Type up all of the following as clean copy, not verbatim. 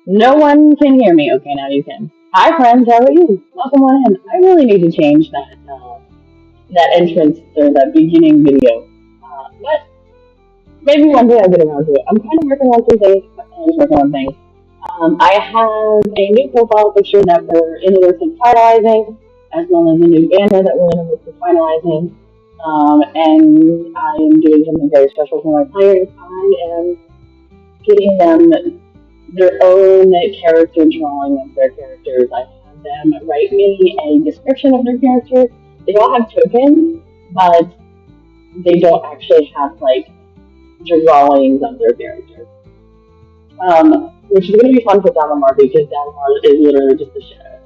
No one can hear me. Okay, now you can. Hi, friends. How are you? Welcome on in. I really need to change that entrance or that beginning video. But maybe one day I'll get around to it. I'm kind of working on some things. I'm working on things. I have a new profile picture that we're in the works of finalizing, as well as a new banner that we're in the works of finalizing. And I am doing something very special for my players. I am getting them their own character drawing of their characters. I have them write me a description of their character. They all have tokens, but they don't actually have like drawings of their characters. Which is going to be fun for Dalamar because Dalamar is literally just a shadow.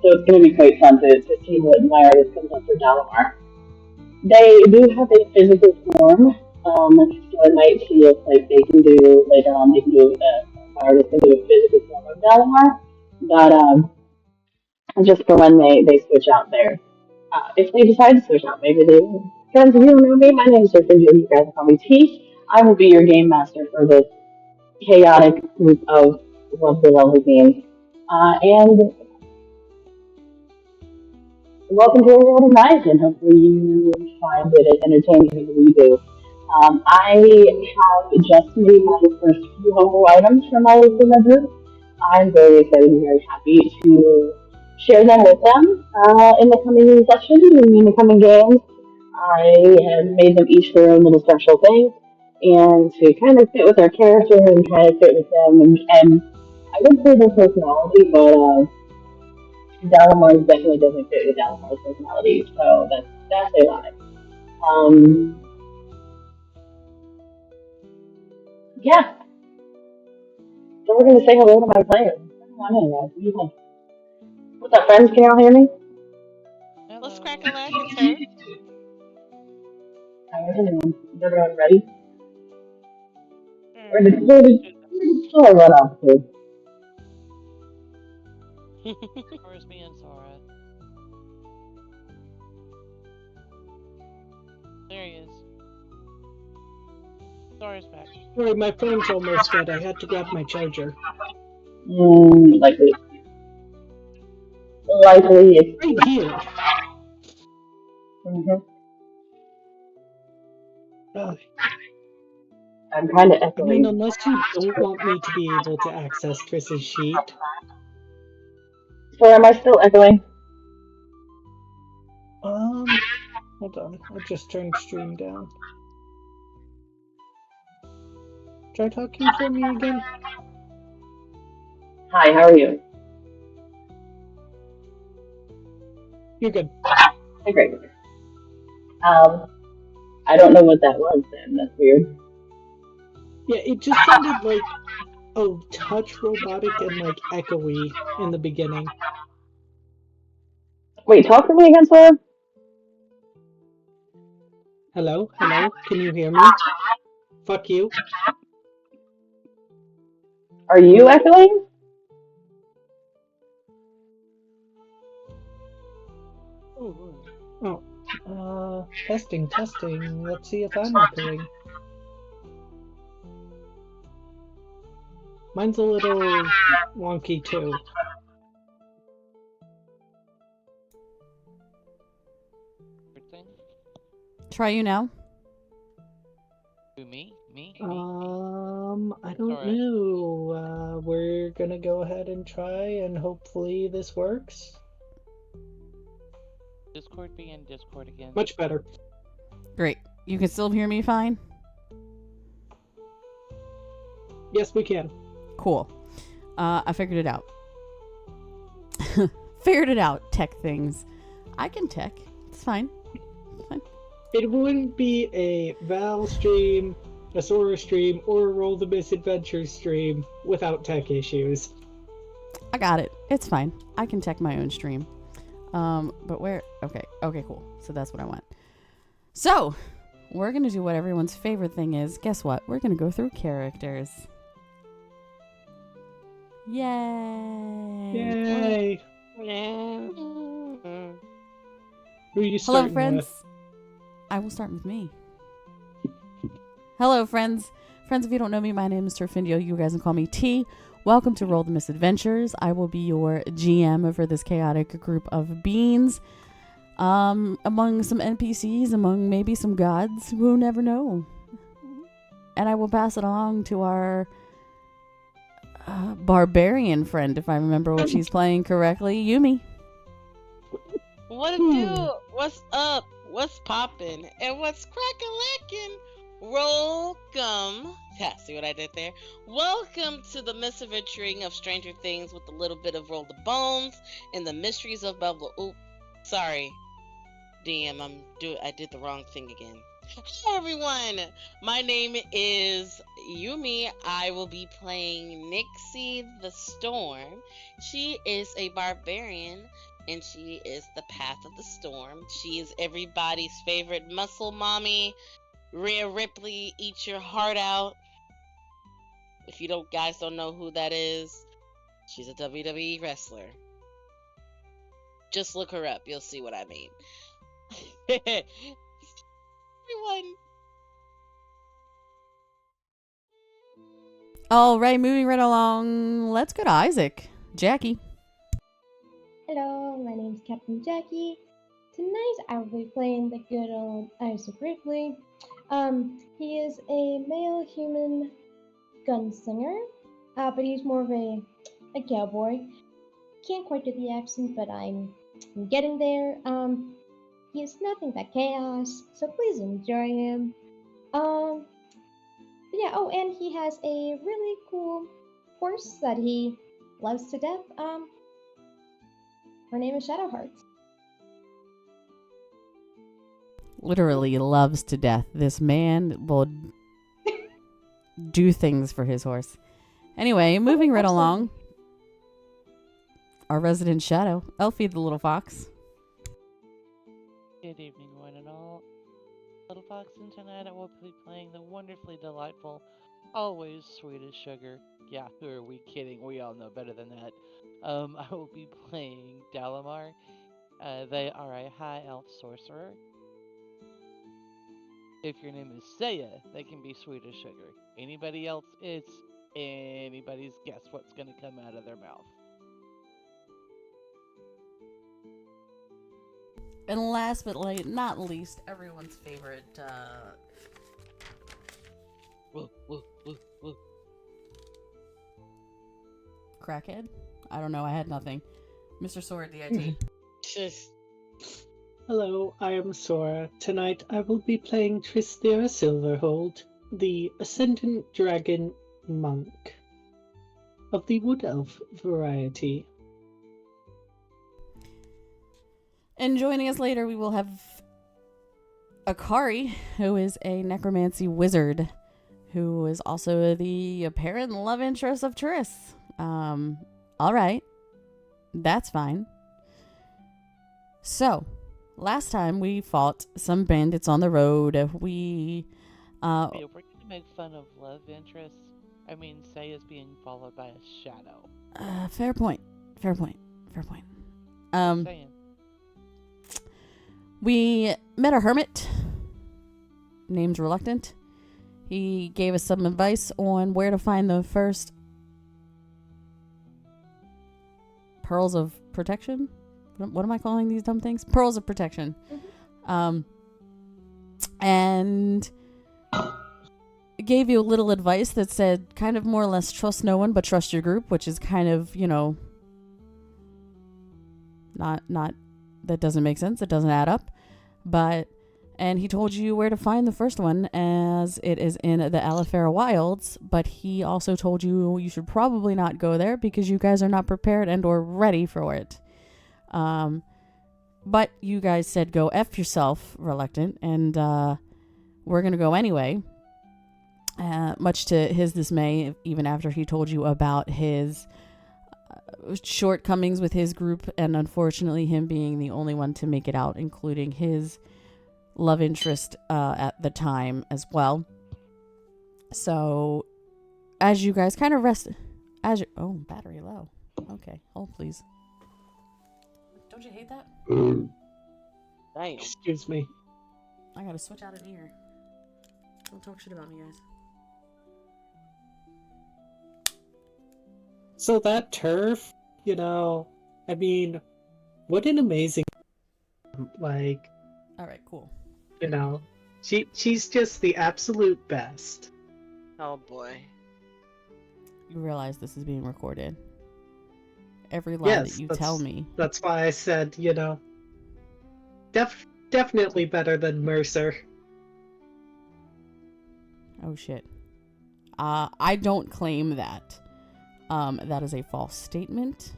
So it's going to be quite fun to see what my artist comes up for Dalamar. They do have a physical form, so I might see if like they can do later on. They can do my artist can do a physical form of Dalamar, but just for when they switch out there. If they decide to switch out, maybe they will. Friends, if you don't know me, my name is Surfing Joe. You guys can call me T. I will be your game master for this chaotic group of lovely beings. And welcome to the world of Nyakin. Hopefully you find it as entertaining as we do. I have just made my first few humble items for my listener group. I'm very excited and very happy to share them with them in the coming sessions and in the coming games. I have made them each their own little special thing, and to kind of fit with their character and kind of fit with them, and I would say their personality, but Dalamar's definitely doesn't fit with Dalamar's personality, so that's a lie. Um, yeah, so we're gonna say hello to my players. Come on in, guys. What do you think? What's up, friends? Can y'all hear me? Let's crack a lack. It's her. Is everyone ready? Where did I run off to? Where's me and Sora? There he is. Sora's back. Sorry, my phone's almost dead. I had to grab my charger. Likely. Likely it's Right here. Mm-hmm. Uh, I'm kind of I echoing. mean, unless you don't want me to be able to access Triss's sheet. So am I still echoing? Hold on. I just turned stream down. Try talking for me again. Hi, how are you? You're good. Hey, great. I don't know what that was then. That's weird. Yeah, it just sounded like a touch robotic and like echoey in the beginning. Wait, talk to me again, Sora? Hello? Hello? Can you hear me? Fuck you. Are you echoing? Testing. Let's see if I'm echoing. Mine's a little wonky too. Try you now. Who, me? I don't know. We're gonna go ahead and try, and hopefully this works. Discord be in Discord again. Much better. Great. You can still hear me fine? Yes, we can. Cool. I figured it out. Figured it out, tech things. I can tech. It's fine. It wouldn't be a Val stream, a Sora stream, or a RolltheMisadventures stream without tech issues. I got it. It's fine. I can tech my own stream. But where? Okay, cool. So that's what I want. So, we're going to do what everyone's favorite thing is. Guess what? We're going to go through characters. Yay! Who are you starting Hello, friends. with? I will start with me. Hello, friends. Friends, if you don't know me, my name is Turfindio. You guys can call me T. Welcome to Roll the Misadventures. I will be your GM for this chaotic group of beings. Among some NPCs, among maybe some gods, we'll never know. And I will pass it along to our barbarian friend, if I remember what she's playing correctly, Yumi. What it do? What's up? What's poppin'? And what's crackin'-lackin'? Welcome. Yeah, see what I did there? Welcome to the misadventuring of Stranger Things with a little bit of Roll the Bones and the mysteries of Bubble. Oop, sorry, DM. I did the wrong thing again. Hi everyone. My name is Yumi. I will be playing Nixie the Storm. She is a barbarian. And she is the Path of the Storm. She is everybody's favorite muscle mommy. Rhea Ripley, eat your heart out. If you guys don't know who that is, she's a WWE wrestler. Just look her up. You'll see what I mean. Everyone. All right, moving right along. Let's go to Isaac. Jackie. Hello, my name is Captain Jackie. Tonight I will be playing the good old Isaac Ripley. He is a male human gunslinger, but he's more of a cowboy. Can't quite do the accent, but I'm getting there. He is nothing but chaos, so please enjoy him. But yeah, oh, and he has a really cool horse that he loves to death. Her name is Shadowheart. Literally loves to death. This man will do things for his horse. Anyway, moving right along. Our resident shadow, Elfie the little fox. Good evening, one and all. Little Fox, and tonight I will be playing the wonderfully delightful, always sweet as sugar. Yeah, who are we kidding? We all know better than that. I will be playing Dalamar. They are a high elf sorcerer. If your name is Saya, they can be sweet as sugar. Anybody else, it's anybody's guess what's going to come out of their mouth. And last but not least, everyone's favorite, Woo, woo, woo, woo. crackhead? I don't know, I had nothing. Mr. Sora DIT. Hello, I am Sora. Tonight I will be playing Tristia Silverhold, the Ascendant Dragon Monk of the Wood Elf variety. And joining us later, we will have Akari, who is a necromancy wizard, who is also the apparent love interest of Triss. All right. That's fine. So, last time we fought some bandits on the road. Hey, we're going to make fun of love interests. I mean, Saya's being followed by a shadow. Fair point. Saying. We met a hermit named Reluctant. He gave us some advice on where to find the first pearls of protection. What am I calling these dumb things? Pearls of protection. Mm-hmm. And gave you a little advice that said kind of more or less trust no one but trust your group, which is kind of, not that doesn't make sense. It doesn't add up. And he told you where to find the first one, as it is in the Alifera Wilds, but he also told you should probably not go there because you guys are not prepared and or ready for it. But you guys said go F yourself, Reluctant, and we're going to go anyway. Much to his dismay, even after he told you about his shortcomings with his group, and unfortunately him being the only one to make it out, including his love interest at the time as well. So as you guys kind of battery low. Okay, hold please. Don't you hate that? Damn. Excuse me. I gotta switch out an ear. Don't talk shit about me, guys. So that turf, I mean, what an amazing, like, All right, cool. she's just the absolute best. Oh boy. You realize this is being recorded. Every lie that Yes, you tell me. that's why I said, definitely better than Mercer. Oh shit. I don't claim that. That is a false statement.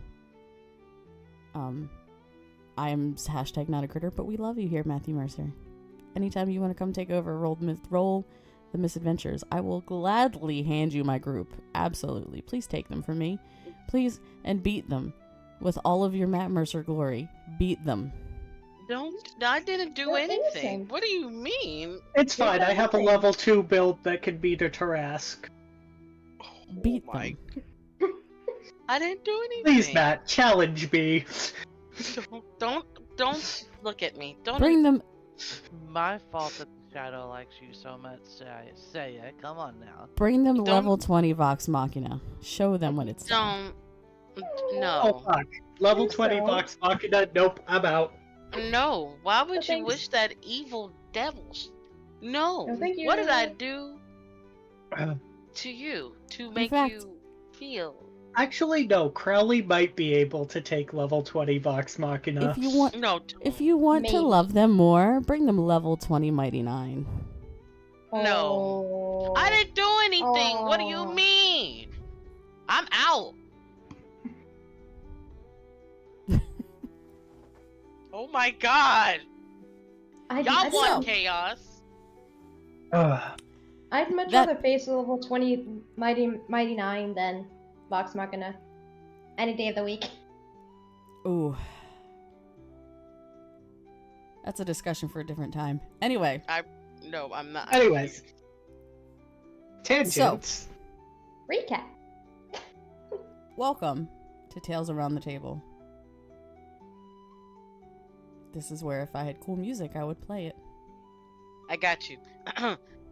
I am hashtag not a critter, but we love you here, Matthew Mercer. Anytime you want to come take over Roll the Misadventures, I will gladly hand you my group. Absolutely. Please take them from me. Please, and beat them. With all of your Matt Mercer glory. Beat them. I didn't do You're anything. innocent. What do you mean? It's You're fine, I have a innocent. level 2 build that can beat a Tarrasque. Beat Oh my- them. I didn't do anything. Please, Matt, challenge me. Don't look at me. Don't Bring them. My fault that the shadow likes you so much. Say it. Come on now. Bring them Don't- level 20 Vox Machina. Show them what it's done. don't. Oh, No. fuck. Level Please 20 don't. Vox Machina, nope, I'm out. No. Why would No, you thanks. wish that evil devils? No. No, thank What did you. I do to you to make fact- you feel? Actually, no, Crowley might be able to take level 20 Vox Machina. If you want No. to Maybe. love them more, bring them level 20 Mighty 9. No. I didn't do anything. What do you Oh. mean? I'm out. Oh my god. Y'all want chaos. I'd much That- rather face a level 20 Mighty 9 than Vox Machina. Any day of the week. Ooh. That's a discussion for a different time. Anyway, No, I'm not. Anyways. Tangents. Recap. welcome to Tales Around the Table. This is where if I had cool music, I would play it. I got you.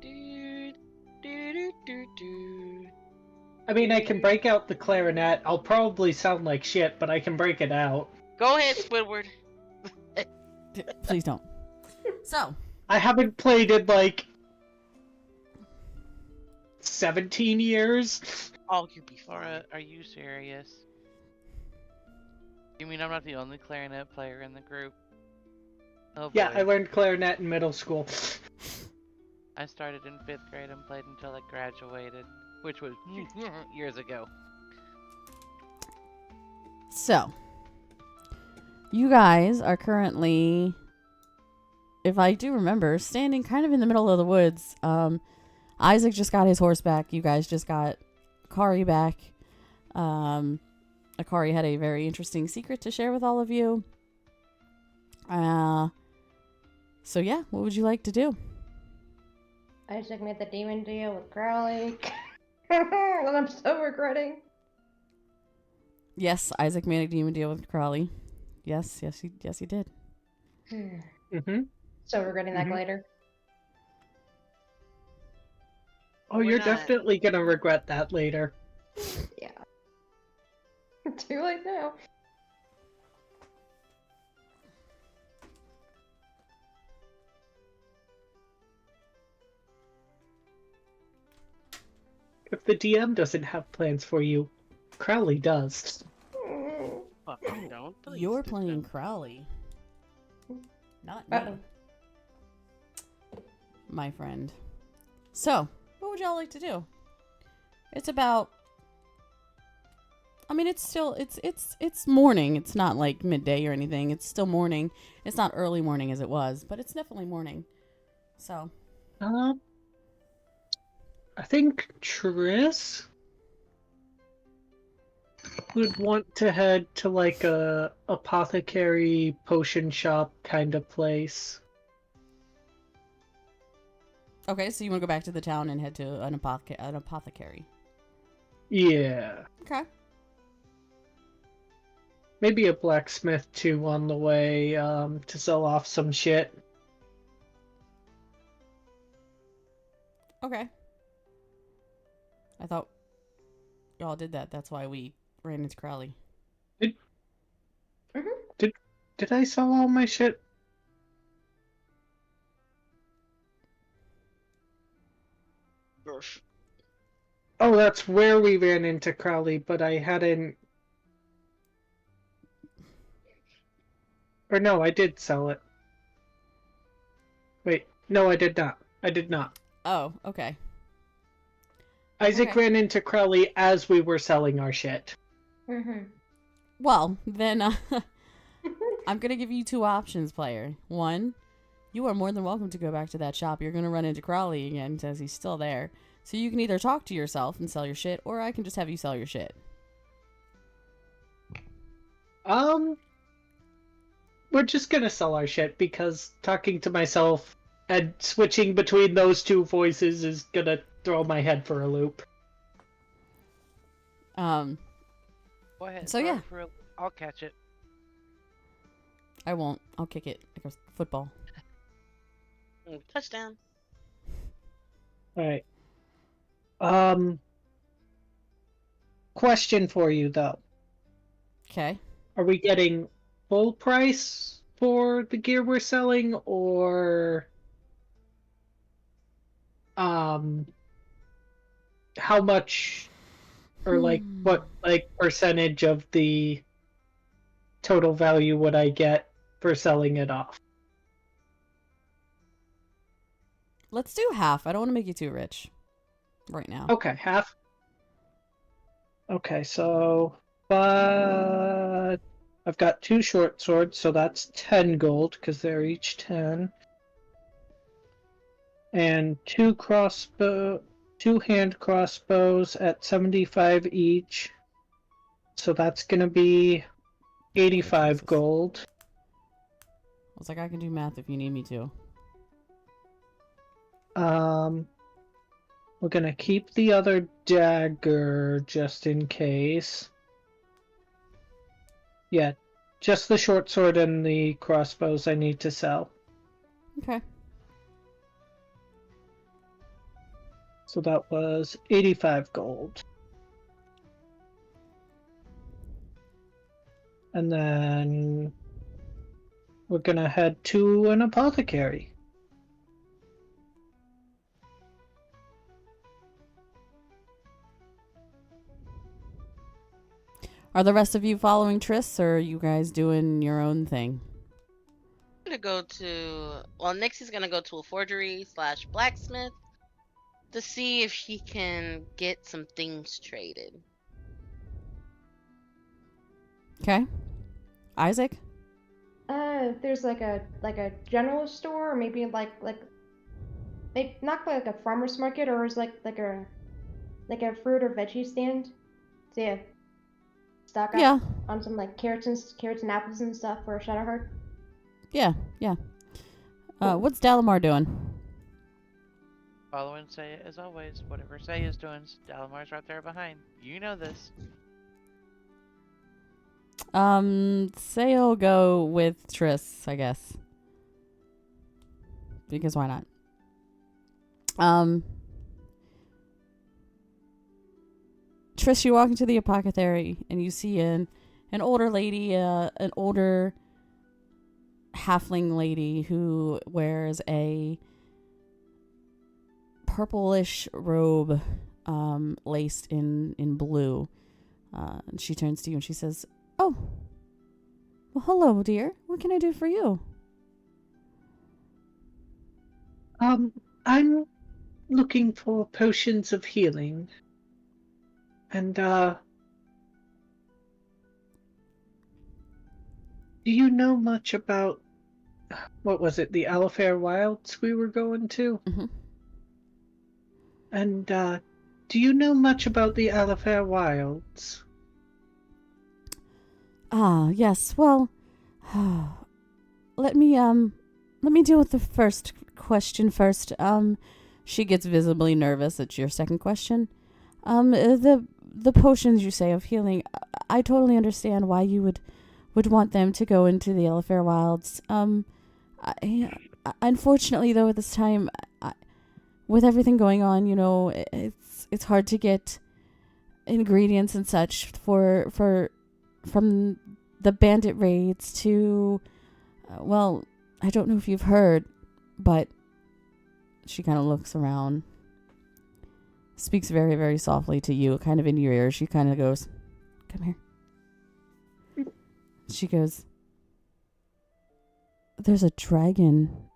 Do, do, do, do. I mean, I can break out the clarinet. I'll probably sound like shit, but I can break it out. Go ahead, Squidward. Please don't. So, I haven't played in, like, 17 years. Oh, you be fine. Are you serious? You mean I'm not the only clarinet player in the group? Oh boy. Yeah, I learned clarinet in middle school. I started in 5th grade and played until I graduated, which was years ago. So, you guys are currently, if I do remember, standing kind of in the middle of the woods. Isaac just got his horse back. You guys just got Akari back. Akari had a very interesting secret to share with all of you. So yeah, what would you like to do? Isaac made the demon deal with Crowley. And I'm so regretting. Yes, Isaac made a demon deal with Crowley. Yes, he did. Mm-hmm. So regretting that Mhm. later. Oh, We're you're not- definitely gonna regret that later. Yeah. Too late now. If the DM doesn't have plans for you, Crowley does. Fuck, don't. Please You're do playing that. Crowley. Not me, Uh-oh. my friend. So, what would y'all like to do? It's about, I mean, it's still, it's morning. It's not like midday or anything. It's still morning. It's not early morning as it was, but it's definitely morning. So, I think Triss would want to head to like a apothecary potion shop kind of place. okay, so you want to go back to the town and head to an apothecary. Yeah. Okay. Maybe a blacksmith too on the way to sell off some shit. Okay. I thought y'all did that. That's why we ran into Crowley. Did I sell all my shit? Oh, that's where we ran into Crowley, but I hadn't... Or no, I did sell it. Wait, no, I did not. I did not. Oh, okay. Isaac Okay. ran into Crowley as we were selling our shit. Well, then I'm going to give you two options, player. One, you are more than welcome to go back to that shop. You're going to run into Crowley again because he's still there. So you can either talk to yourself and sell your shit, or I can just have you sell your shit. We're just gonna sell our shit because talking to myself and switching between those two voices is gonna throw my head for a loop. Go ahead. So yeah. I'll catch it. I won't. I'll kick it like a football. Touchdown. Alright. Question for you though. Okay. Are we getting full price for the gear we're selling, or how much, or like what like percentage of the total value would I get for selling it off? Let's do half. I don't want to make you too rich right now. Okay, half. Okay, so but I've got 2 short swords, so that's 10 gold because they're each 10. And 2 hand crossbows at 75 each. So that's gonna be 85 gold. I was like, I can do math if you need me to. We're gonna keep the other dagger just in case. Yeah, just the short sword and the crossbows I need to sell. Okay. So that was 85 gold. And then we're gonna head to an apothecary. Are the rest of you following Triss, or are you guys doing your own thing? I'm gonna go to. Well, Nixie's gonna go to a forgery / blacksmith to see if he can get some things traded. Okay. Isaac? There's like a general store, or maybe like not quite like a farmer's market, or is like a fruit or veggie stand. So yeah, stock up on some like carrots and apples and stuff for Shadowheart. Yeah. What's Dalamar doing? Following Saya as always. Whatever Saya's doing, Dalamar's right there behind. You know this. Say I'll go with Triss, I guess. Because why not? Triss, you walk into the apothecary and you see an older lady, an older halfling lady who wears a purplish robe, laced in blue. And she turns to you and she says, "Oh, well, hello, dear. What can I do for you?" I'm looking for potions of healing. And, do you know much about, what was it, the Alifair Wilds we were going to? Mm-hmm. And, do you know much about the Alifair Wilds? Ah, yes. Well, let me deal with the first question first. She gets visibly nervous at your second question. The potions you say of healing, I totally understand why you would want them to go into the Alifair Wilds. Unfortunately, though, at this time, with everything going on, it's hard to get ingredients and such from the bandit raids to, well, I don't know if you've heard, but she kind of looks around, speaks very, very softly to you, kind of in your ear. She kind of goes, "Come here." She goes, "There's a dragon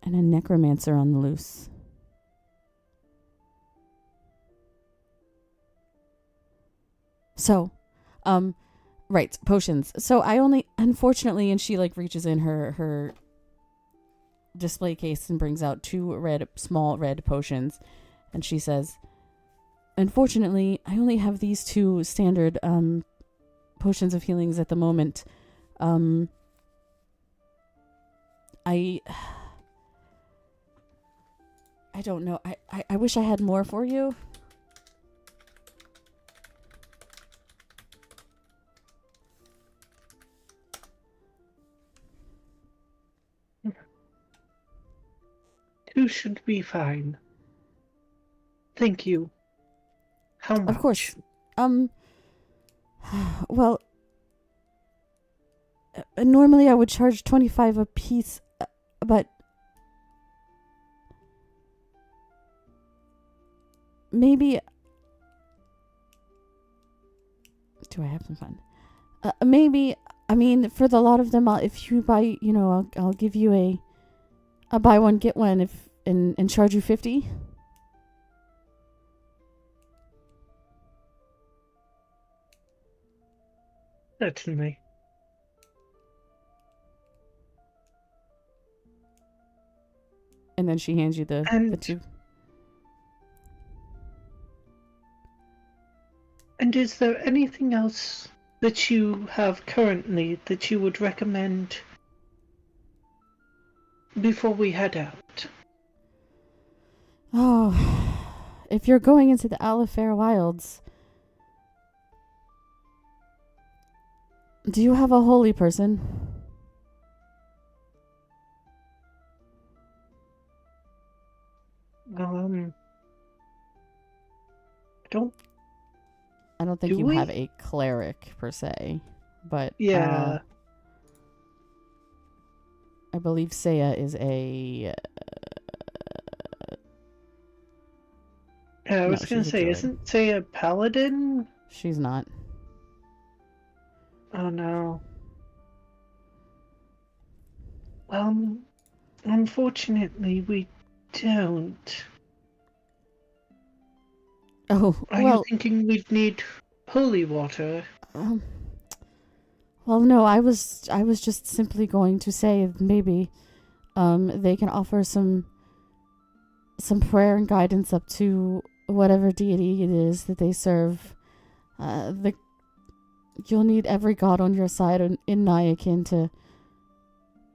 and a necromancer on the loose." So, right, potions. So I only, unfortunately, and she like reaches in her display case and brings out 2 small red potions, and she says, "Unfortunately, I only have these 2 standard potions of healings at the moment. I don't know. I wish I had more for you." Two should be fine. Thank you. How much? Of course. Well, normally I would charge 25 a piece, but maybe. Do I have some fun? Maybe. I mean, for the lot of them, if you buy, I'll give you a buy one get one and charge you 50. Certainly. And then she hands you the 2. And is there anything else that you have currently that you would recommend before we head out? Oh, if you're going into the Alifair Wilds, do you have a holy person? I don't think you have a cleric per se, but yeah. I believe Saya is a. I was gonna say, isn't Saya a paladin? She's not. Oh no. Unfortunately, we don't. Oh, Are you thinking we'd need holy water? Well, no, I was just simply going to say maybe they can offer some prayer and guidance up to whatever deity it is that they serve. You'll need every god on your side in Nyakin to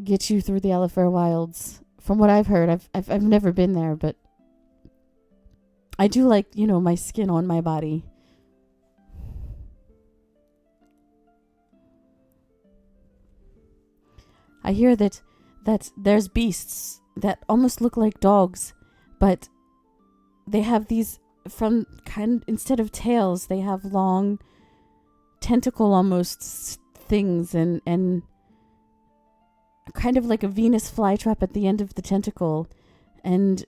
get you through the Alifair Wilds. From what I've heard, I've never been there, but I do like, my skin on my body. I hear that there's beasts that almost look like dogs, but they have these instead of tails, they have long tentacle almost things and kind of like a Venus flytrap at the end of the tentacle, and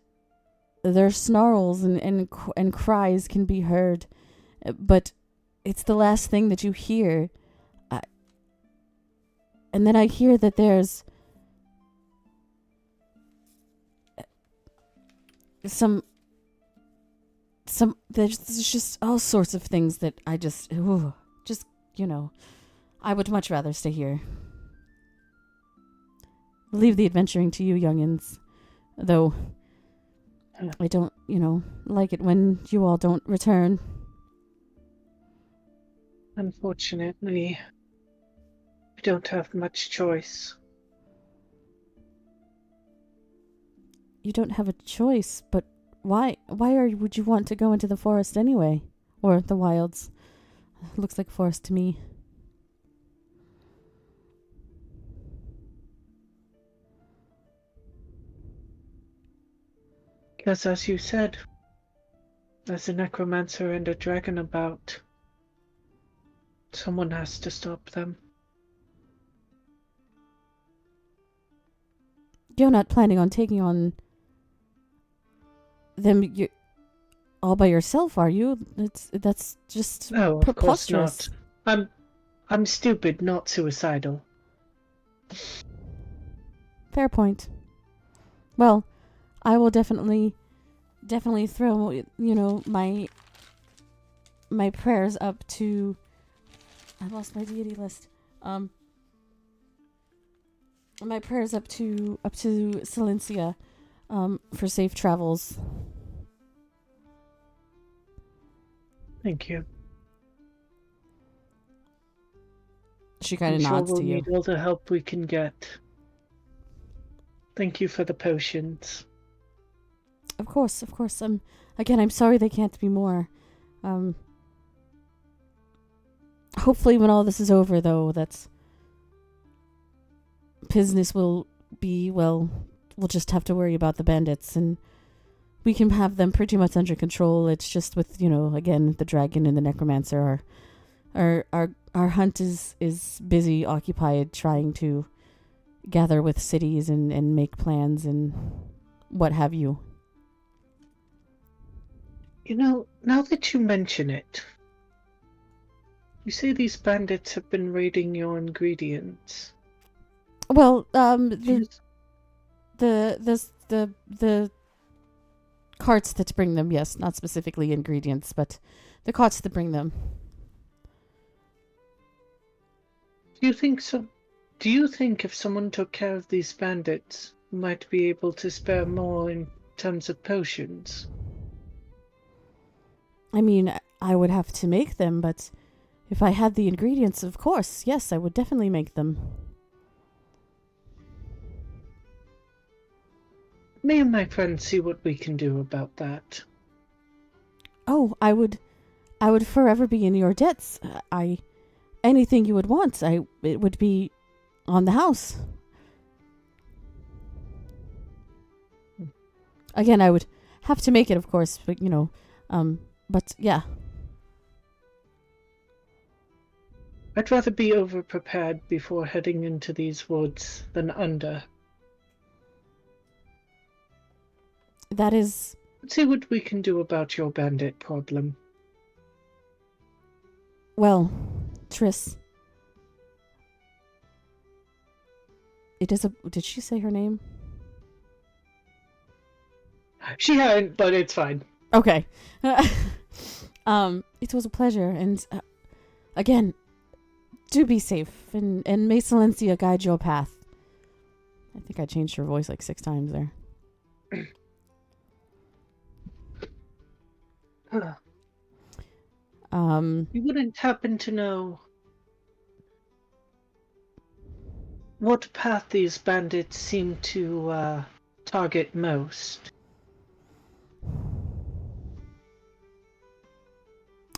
their snarls and cries can be heard, but it's the last thing that you hear. And then I hear that there's there's just all sorts of things that I I would much rather stay here. Leave the adventuring to you youngins, though I don't, like it when you all don't return. Unfortunately, we don't have much choice. You don't have a choice, but why would you want to go into the forest anyway? Or the wilds? Looks like forest to me. Because as you said, There's a necromancer and a dragon about. Someone has to stop them. You're not planning on taking on them all by yourself, are you? That's just No, of course preposterous. not. I'm stupid, not suicidal. Fair point. Well, I will definitely throw my prayers up to. I lost my deity list. My prayers up to Silencia, for safe travels. Thank you. She kind I'm of sure nods we'll to you. need all the help we can get. Thank you for the potions. Of course. Again, I'm sorry they can't be more. Hopefully, when all this is over, though, that's business will be, well, we'll just have to worry about the bandits, and we can have them pretty much under control. It's just with, again, the dragon and the necromancer. Our hunt is busy, occupied, trying to gather with cities and make plans and what have you. Now that you mention it, you say these bandits have been raiding your ingredients. Well, Do the carts that bring them, yes, not specifically ingredients, but the carts that bring them. you think so? Do you think if someone took care of these bandits, we might be able to spare more in terms of potions? I mean, I would have to make them, but if I had the ingredients, of course, yes, I would definitely make them. Me and my friends see what we can do about that. Oh, I would forever be in your debts. Anything you would want, it would be on the house. Again, I would have to make it, of course, but but yeah. I'd rather be over-prepared before heading into these woods than under. That is... Let's see what we can do about your bandit problem. Well, Triss. It is a... Did she say her name? She hadn't, but it's fine. Okay. It was a pleasure, and again, do be safe, and may Silencia guide your path. I think I changed her voice like 6 times there. You wouldn't happen to know what path these bandits seem to target most?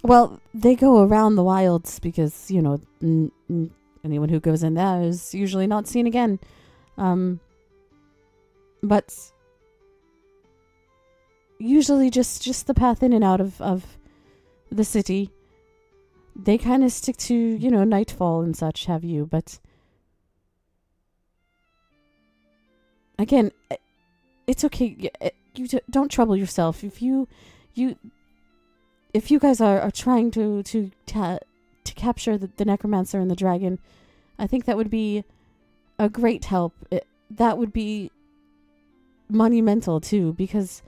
Well, they go around the wilds because, anyone who goes in there is usually not seen again. But usually just the path in and out of the city. They kind of stick to, nightfall and such have you, but again, it's okay. You don't trouble yourself. If you guys are trying to capture the necromancer and the dragon, I think that would be a great help. That would be monumental too, because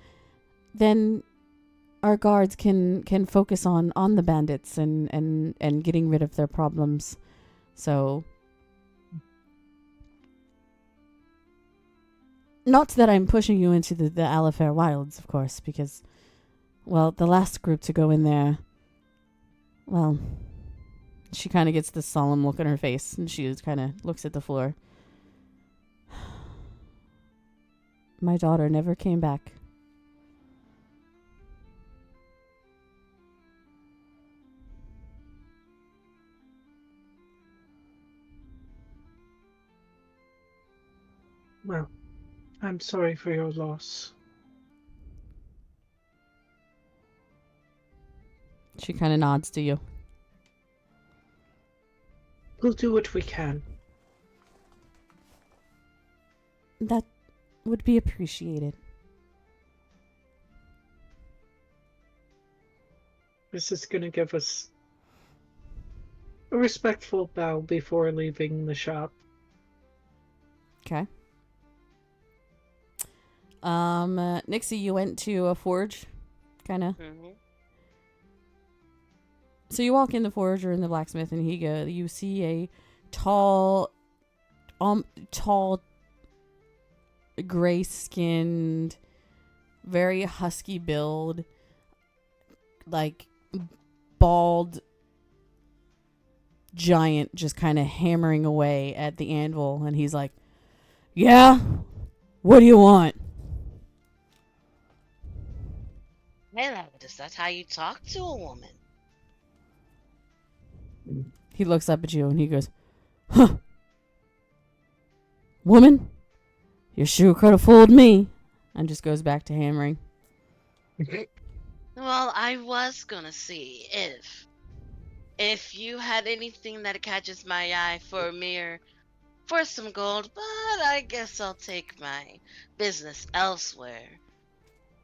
then our guards can focus on the bandits and getting rid of their problems. So, not that I'm pushing you into the Alifair wilds, of course, because, well, the last group to go in there, well, she kind of gets this solemn look on her face, and she just kind of looks at the floor. My daughter never came back. Well, I'm sorry for your loss. She kind of nods to you. We'll do what we can. That would be appreciated. This is going to give us a respectful bow before leaving the shop. Okay. Nixie, you went to a forge, kind of. Mm-hmm. So you walk in the forge or in the blacksmith, and you see a tall, gray-skinned, very husky build, like bald giant, just kind of hammering away at the anvil, and he's like, "Yeah, what do you want?" Hello, is that how you talk to a woman? He looks up at you and he goes, "Huh, woman, you sure could have fooled me," and just goes back to hammering. Well, I was gonna see if you had anything that catches my eye for some gold, but I guess I'll take my business elsewhere.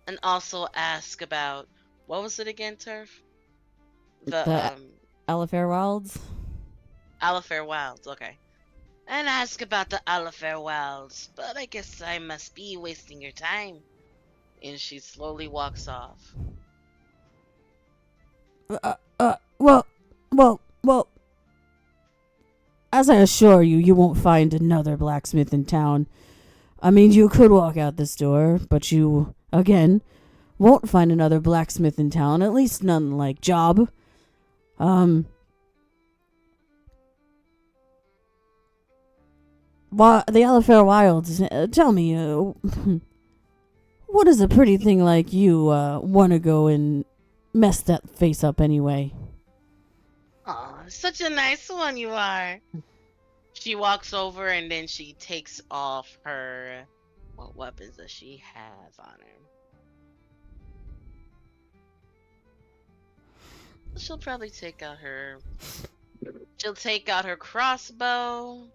And also ask about, what was it again, Turf? The Alifair Wilds. Alifair Wilds, okay. And ask about the Alifair Wilds, but I guess I must be wasting your time. And she slowly walks off. Well, as I assure you, you won't find another blacksmith in town. I mean, you could walk out this door, but you, again, won't find another blacksmith in town, at least none like Job. The Alifair Wilds, tell me, what does a pretty thing like you want to go and mess that face up anyway? Aw, such a nice one you are. She walks over and then she takes off her... What weapons does she have on her? She'll probably take out her... She'll take out her crossbow.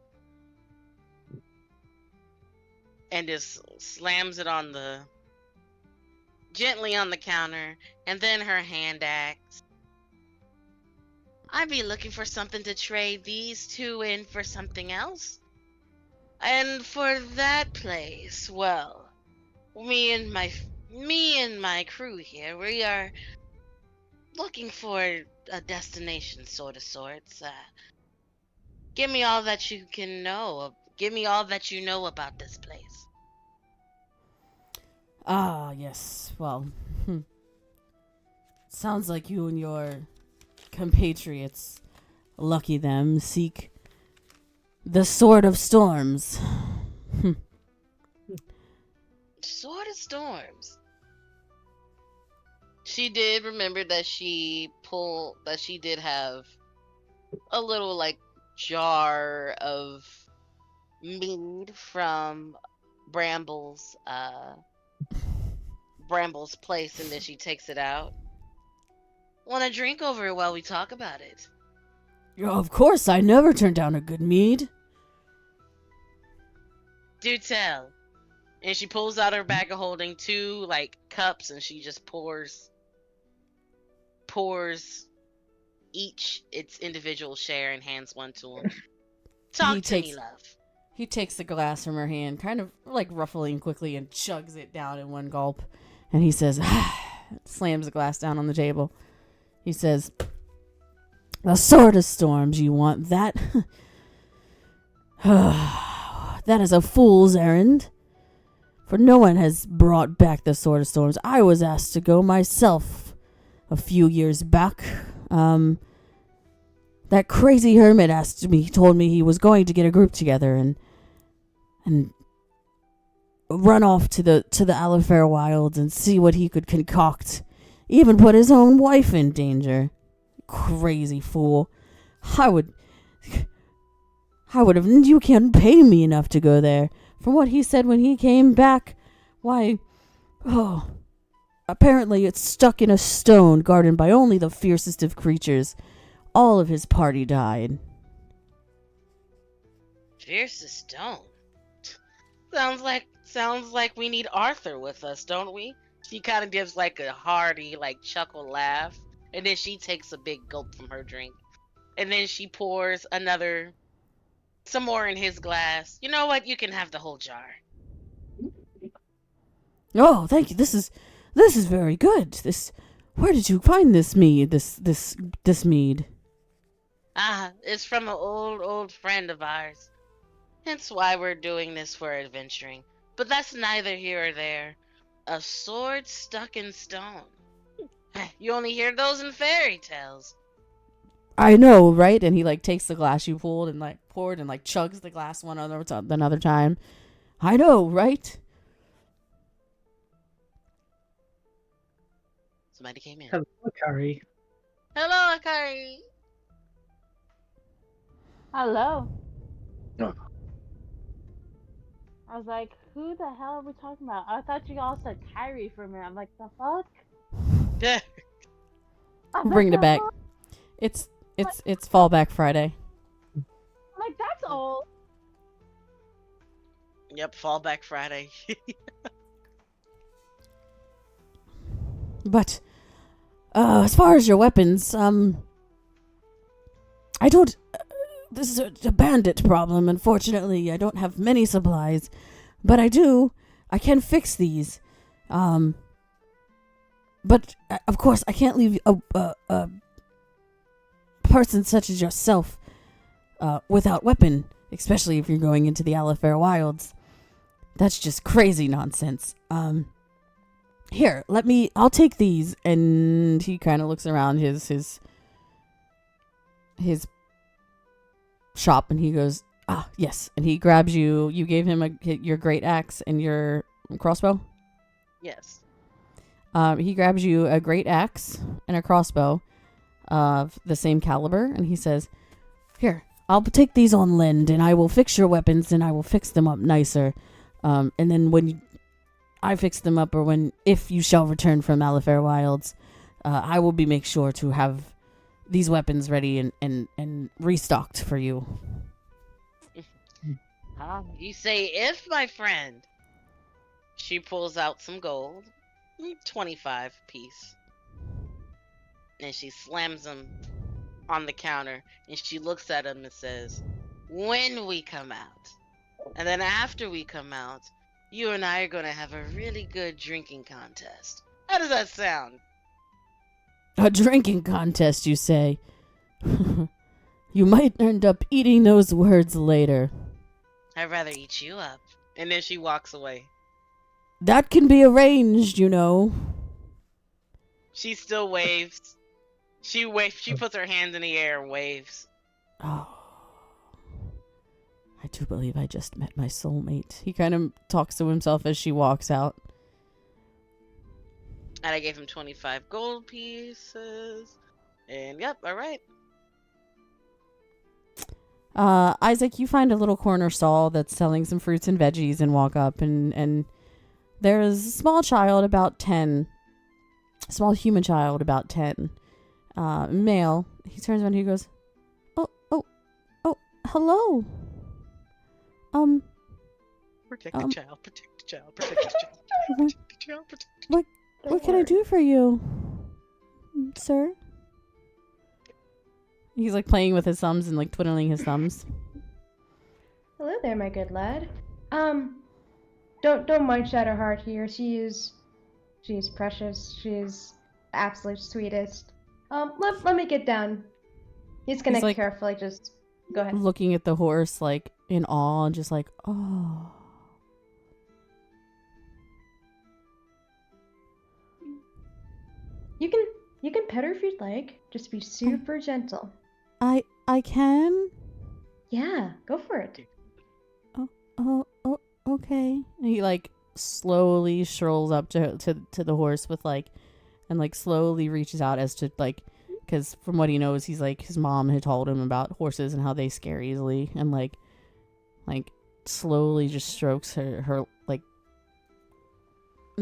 And just slams it on the... gently on the counter. And then her hand axe. I'd be looking for something to trade these two in for something else. And for that place, well, me and my crew here, we are looking for a destination sort of sorts. Give me all that you can know. Give me all that you know about this place. Ah, yes. Well, sounds like you and your compatriots, lucky them, seek the Sword of Storms. Sword of Storms. She did remember that she did have a little like jar of mead from Bramble's place, and then she takes it out. Want a drink over it while we talk about it? Of course, I never turn down a good mead. Do tell. And she pulls out her bag of holding 2 like cups, and she just pours each its individual share and hands one to him. Talk to me, love. He takes the glass from her hand, kind of like ruffling quickly, and chugs it down in one gulp. And he says, slams the glass down on the table. He says, "The Sword of Storms, you want that? That is a fool's errand. For no one has brought back the Sword of Storms. I was asked to go myself a few years back. That crazy hermit told me he was going to get a group together and run off to the Alifair Wilds and see what he could concoct. Even put his own wife in danger. Crazy fool. I would have... You can't pay me enough to go there. From what he said when he came back, why... Oh, apparently it's stuck in a stone guarded by only the fiercest of creatures. All of his party died. Fiercest stone. Sounds like we need Arthur with us, don't we? She kind of gives like a hearty, like chuckle laugh, and then she takes a big gulp from her drink, and then she pours some more in his glass. You know what? You can have the whole jar. Oh, thank you. This is very good. Where did you find this mead? This mead. It's from an old friend of ours. Hence why we're doing this for adventuring. But that's neither here or there. A sword stuck in stone. You only hear those in fairy tales. I know, right? And he like takes the glass you pulled and like poured and like chugs the glass another time. I know, right? Somebody came in. Hello, Akari. Hello, Akari. Hello. Oh. I was like, who the hell are we talking about? I thought you all said Kyrie for a minute. I'm like, the fuck? I'm Bringing like, it back. "The fuck?" It's Fallback Friday. I'm like, that's old. Yep, Fallback Friday. But as far as your weapons, I don't. This is a bandit problem. Unfortunately, I don't have many supplies, but I can fix these. But of course, I can't leave a person such as yourself without weapon, especially if you're going into the Alifair Wilds. That's just crazy nonsense. Here, I'll take these. And he kind of looks around his shop and he goes, yes. And he grabs you gave him your great axe and your crossbow? Yes. He grabs you a great axe and a crossbow of the same caliber, and he says, here, I'll take these on lend, and I will fix your weapons, and I will fix them up nicer. And then when I fix them up, or if you shall return from Alifair Wilds, I will make sure to have these weapons ready and restocked for you. You say if, my friend. She pulls out some gold, 25 piece, and she slams them on the counter, and she looks at him and says, when we come out, and then after we come out, you and I are going to have a really good drinking contest. How does that sound? A drinking contest, you say? You might end up eating those words later. I'd rather eat you up. And then she walks away. That can be arranged, you know. She still waves. She puts her hands in the air and waves. Oh. I do believe I just met my soulmate. He kind of talks to himself as she walks out. And I gave him 25 gold pieces. And yep, alright. Isaac, you find a little corner stall that's selling some fruits and veggies and walk up and there's a small child about 10. A small human child about 10. Male. He turns around and he goes, Oh, hello. Protect the child, protect the child, protect the child, protect the child, protect the child. What can I do for you, sir? He's like playing with his thumbs and like twiddling his thumbs. Hello there, my good lad. Don't mind Shadowheart here. She's precious. She's the absolute sweetest. Let me get down. He's gonna like, carefully just go ahead. Looking at the horse like in awe and just like, oh. You can pet her if you'd like. Just be super gentle. I can? Yeah, go for it. Oh, okay. And he like slowly strolls up to the horse with like, and like slowly reaches out as to like, because from what he knows, he's like his mom had told him about horses and how they scare easily, and like slowly just strokes her like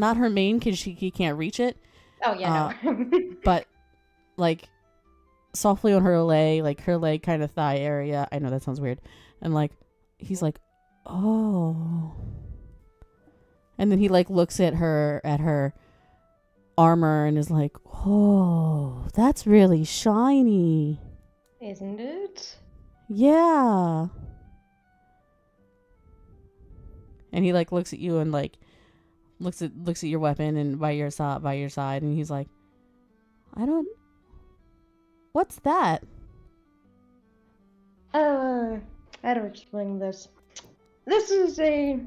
not her main because he can't reach it. Oh yeah, no. But like softly on her leg kind of thigh area. I know that sounds weird. And like he's like, oh. And then he like looks at her armor and is like, oh, that's really shiny. Isn't it? Yeah. And he like looks at you and like looks at your weapon and by your side and he's like, what's that? How do I explain this? This is a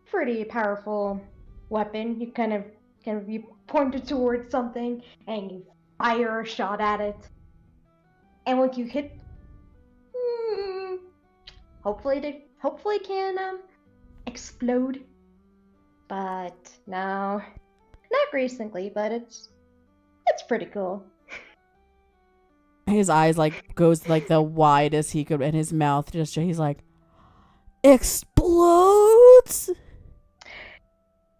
pretty powerful weapon. You kind of you point it towards something and you fire a shot at it. And when you hit, hopefully it can explode. But no, not recently. But it's pretty cool. His eyes like goes like the widest he could, and his mouth just he's like, explodes.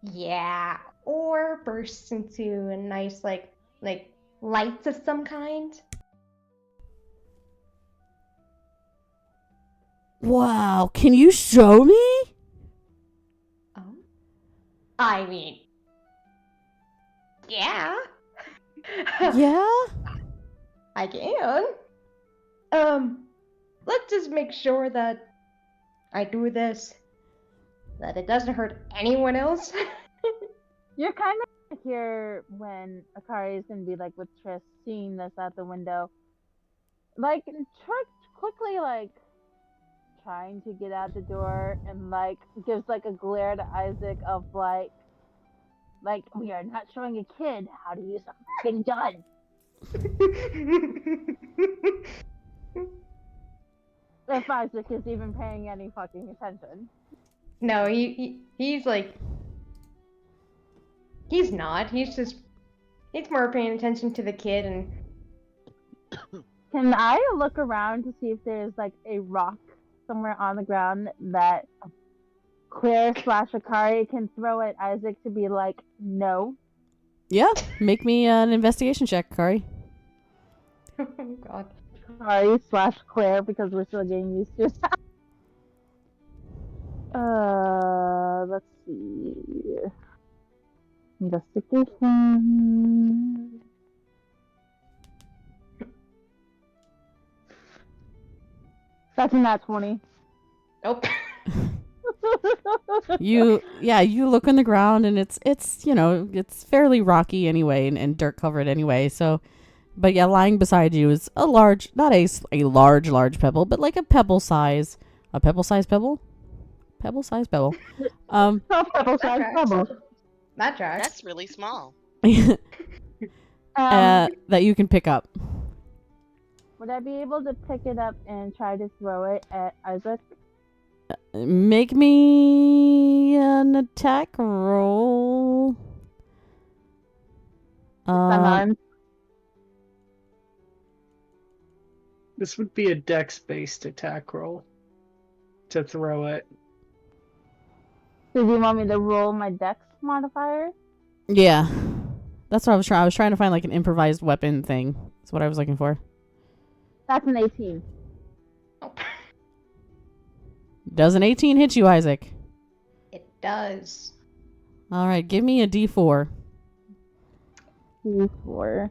Yeah, or bursts into a nice like lights of some kind. Wow, can you show me? Oh, I mean, yeah. Yeah. I can. Let's just make sure that I do this, that it doesn't hurt anyone else. You're kind of here when Akari is gonna be like with Triss, seeing this out the window, like quickly like trying to get out the door, and like gives like a glare to Isaac of like we are not showing a kid how to use a fucking gun. If Isaac is even paying any fucking attention. No, he's like, he's not. He's more paying attention to the kid. And can I look around to see if there's like a rock somewhere on the ground that Claire / Akari can throw at Isaac to be like, no? Yeah, make me an investigation check, Kari. oh god. Akari / Claire, because we're still getting used to that. Let's see. Investigation. That's a nat 20. Nope. You look on the ground and it's it's fairly rocky anyway and dirt covered anyway. So, but yeah, lying beside you is a large, not a large pebble, but like a pebble size pebble. Pebble size pebble. That tracks. That's really small. That you can pick up. Would I be able to pick it up and try to throw it at Isaac? Make me an attack roll. This would be a dex-based attack roll to throw it. So do you want me to roll my dex modifier? Yeah. That's what I was trying. I was trying to find like an improvised weapon thing. That's what I was looking for. That's an 18. Does an 18 hit you, Isaac? It does. All right, give me a D4. D4.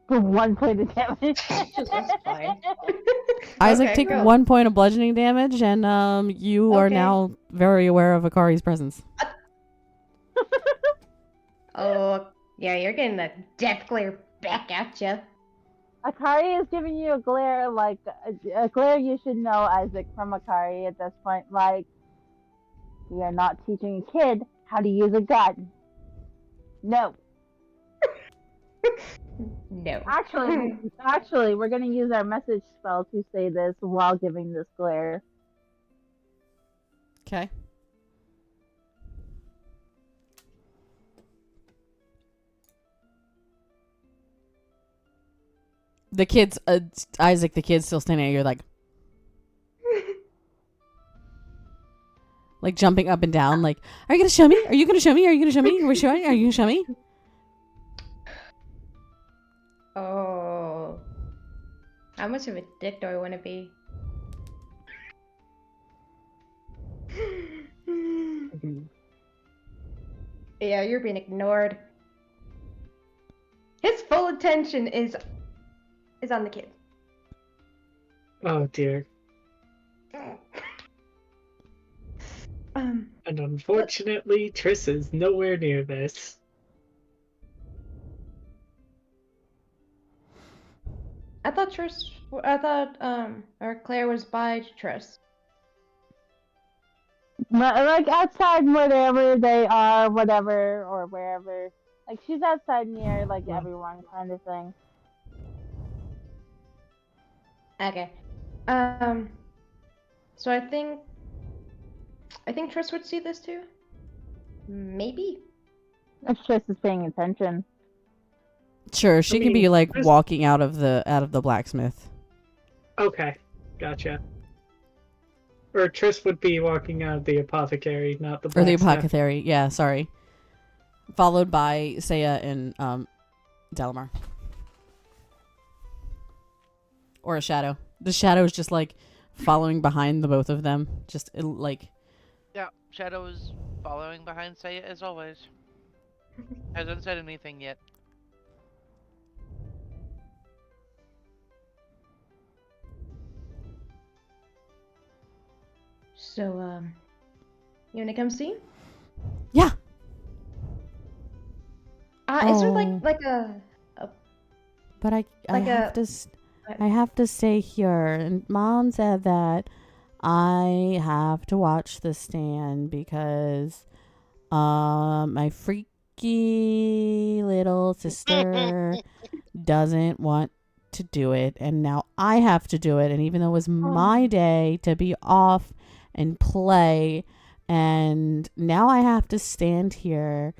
For 1 point of damage. That's fine. Isaac, Okay, take cool. 1 point of bludgeoning damage, and you are Okay. now very aware of Akari's presence. Oh, yeah, you're getting that death glare back at you. Akari is giving you a glare, like a glare you should know, Isaac, from Akari at this point. Like, we are not teaching a kid how to use a gun. No. No. Actually, we're gonna use our message spell to say this while giving this glare. Okay. The kid's Isaac. The kid's still standing there. You're like, like jumping up and down. Like, are you gonna show me? Are you gonna show me? Are you gonna show me? We're showing. Are you gonna show me? Oh. How much of a dick do I want to be? Yeah, you're being ignored. His full attention is on the kid. Oh dear. Um, And unfortunately, Triss is nowhere near this. I thought or Claire was by Triss. Like outside, whatever they are, whatever or wherever. Like she's outside near like Yeah. everyone, kind of thing. Okay. So I think Triss would see this too. Maybe. If Triss is paying attention. Sure, she can be mean, like Triss- walking out of the blacksmith. Okay, gotcha. Or Triss would be walking out of the apothecary, not the Or the blacksmith. apothecary. Yeah, sorry. Followed by Saya and Dalamar. Or a shadow. The shadow is just like following behind the both of them. Just like. Yeah, Shadow is following behind Saya as always. Hasn't said anything yet. So you wanna come see? Yeah. Is there Oh. like a But I Like have a- to I have to stay here, and Mom said that I have to watch the stand because my freaky little sister doesn't want to do it, and now I have to do it. And even though it was my day to be off and play, and now I have to stand here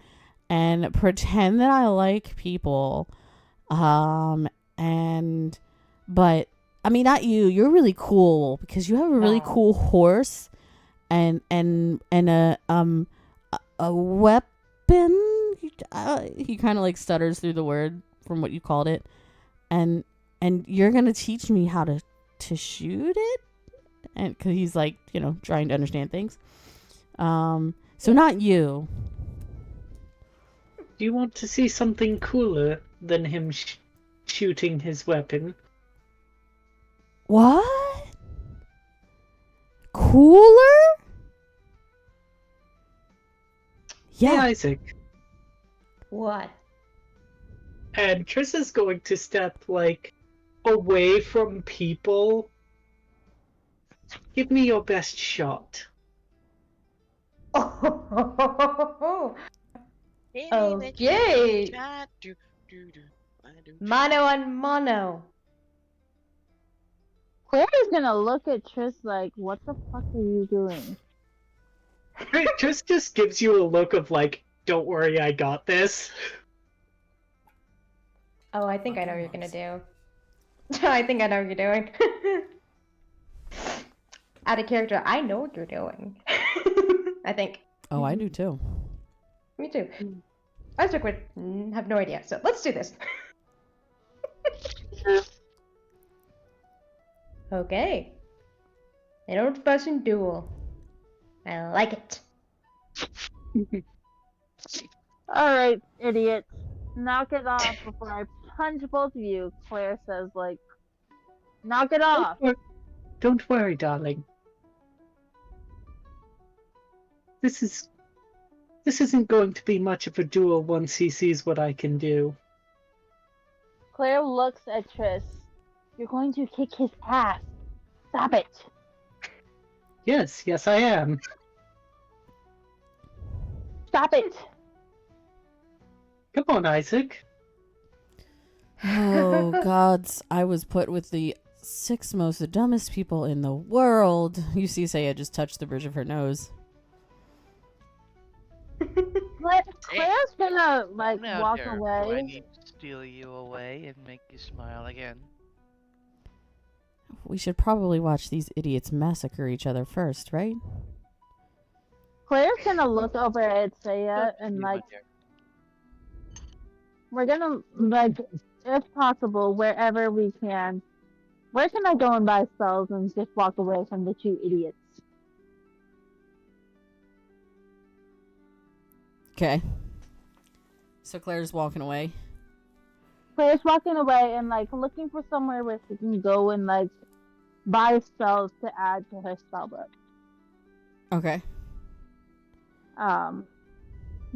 and pretend that I like people. But I mean, not you. You're really cool because you have a really cool horse and a weapon. He kind of like stutters through the word from what you called it, and you're gonna teach me how to shoot it, and because he's like trying to understand things. So not you. Do you want to see something cooler than him shooting his weapon? What? Cooler? Hey, Yeah. Isaac. what? And Triss is going to step, like, away from people. Give me your best shot. Oh, okay. Mono on mono. Claire is gonna look at Triss like, what the fuck are you doing? Triss just gives you a look of, like, don't worry, I got this. Oh, I think I know what you're gonna do. I think I know what you're doing. Out of character, I know what you're doing. I think. Oh, I do too. Me too. Isaac would have no idea, so let's do this. Okay. An old-fashioned duel. I like it. Alright, idiots. Knock it off before I punch both of you, Claire says, like, knock it off. Don't worry, darling. This isn't going to be much of a duel once he sees what I can do. Claire looks at Triss. You're going to kick his ass. Stop it. Yes, I am. Stop it. Come on, Isaac. Oh, gods. I was put with the 6 most dumbest people in the world. You see Saya just touched the bridge of her nose. Claire's gonna, like, Now, walk Derek, do I away. need to steal you away and make you smile again? We should probably watch these idiots massacre each other first, right? Claire's gonna look over at Saya and You, like, my dear. we're gonna like, if possible, wherever we can. Where can I go and buy spells and just walk away from the two idiots? Okay. So Claire's walking away. Claire's walking away and like looking for somewhere where she can go and like buy spells to add to her spellbook. Okay.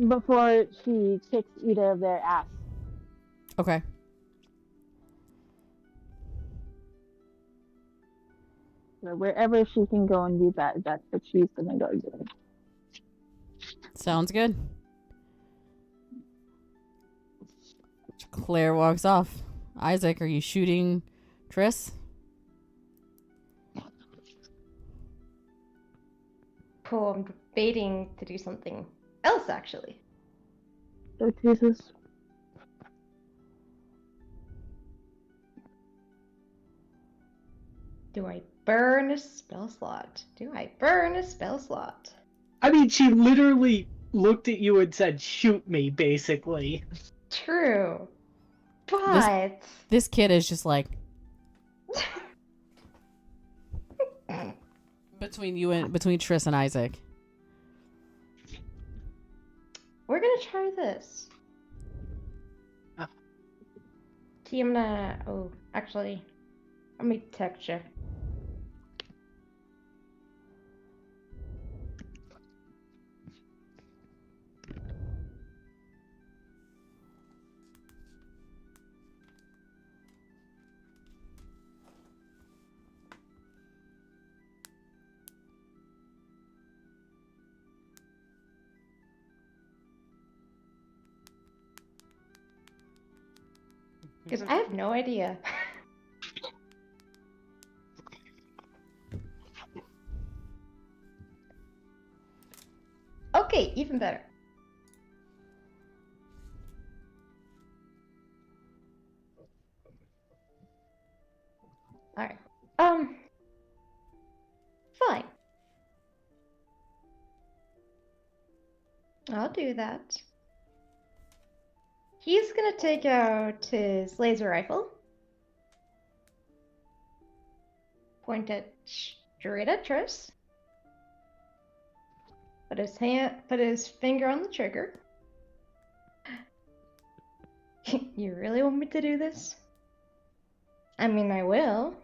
Before she kicks either of their ass. Okay. So wherever she can go and do that, that's what she's gonna go do. Sounds good. Claire walks off. Isaac, are you shooting Triss? Cool, I'm debating to do something else, actually. Oh, Jesus. Do I burn a spell slot? Do I burn a spell slot? I mean, she literally looked at you and said, "Shoot me," basically. True. But... This kid is just like between Triss and Isaac. We're gonna try this. See, I'm gonna... Oh, actually... Let me text you. Because I have no idea. Okay, even better. Alright. Fine. I'll do that. He's gonna take out his laser rifle. Point it straight at Triss. Put his finger on the trigger. You really want me to do this? I mean, I will.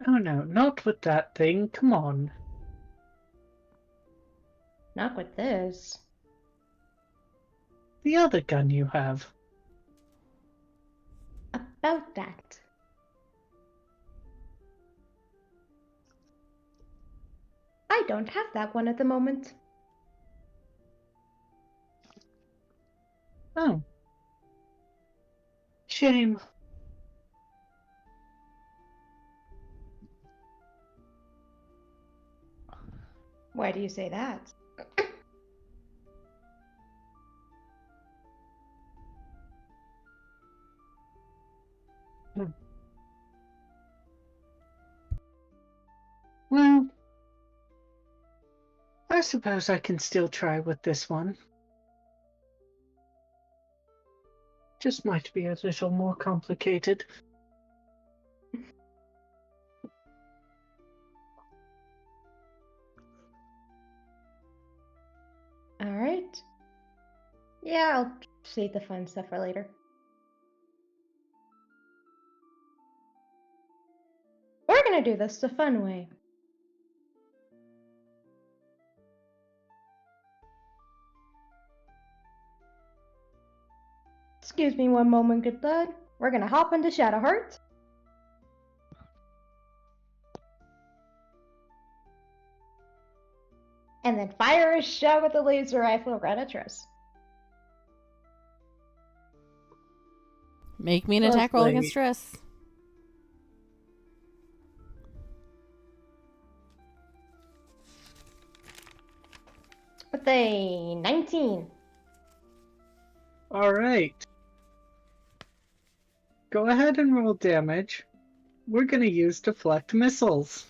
Oh no, not with that thing. Come on. Not with this. The other gun you have. About that. I don't have that one at the moment. Oh. Shame. Why do you say that? Well, I suppose I can still try with this one. Just might be a little more complicated. Alright. Yeah, I'll save the fun stuff for later. We're gonna do this the fun way. Excuse me one moment, good lad. We're gonna hop into Shadowheart. And then fire a shot with the laser rifle right at Triss. Make me an attack roll Lovely. against Triss. With a 19. Alright. Go ahead and roll damage. We're gonna use deflect missiles.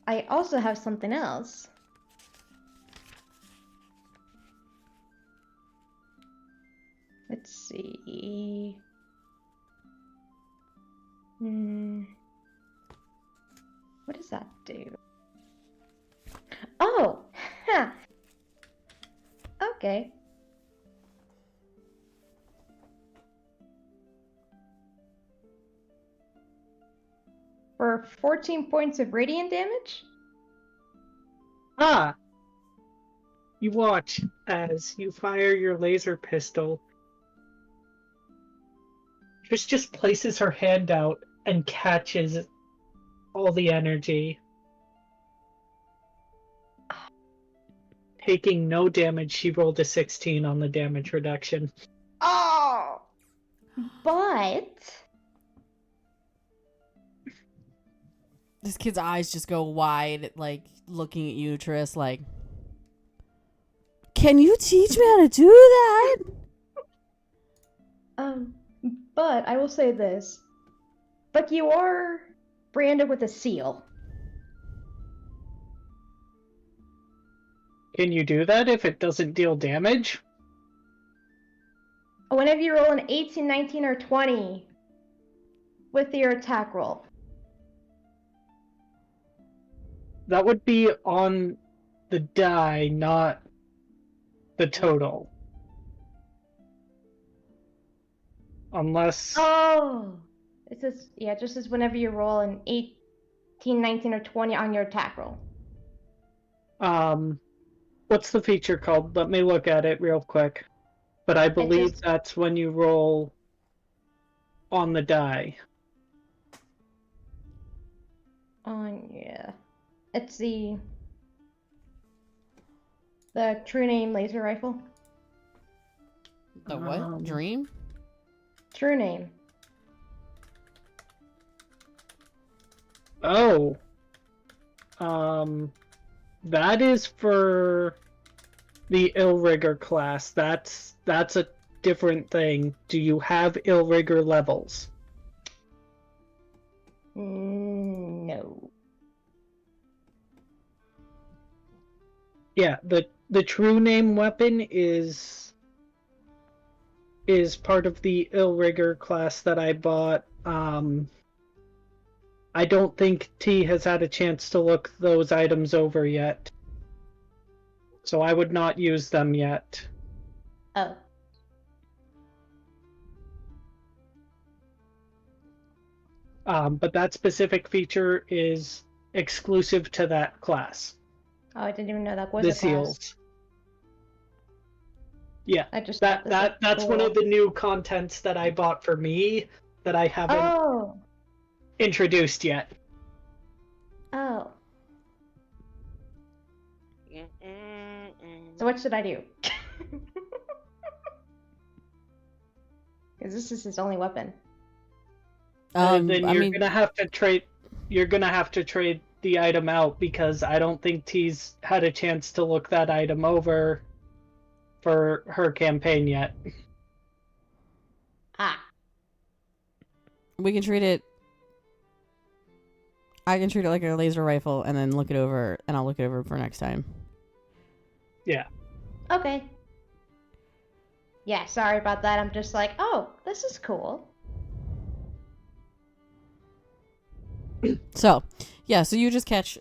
I also have something else. Let's see. What does that do? Oh! Ha! Okay. For 14 points of radiant damage? Ah! You watch as you fire your laser pistol. Trish just places her hand out and catches all the energy. Taking no damage, she rolled a 16 on the damage reduction. Oh! But... This kid's eyes just go wide, like, looking at you, Triss, like... Can you teach me how to do that? But I will say this. But you are branded with a seal. Can you do that if it doesn't deal damage? Whenever you roll an 18, 19, or 20 with your attack roll. That would be on the die, not the total. Unless... Oh! It says, yeah, it just says whenever you roll an 18, 19, or 20 on your attack roll. What's the feature called? Let me look at it real quick. But I believe that's when you roll on the die. Yeah. It's the true name laser rifle. The what? Dream? True name. Oh. That is for the Illrigger class. That's a different thing. Do you have Illrigger levels? No. Yeah, the true name weapon is part of the Illrigger class that I bought. I don't think T has had a chance to look those items over yet. So I would not use them yet. Oh. But that specific feature is exclusive to that class. Oh, I didn't even know that was The a class. seals. Yeah, I just that's one of the new contents that I bought for me that I haven't introduced yet. Oh. So what should I do? Because this is his only weapon. And then you're gonna have to trade. You're gonna have to trade the item out because I don't think T's had a chance to look that item over for her campaign yet. We can treat it. I can treat it like a laser rifle and then look it over, and I'll look it over for next time. Yeah. Okay. Yeah, sorry about that. I'm just like, oh, this is cool. So, yeah, so you just catch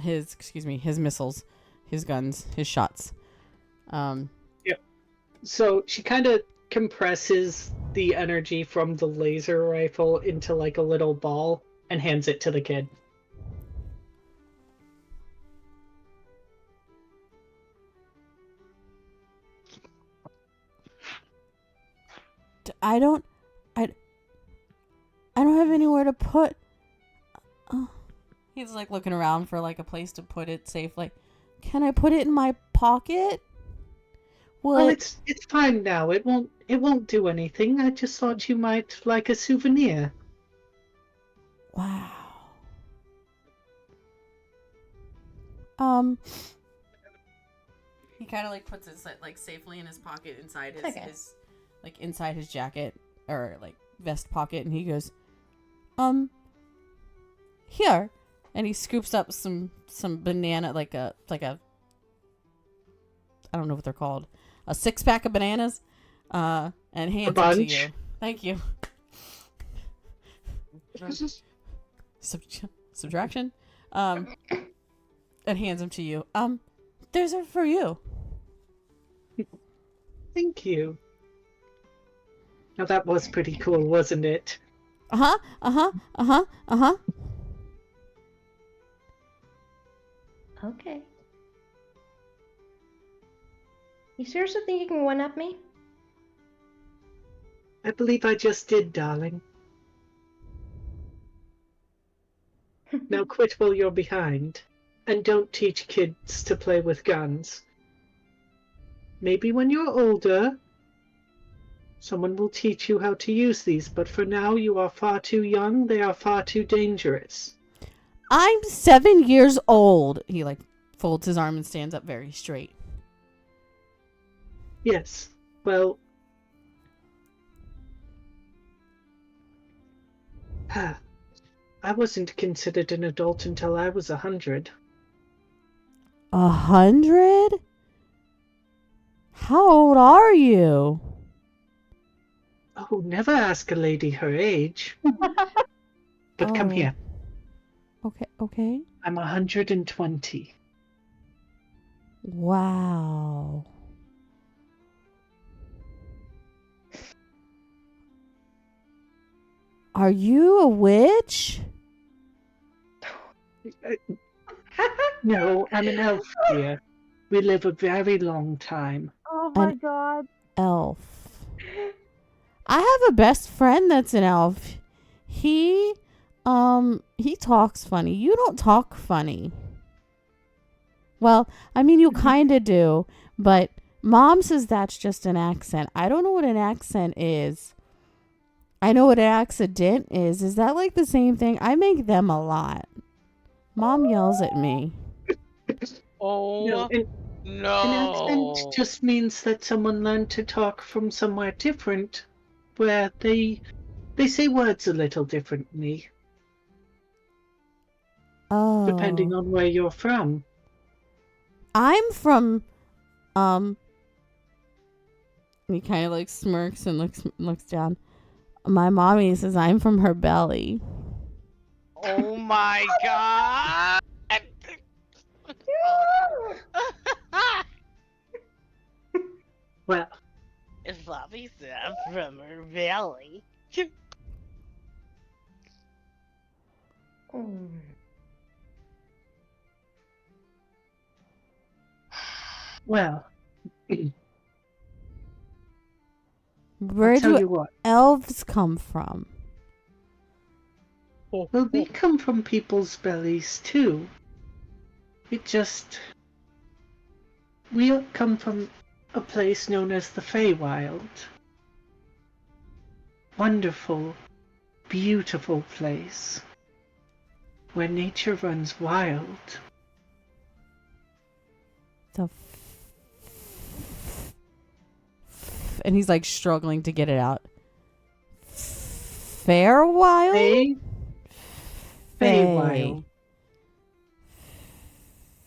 his missiles, his guns, his shots. Yep. So she kind of compresses the energy from the laser rifle into like a little ball and hands it to the kid. I don't have anywhere to put. Oh. He's like looking around for like a place to put it safely. Can I put it in my pocket? What? Oh, it's fine now. It won't do anything. I just thought you might like a souvenir. Wow. He kind of like puts it like safely in his pocket inside his like inside his jacket or like vest pocket, and he goes, here, and he scoops up some banana, like a I don't know what they're called, a 6-pack of bananas, and hands them to you. Thank you. Subtraction, and hands them to you. Those are for you. Thank you. Now that was pretty cool, wasn't it? Okay. You seriously think you can one-up me? I believe I just did, darling. Now quit while you're behind, and don't teach kids to play with guns. Maybe when you're older, someone will teach you how to use these, but for now you are far too young, they are far too dangerous. I'm 7 years old. He folds his arm and stands up very straight. Yes, well... I wasn't considered an adult until I was 100. 100? How old are you? Oh, never ask a lady her age. But come here. Okay. I'm 120. Wow. Are you a witch? No, I'm an elf, dear. We live a very long time. Oh my god. Elf. I have a best friend that's an elf. He talks funny. You don't talk funny. Well, I mean, you kind of do, but Mom says that's just an accent. I don't know what an accent is. I know what an accident is. Is that like the same thing? I make them a lot. Mom yells at me. Oh, no. An accent just means that someone learned to talk from somewhere different, where they say words a little differently. Oh. Depending on where you're from. I'm from, he kind of like smirks and looks down. My mommy says I'm from her belly. Oh my god! Well, If Bobby said I'm from her belly. well. Where do elves come from? Well, they come from people's bellies too. We come from a place known as the Feywild. Wonderful, beautiful place where nature runs wild. And he's like struggling to get it out. Feywild? Feywild.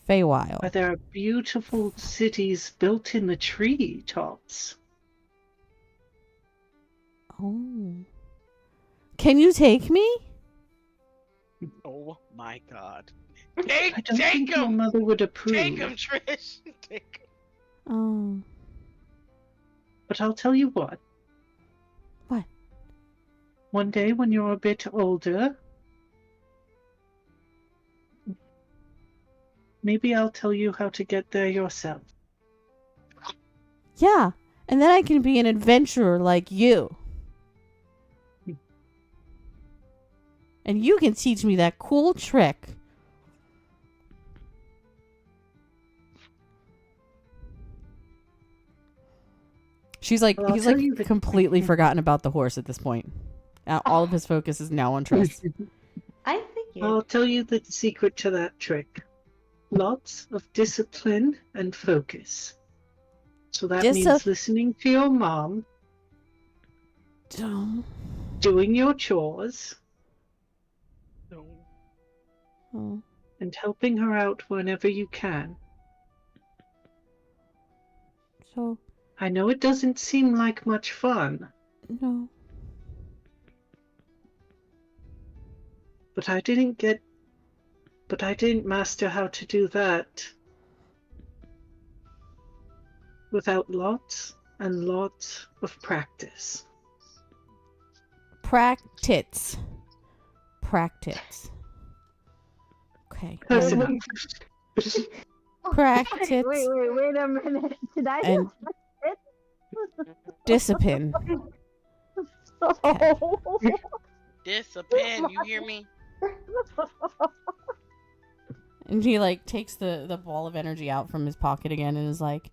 Feywild. Where there are beautiful cities built in the tree tops. Oh. Can you take me? Oh my god. I don't think your mother would approve. Take him, Trish! Take him. Oh. But I'll tell you what. What? One day when you're a bit older, maybe I'll tell you how to get there yourself. Yeah, and then I can be an adventurer like you. And you can teach me that cool trick. He's like completely forgotten about the horse at this point. All of his focus is now on Triss. I figured. I'll tell you the secret to that trick. Lots of discipline and focus. So that means listening to your mom, doing your chores, Oh. and helping her out whenever you can. So, I know it doesn't seem like much fun, no. but I didn't master how to do that without lots and lots of practice. Practice. Okay. Close enough. Practice Wait a minute. Did I and discipline. Discipline, you hear me? And he like takes the ball of energy out from his pocket again and is like,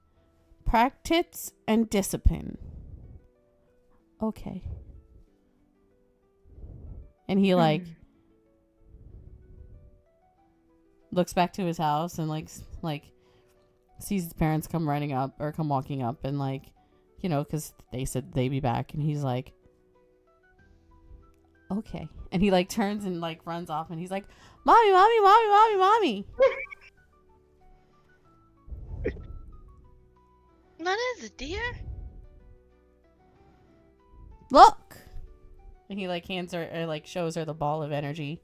practice and discipline. Okay. And he like looks back to his house and like sees his parents come walking up and like, you know, because they said they'd be back, and he's like, okay. And he like turns and like runs off and he's like, mommy. What is it, dear? Look. And he like hands her or like shows her the ball of energy.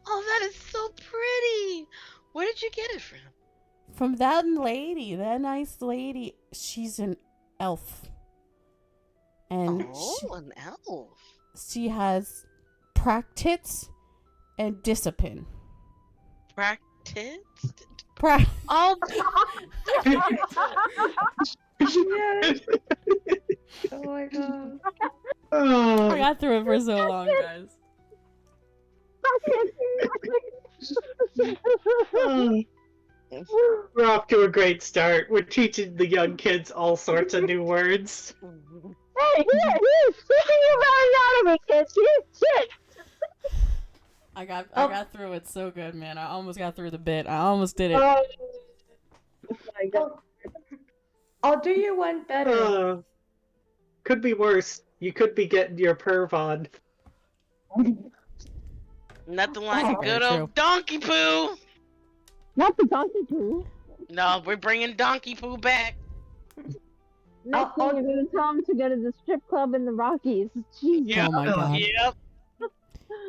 Oh, that is so pretty. Where did you get it from? From that nice lady. She's an elf. And an elf. she has practice and discipline. Practice? Oh, Yes. Oh my god. I got through it for so long, guys. We're off to a great start. We're teaching the young kids all sorts of new words. Hey, he's speaking your mind out of it, kids. Shit. I got through it so good, man. I almost got through the bit. I almost did it. Oh my god. I'll do you one better. Could be worse. You could be getting your perv on. Nothing like a Very good true. old donkey poo. Not the donkey poo. No, we're bringing donkey poo back. Next thing you're gonna tell him to go to the strip club in the Rockies. Jeez. Oh my god. Yep.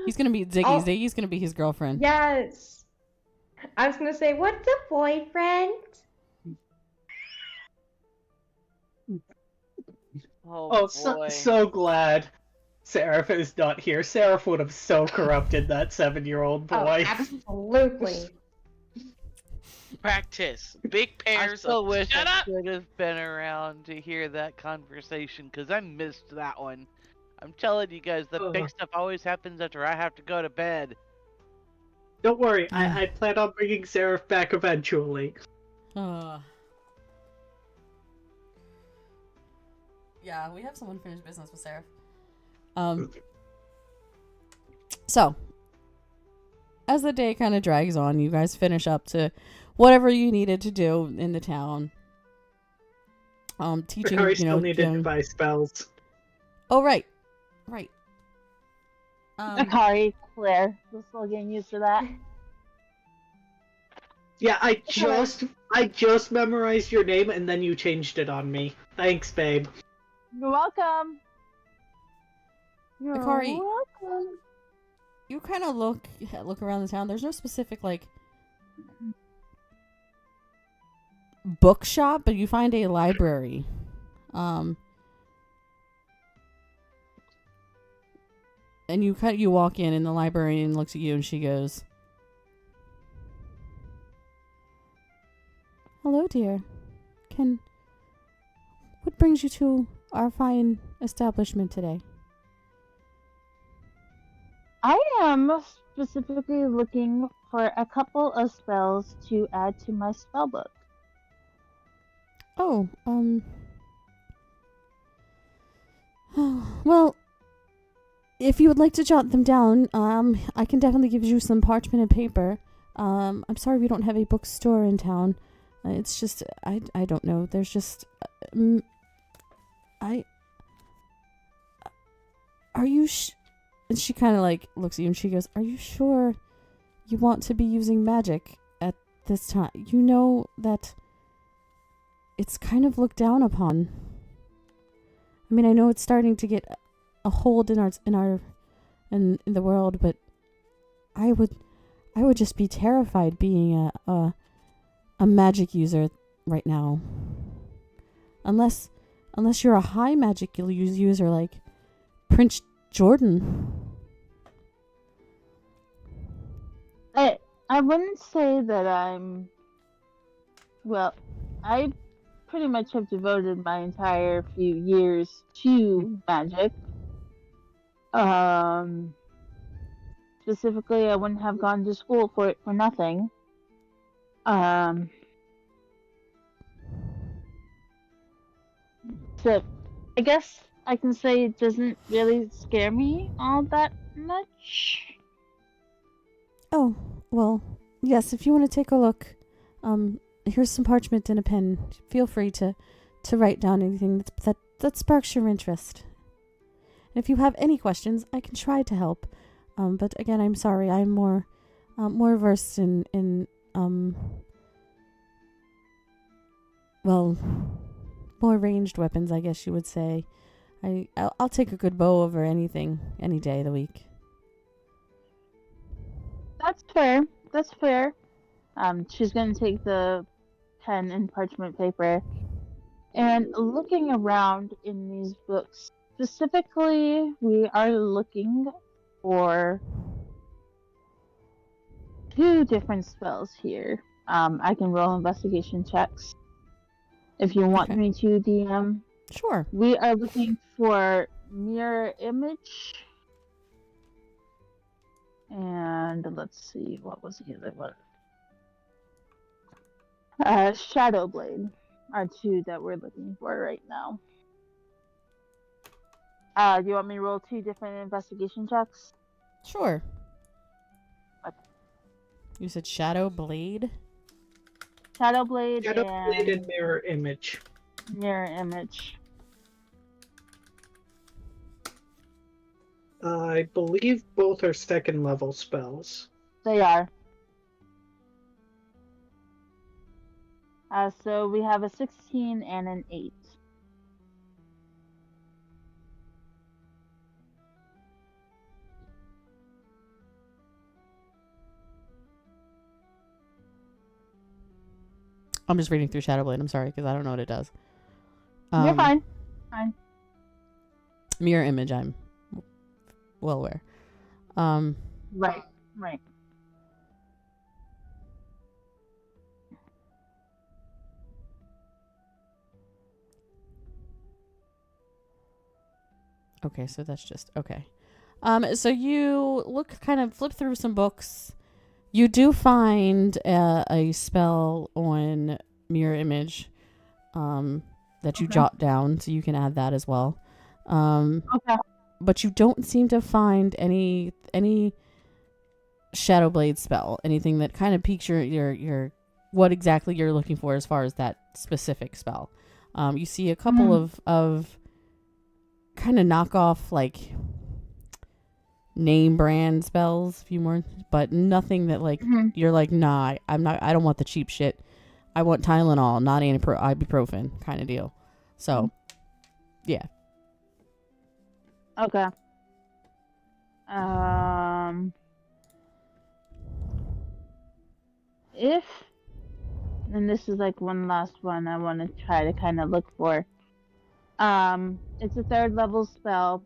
He's gonna be Ziggy. Oh. Ziggy's gonna be his girlfriend. Yes. I was gonna say, what's a boyfriend? Oh, boy. So glad Seraph is not here. Seraph would have so corrupted that 7-year-old Oh, boy. absolutely. Practice. Big I pairs still of wish shut I up. could have been around to hear that conversation, because I missed that one. I'm telling you guys, the big stuff always happens after I have to go to bed. Don't worry, I plan on bringing Seraph back eventually. Yeah, we have some unfinished business with Seraph. So, as the day kind of drags on, you guys finish up to whatever you needed to do in the town. Teaching, I you still know, needed to buy spells. Oh, right. Akari, Claire, we're still getting used to that. Yeah, I just memorized your name and then you changed it on me. Thanks, babe. You're welcome. You're Akari. welcome. You kind of look around the town. There's no specific, like, bookshop, but you find a library. And you walk in, and the librarian looks at you, and she goes, "Hello, dear. What brings you to our fine establishment today?" I am specifically looking for a couple of spells to add to my spellbook. Oh, well, if you would like to jot them down, I can definitely give you some parchment and paper. I'm sorry we don't have a bookstore in town. It's just, I don't know. There's just, are you and she kind of like looks at you and she goes, "Are you sure you want to be using magic at this time. You know that it's kind of looked down upon. I mean, I know it's starting to get a hold in the world, but I would just be terrified being a magic user right now. Unless you're a high magic user like Prince Jordan. I wouldn't say that I'm. Well, I pretty much have devoted my entire few years to magic. Specifically, I wouldn't have gone to school for it for nothing. So I guess I can say it doesn't really scare me all that much. Oh, well, yes, if you want to take a look, here's some parchment and a pen. Feel free to write down anything that sparks your interest. And if you have any questions, I can try to help. But again, I'm sorry, I'm more versed in more ranged weapons, I guess you would say. I'll take a good bow over anything any day of the week. That's fair. That's fair. She's gonna take the pen and parchment paper and looking around in these books. Specifically, we are looking for 2 different spells here. I can roll investigation checks if you want me to, DM. Sure. We are looking for mirror image. And let's see, what was the other one? Shadow Blade are 2 that we're looking for right now. Do you want me to roll 2 different investigation checks? Sure. You said Shadow Blade? Shadow Blade and Mirror Image. Mirror Image. I believe both are 2nd level spells. They are. So we have a 16 and an 8. I'm just reading through Shadow Blade. I'm sorry, because I don't know what it does. You're fine. Fine. Mirror Image, I'm well aware. Right. Okay, so that's just okay. So you flip through some books. You do find a spell on Mirror Image, that you jot down, so you can add that as well. Okay. But you don't seem to find any Shadow Blade spell, anything that kind of piques your what exactly you're looking for as far as that specific spell. You see a couple of kind of knockoff, like, name brand spells, a few more, but nothing that you're like, nah, I don't want the cheap shit. I want Tylenol, not ibuprofen kind of deal. So, yeah. Okay. If, and this is like one last one I want to try to kind of look for. It's a 3rd level spell.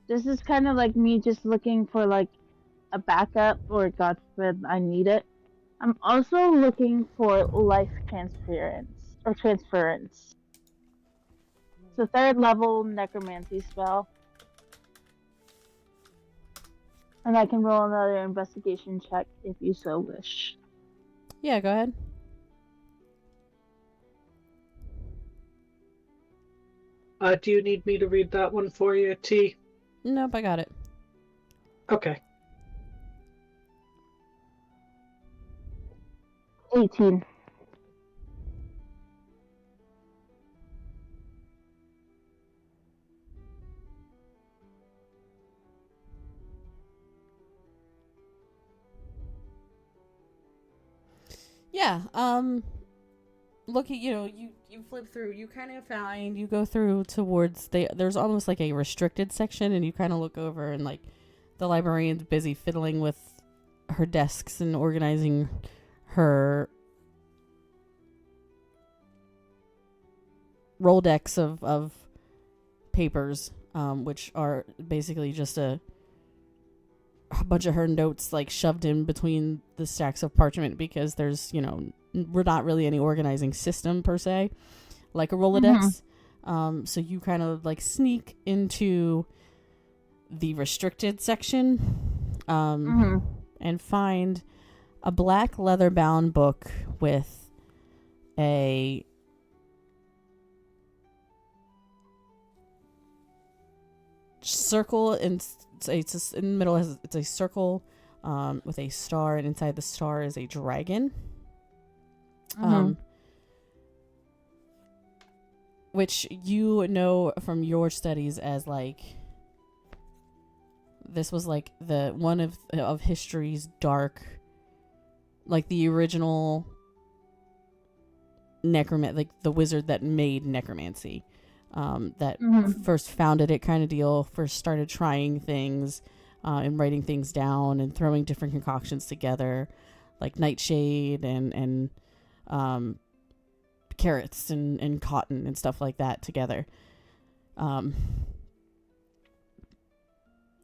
This is kind of like me just looking for like a backup, or God forbid I need it. I'm also looking for life transference. It's a 3rd level necromancy spell. And I can roll another investigation check if you so wish. Yeah, go ahead. Do you need me to read that one for you, T? Nope, I got it. Okay. 18. Yeah. Looking, you flip through. You kind of find you go through towards there's almost like a restricted section, and you kind of look over, and like the librarian's busy fiddling with her desks and organizing her Rolodex of papers, which are basically just a bunch of her notes like shoved in between the stacks of parchment, because there's we're not really any organizing system per se like a Rolodex. So you kind of like sneak into the restricted section and find a black leather bound book with a circle, and it's in the middle. It's a circle with a star, and inside the star is a dragon. Which you know from your studies as like this was like the one of history's dark, like the original like the wizard that made necromancy, that first founded it, kind of deal. First started trying things and writing things down and throwing different concoctions together, like nightshade and carrots and cotton and stuff like that together.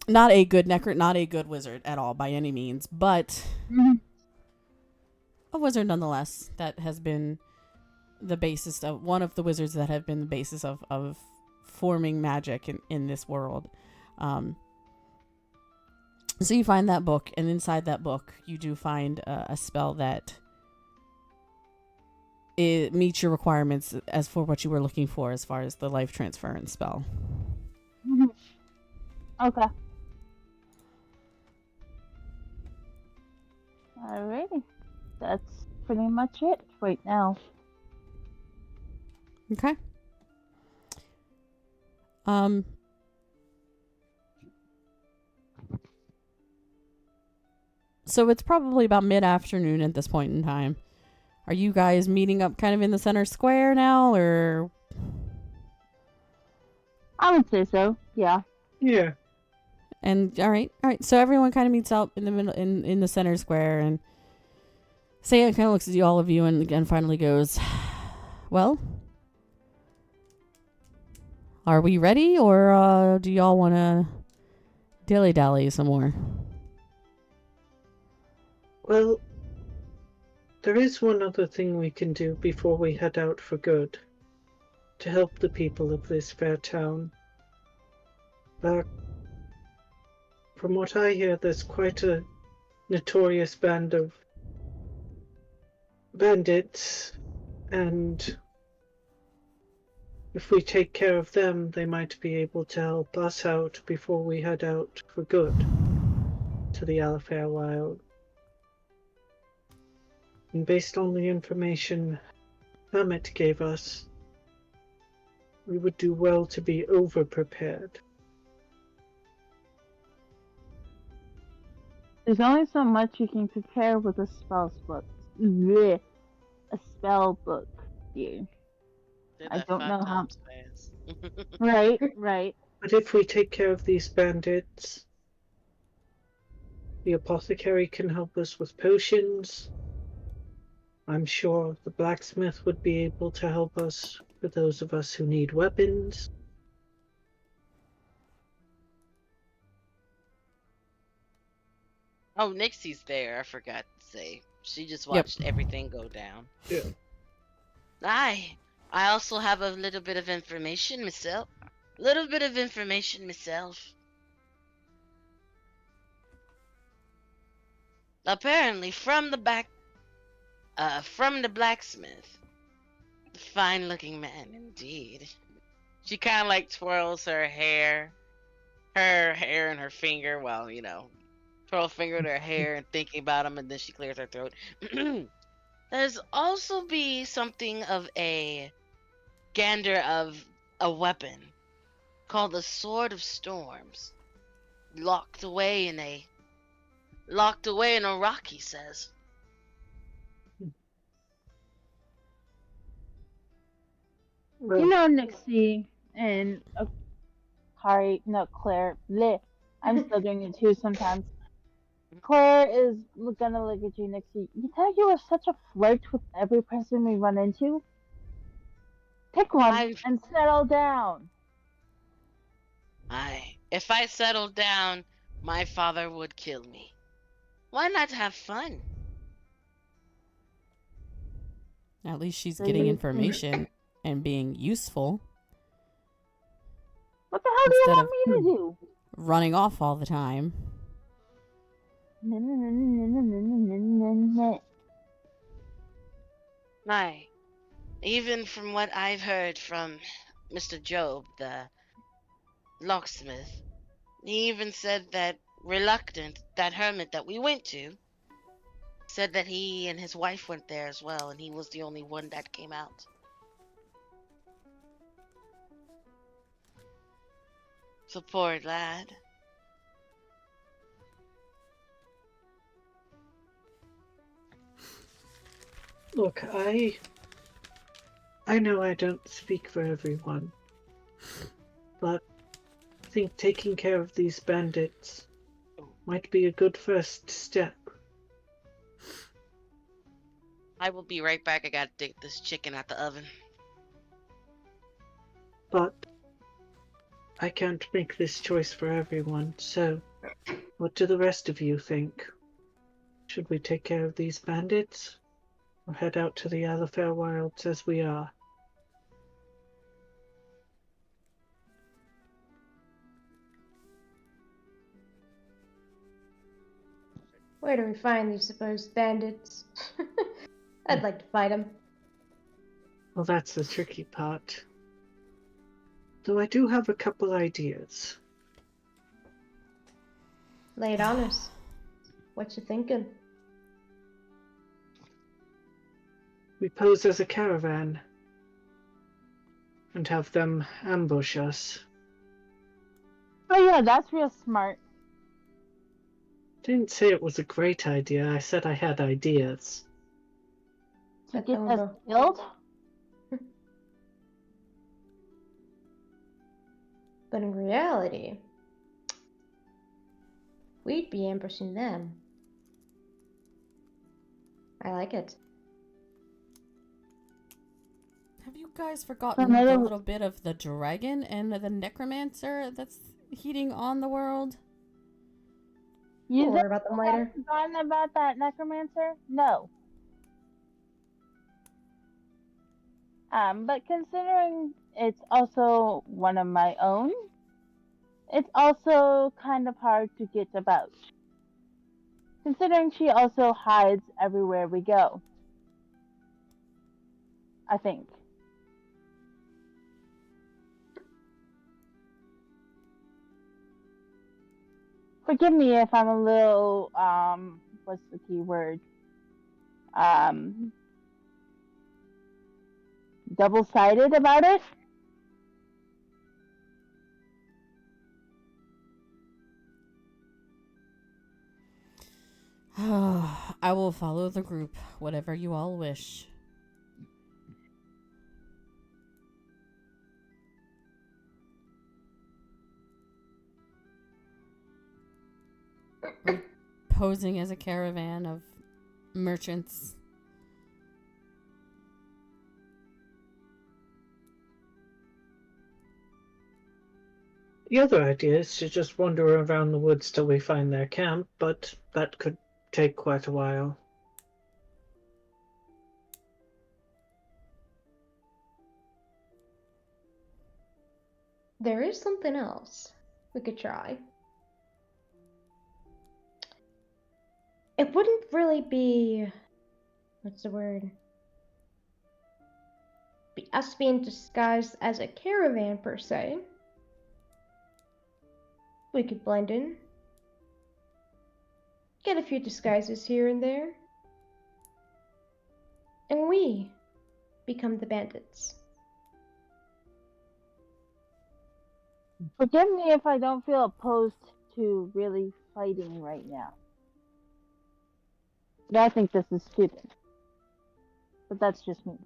Not a good not a good wizard at all by any means, but a wizard nonetheless that has been the basis of one of the wizards that have been the basis of forming magic in this world. So you find that book, and inside that book you do find a spell that it meets your requirements as for what you were looking for as far as the life transference spell. Okay. Alrighty. That's pretty much it right now. Okay. So it's probably about mid-afternoon at this point in time. Are you guys meeting up kind of in the center square now, or? I would say so. Yeah. Yeah. And all right. So everyone kind of meets up in the middle, in the center square, and Saya kind of looks at all of you and again finally goes, "Well, are we ready, or do y'all want to dilly-dally some more?" Well, there is one other thing we can do before we head out for good, to help the people of this fair town. From what I hear, there's quite a notorious band of bandits, and if we take care of them, they might be able to help us out before we head out for good to the Alafair Wild. And based on the information Hermit gave us, we would do well to be over-prepared. There's only so much you can prepare with a spell book. Blech. A spell book, dude. I don't know how. Right. But if we take care of these bandits, the apothecary can help us with potions. I'm sure the blacksmith would be able to help us for those of us who need weapons. Oh, Nixie's there. I forgot to say. She just watched everything go down. Yeah. I also have a little bit of information myself. Apparently, from the blacksmith. Fine-looking man, indeed. She kind of like twirls her hair in her finger while, twirl finger in her hair and thinking about him, and then she clears her throat. There's also be something of a gander of a weapon called the Sword of Storms, locked away in a rock, he says. You know, Nixie and Claire. Bleh. I'm still doing it too sometimes. Claire is gonna look at you, Nixie. You thought you were such a flirt with every person we run into? Pick one I, and settle down. if I settled down, my father would kill me. Why not have fun? At least she's So getting you information and being useful What the hell do you instead want of me to do? running off all the time. My, even from what I've heard from Mr. Job, the locksmith, he even said that Reluctant, that hermit that we went to, said that he and his wife went there as well, and he was the only one that came out. So poor lad. Look, I know I don't speak for everyone, but I think taking care of these bandits might be a good first step. I will be right back. I gotta take this chicken out the oven. But I can't make this choice for everyone, so what do the rest of you think? Should we take care of these bandits, or head out to the other fair wilds as we are? Where do we find these supposed bandits? I'd like to fight them. Well, that's the tricky part. Though I do have a couple ideas. Lay it on us. What you thinking? We pose as a caravan and have them ambush us. Oh yeah, that's real smart. Didn't say it was a great idea, I said I had ideas. To get us killed? But in reality, we'd be ambushing them. I like it. Have you guys forgotten the little bit of the dragon and the necromancer that's heating on the world? You We'll worry about them later. Forgotten about that necromancer? No. But considering it's also one of my own, it's also kind of hard to get about. Considering she also hides everywhere we go. I think. Forgive me if I'm a little, what's the key word? Double-sided about it. I will follow the group, whatever you all wish. We're posing as a caravan of merchants. The other idea is to just wander around the woods till we find their camp, but that could take quite a while. There is something else we could try. It wouldn't really be... what's the word? Be us being disguised as a caravan, per se. We could blend in. Get a few disguises here and there. And we become the bandits. Forgive me if I don't feel opposed to really fighting right now. But I think this is stupid. But that's just me.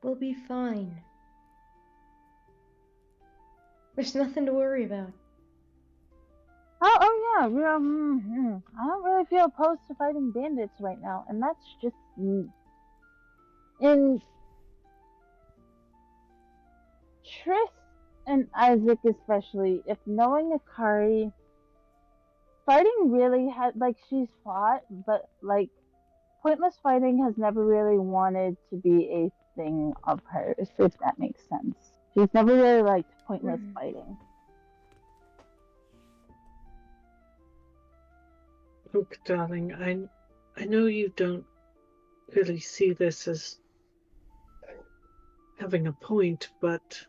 We'll be fine. There's nothing to worry about. Oh yeah, I don't really feel opposed to fighting bandits right now, and that's just me. And Triss and Isaac especially, if knowing Akari, fighting really had, like, she's fought, but, like, pointless fighting has never really wanted to be a thing of hers, if that makes sense. She's never really liked pointless fighting. Look, darling, I know you don't really see this as having a point, but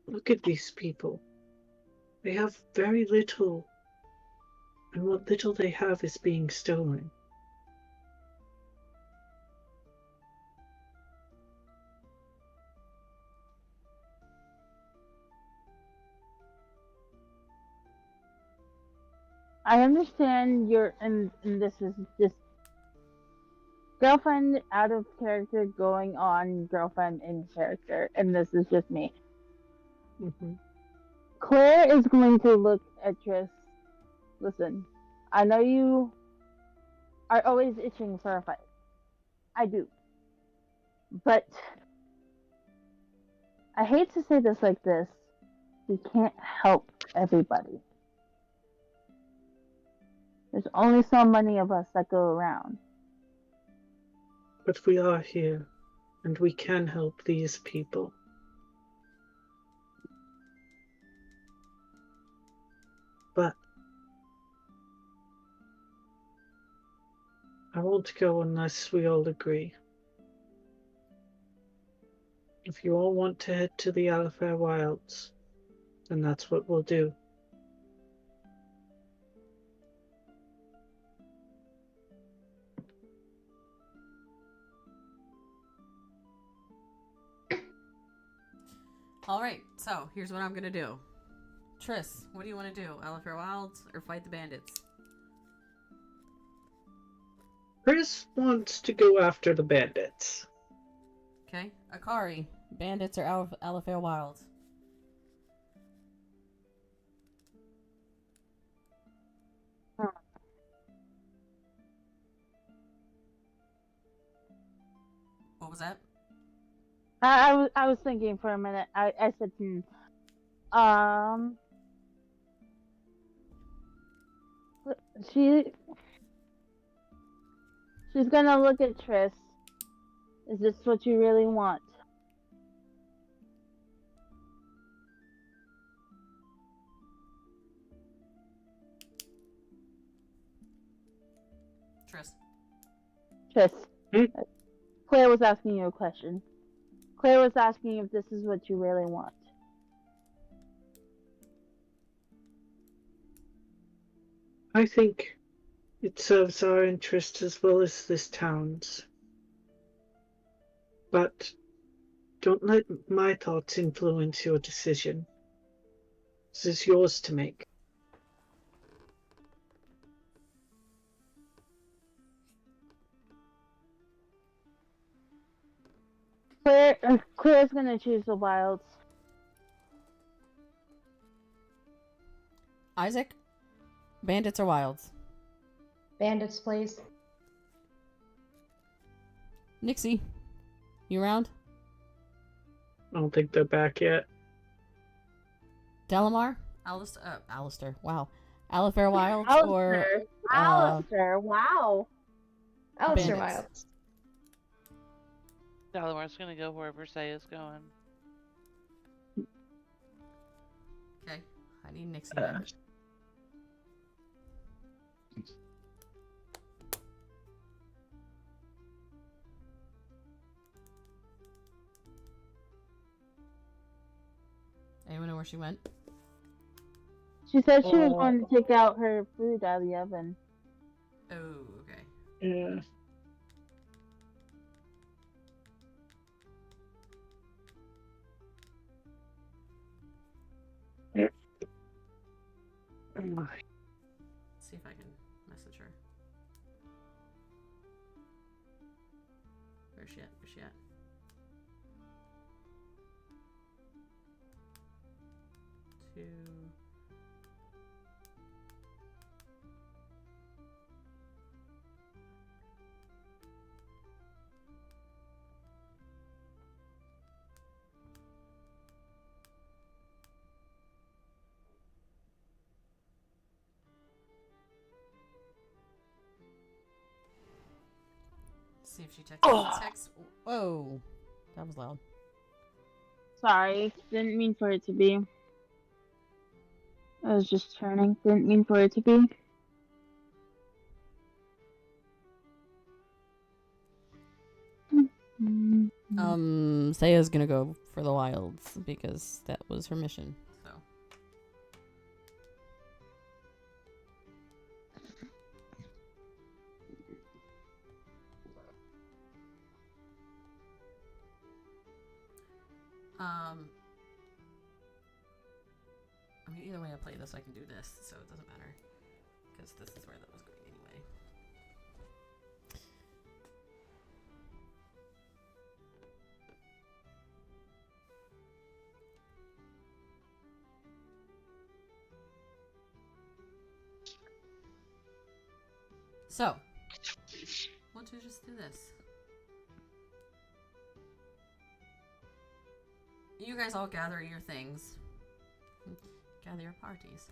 look at these people. They have very little, and what little they have is being stolen. I understand and this is just girlfriend out of character going on girlfriend in character, and this is just me. Mm-hmm. Claire is going to look at Triss. Listen, I know you are always itching for a fight. I do. But I hate to say this like this. We can't help everybody. There's only so many of us that go around. But we are here, and we can help these people. But I won't go unless we all agree. If you all want to head to the Alifair Wilds, then that's what we'll do. Alright, so here's what I'm gonna do. Triss, what do you want to do? Alifair Wilds or fight the bandits? Chris wants to go after the bandits. Okay. Akari, bandits or Alifair Wilds? What was that? I was thinking for a minute. I said, she's gonna look at Triss. Is this what you really want? Triss. Claire was asking you a question. Claire was asking if this is what you really want. I think it serves our interest as well as this town's. But don't let my thoughts influence your decision. This is yours to make. Claire's gonna choose the wilds. Isaac, bandits or wilds? Bandits, please. Nixie, you around? I don't think they're back yet. Delamar? Alistair, wow. Alifair Wilds or... Alistair, wow. Alistair bandits. Wilds. Delamar's gonna go wherever Say is going. Okay, I need Nixie then. Anyone know where she went? She said she was going to take out her food out of the oven. Oh, okay. Yeah. See if I can message her. Where's she at? Where's she at? Two. See if she texts. Whoa, that was loud. Sorry, didn't mean for it to be. I was just turning. Didn't mean for it to be. Saya's gonna go for the wilds because that was her mission. So. I mean, either way I play this, I can do this, so it doesn't matter. Because this is where that was going anyway. So, we'll just do this. You guys all gather your things. Gather your parties.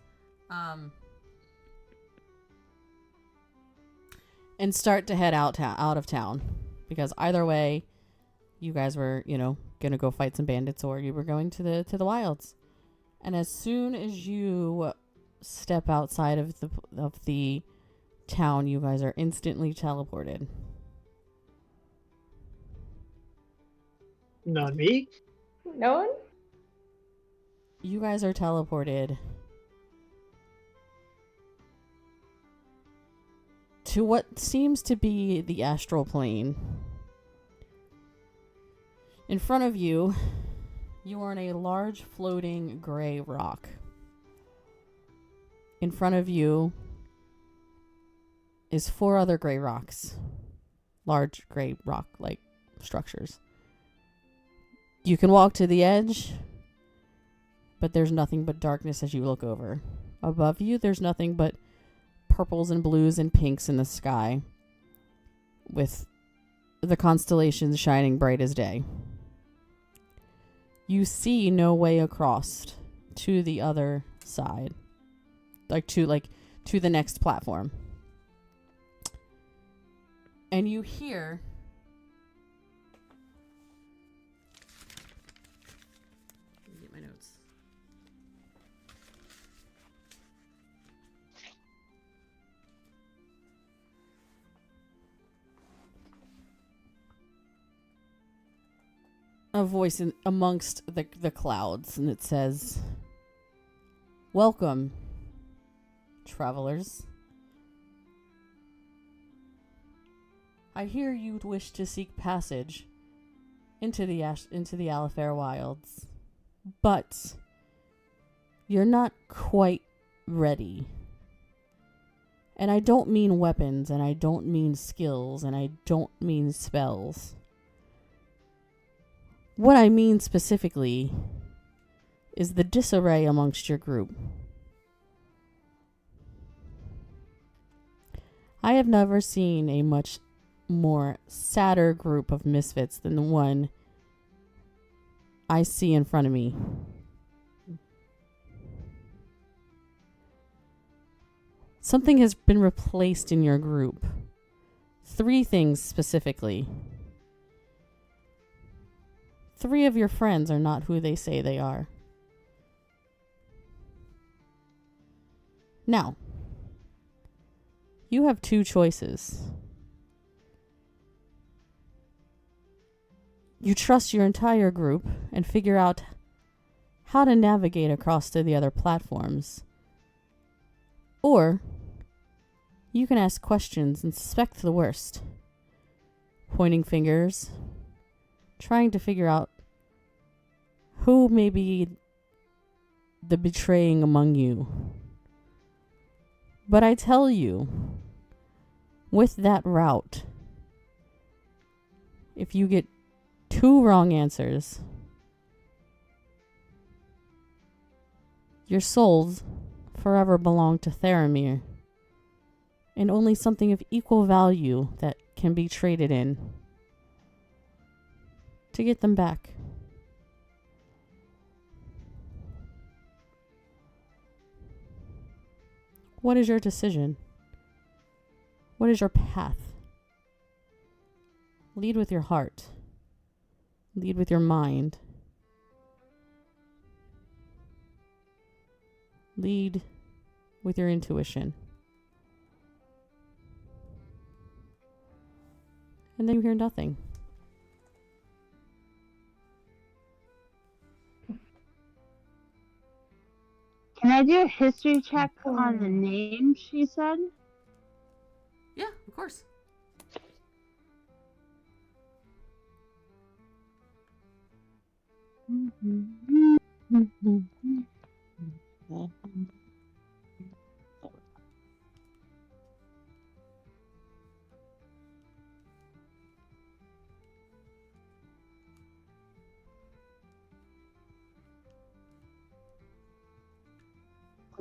And start to head out of town. Because either way, you guys were, gonna go fight some bandits or you were going to the wilds. And as soon as you step outside of the town, you guys are instantly teleported. Not me. No one? You guys are teleported to what seems to be the astral plane. In front of you, you are in a large floating gray rock. In front of you is 4 other gray rocks. Large gray rock-like structures. You can walk to the edge, but there's nothing but darkness as you look over. Above you, there's nothing but purples and blues and pinks in the sky, with the constellations shining bright as day. You see no way across to the other side, to the next platform. And you hear get my notes. A voice amongst the clouds, and it says, "Welcome, travelers. I hear you wish to seek passage into the Alifair wilds, but you're not quite ready. And I don't mean weapons, and I don't mean skills, and I don't mean spells. What I mean specifically is the disarray amongst your group. I have never seen a much more sadder group of misfits than the one I see in front of me. Something has been replaced in your group. 3 things specifically. 3 of your friends are not who they say they are. Now, you have 2 choices. You trust your entire group and figure out how to navigate across to the other platforms. Or you can ask questions and suspect the worst. Pointing fingers, trying to figure out who may be the betraying among you. But I tell you, with that route, if you get 2 wrong answers, your souls forever belong to Theramir, and only something of equal value that can be traded in to get them back. What is your decision? What is your path? Lead with your heart. Lead with your mind. Lead with your intuition. And then you hear nothing. Can I do a history check on the name she said? Yeah, of course.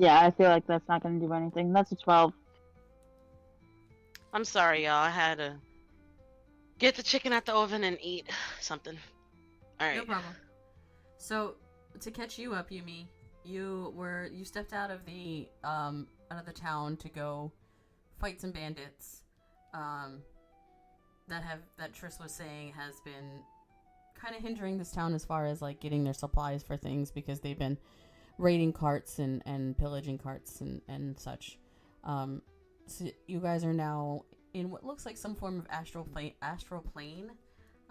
Yeah, I feel like that's not going to do anything. That's a 12. I'm sorry, y'all. I had to get the chicken out the oven and eat something. All right. No problem. So, to catch you up, Yumi, you stepped out of the town to go fight some bandits. That Triss was saying has been kind of hindering this town as far as like getting their supplies for things, because they've been raiding carts and pillaging carts and such. So you guys are now in what looks like some form of astral plane.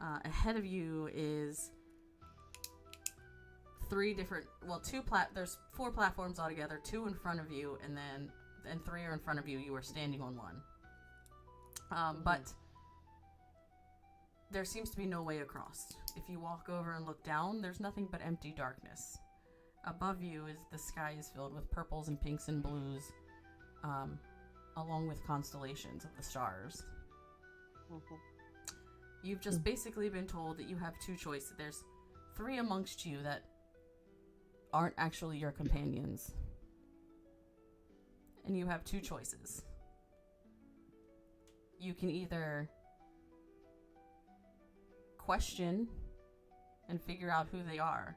Ahead of you is there's 4 platforms altogether, 2 in front of you, and 3 are in front of you. You are standing on one. But there seems to be no way across. If you walk over and look down, there's nothing but empty darkness. Above you is the sky is filled with purples and pinks and blues, along with constellations of the stars. You've just basically been told that you have 2 choices. There's 3 amongst you that aren't actually your companions. And you have 2 choices. You can either question and figure out who they are.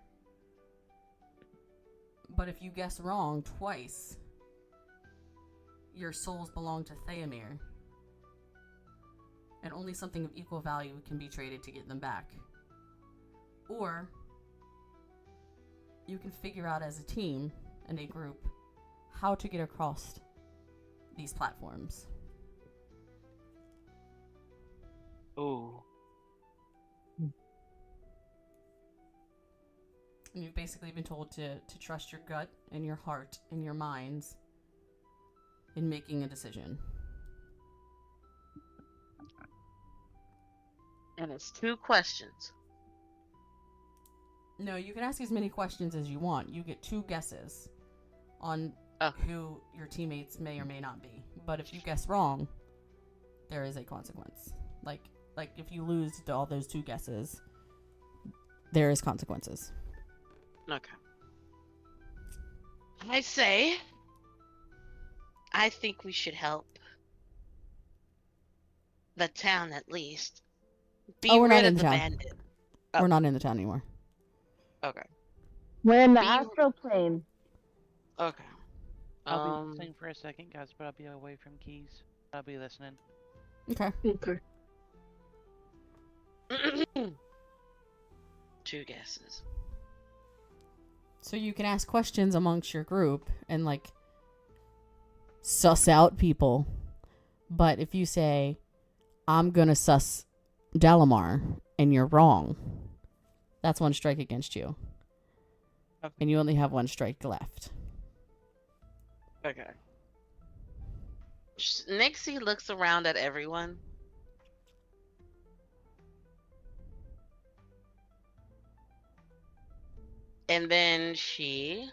But if you guess wrong twice, your souls belong to Theamir. And only something of equal value can be traded to get them back. Or you can figure out as a team and a group how to get across these platforms. Ooh. And you've basically been told to trust your gut and your heart and your minds in making a decision. And it's 2 questions. No, you can ask as many questions as you want. You get 2 guesses on who your teammates may or may not be. But if you guess wrong, there is a consequence. Like if you lose to all those 2 guesses, there is consequences. Okay. I think we should help the town at least. We're Rid not in of the the town. bandit. We're not in the town anymore. Okay. We're in the astral plane. Okay. I'll be listening for a second, guys, but I'll be away from keys. I'll be listening. Okay. 2 guesses. So you can ask questions amongst your group and suss out people. But if you say, I'm gonna suss Dalamar, and you're wrong, that's 1 strike against you. Okay. And you only have 1 strike left. Okay. Nixie looks around at everyone. And then she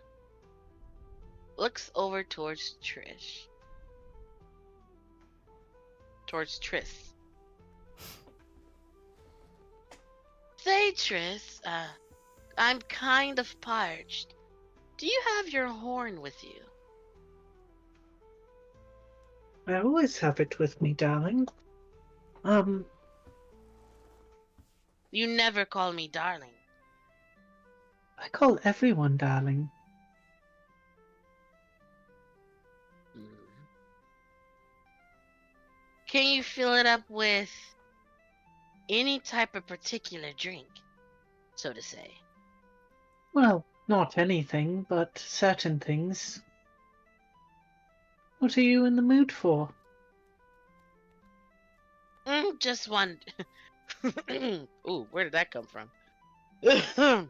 looks over towards Triss. say, Triss, I'm kind of parched. Do you have your horn with you? I always have it with me, darling. You never call me darling. I call everyone darling. Can you fill it up with any type of particular drink, so to say? Well, not anything, but certain things. What are you in the mood for? Just one. Ooh, where did that come from? Oh,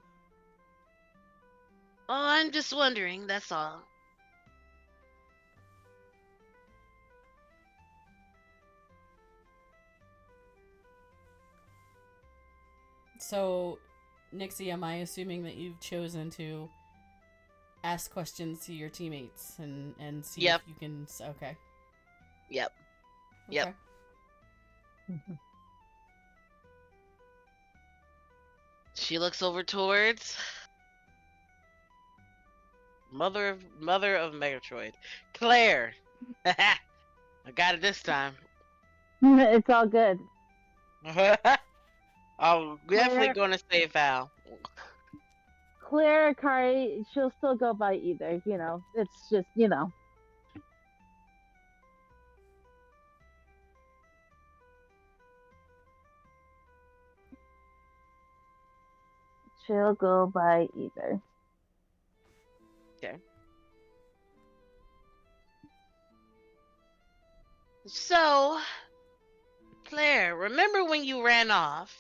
I'm just wondering, that's all. So, Nixie, am I assuming that you've chosen to ask questions to your teammates and see Yep. if you can... Okay. Yep. Okay. Yep. She looks over towards Mother of Megatroid, Claire. I got it this time. It's all good. I'm definitely Claire. gonna say Val. Claire, Akari, she'll still go by either, you know. It's just, you know. She'll go by either. Okay. So, Claire, remember when you ran off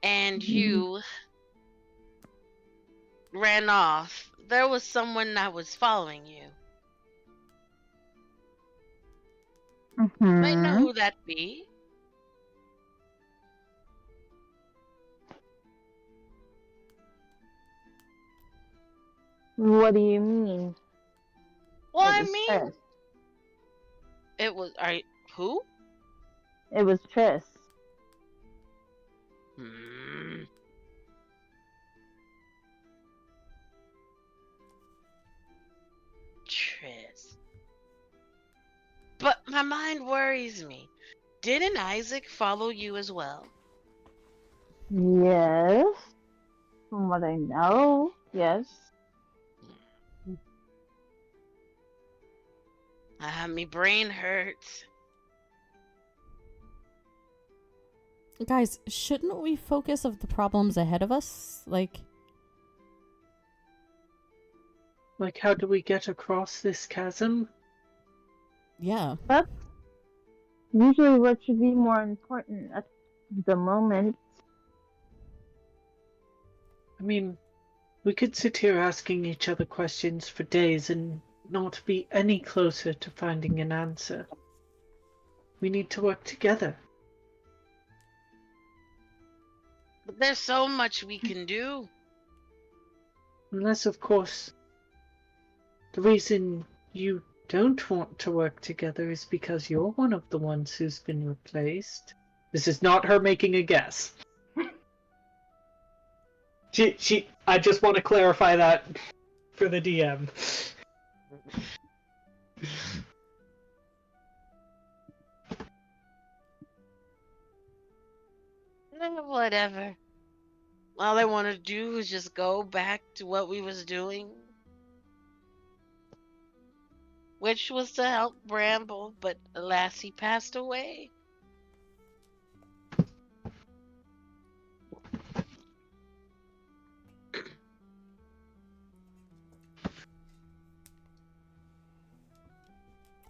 and you ran off? There was someone that was following you. May know who that be. What do you mean? Well, It I was mean, Triss. it was. Who? It was Triss. Triss. But my mind worries me. Didn't Isaac follow you as well? Yes. From what I know, yes. My brain hurts. Guys, shouldn't we focus of the problems ahead of us? Like, how do we get across this chasm? yeah. That's usually what should be more important at the moment. I mean, we could sit here asking each other questions for days and not be any closer to finding an answer. We need to work together. But there's so much we can do. Unless, of course, the reason you don't want to work together is because you're one of the ones who's been replaced. This is not her making a guess. I just want to clarify that for the DM. Whatever. All I want to do is just go back to what we was doing, which was to help Bramble, but alas, he passed away.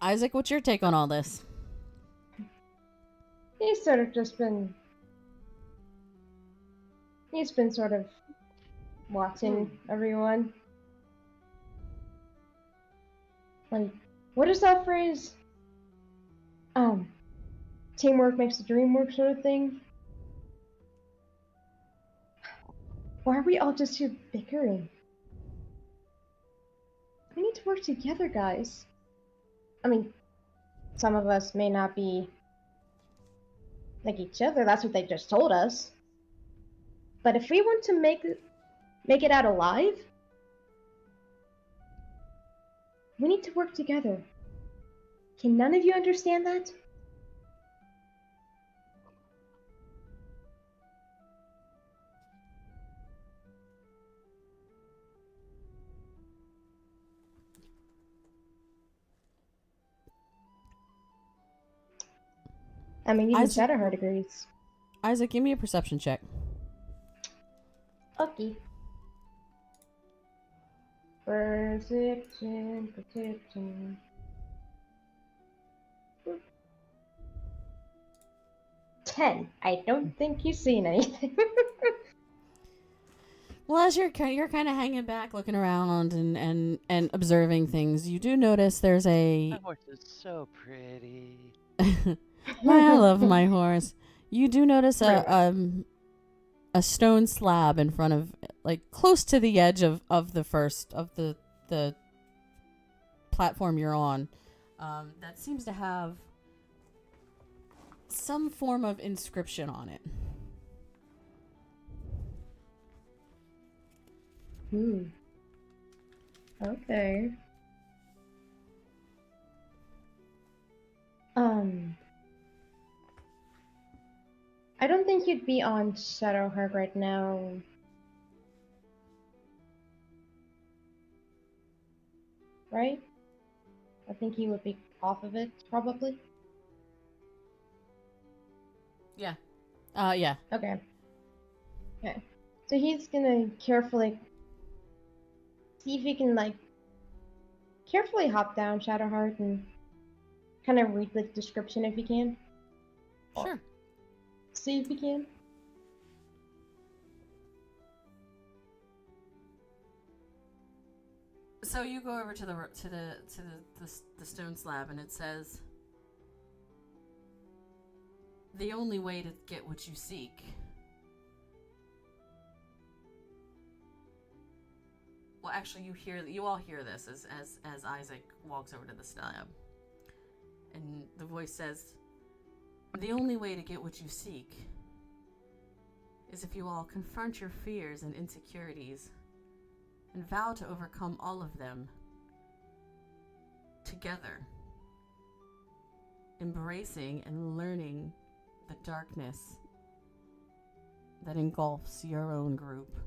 Isaac, what's your take on all this? He's sort of just been... He's been sort of watching everyone. Like, what is that phrase? Teamwork makes the dream work sort of thing. Why are we all just here bickering? We need to work together, guys. I mean, some of us may not be like each other, that's what they just told us. But if we want to make it out alive, we need to work together. Can none of you understand that? I mean, even Shadowheart agrees. Isaac, give me a perception check. Okay. Perception. 10. I don't think you've seen anything. Well, as you're kind of hanging back, looking around and observing things, you do notice there's a. My horse is so pretty. I love my horse. You do notice a stone slab in front of, like, close to the edge of the platform you're on, that seems to have some form of inscription on it. Okay. I don't think you'd be on Shadowheart right now. Right? I think he would be off of it, probably. Yeah. Yeah. Okay. Okay. So he's gonna carefully see if he can, like, carefully hop down Shadowheart and kind of read the description if he can. Sure. See if he can. So you go over to the stone slab, and it says, "The only way to get what you seek." Well, actually, you all hear this as Isaac walks over to the slab, and the voice says, "The only way to get what you seek is if you all confront your fears and insecurities and vow to overcome all of them together, embracing and learning the darkness that engulfs your own group."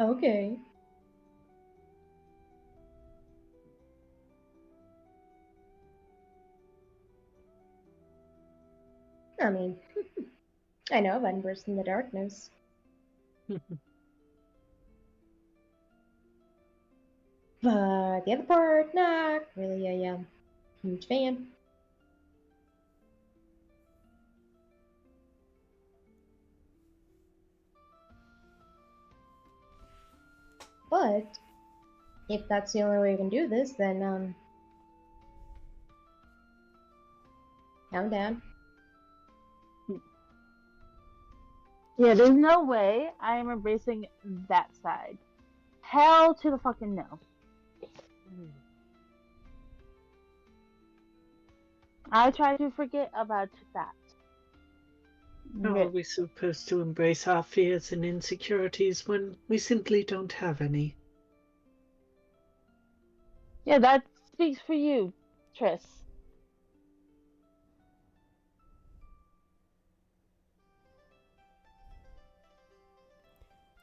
Okay. I mean, I know about embracing the darkness. But the other part, not really a huge fan. But if that's the only way you can do this, then calm down. Yeah, there's no way I am embracing that side. Hell to the fucking no. I try to forget about that. How are we supposed to embrace our fears and insecurities when we simply don't have any? Yeah, that speaks for you, Triss.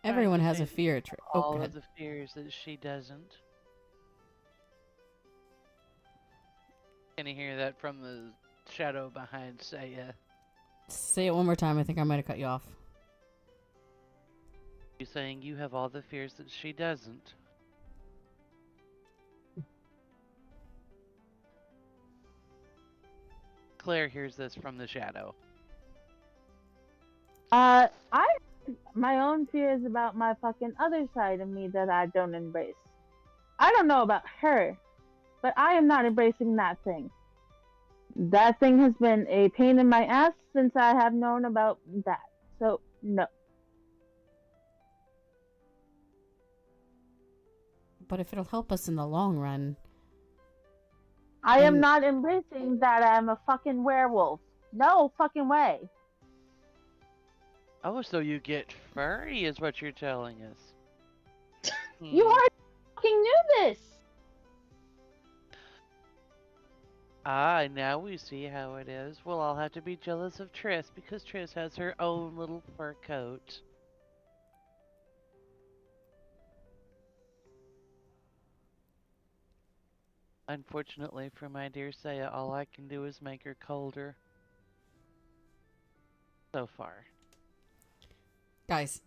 Everyone has a fear. All of the fears that she doesn't. Can you hear that from the shadow behind Saya? Say it one more time. I think I might have cut you off. You saying you have all the fears that she doesn't? Claire hears this from the shadow. My own fears about my fucking other side of me that I don't embrace. I don't know about her, but I am not embracing that thing. That thing has been a pain in my ass since I have known about that. So, no. But if it'll help us in the long run. I am not embracing that I'm a fucking werewolf. No fucking way. Oh, so you get furry is what you're telling us. You already fucking knew this! Ah, now we see how it is. We'll all have to be jealous of Triss because Triss has her own little fur coat. Unfortunately for my dear Saya, all I can do is make her colder. So far. Guys,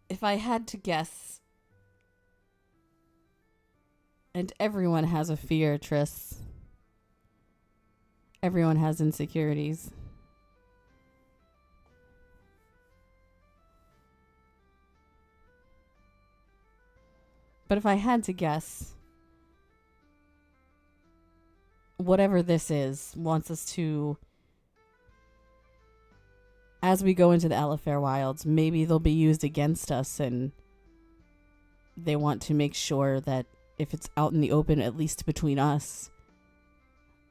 if I had to guess, and everyone has a fear, Triss. Everyone has insecurities. But if I had to guess, whatever this is wants us to, as we go into the Alifair Wilds, maybe they'll be used against us, and they want to make sure that if it's out in the open, at least between us,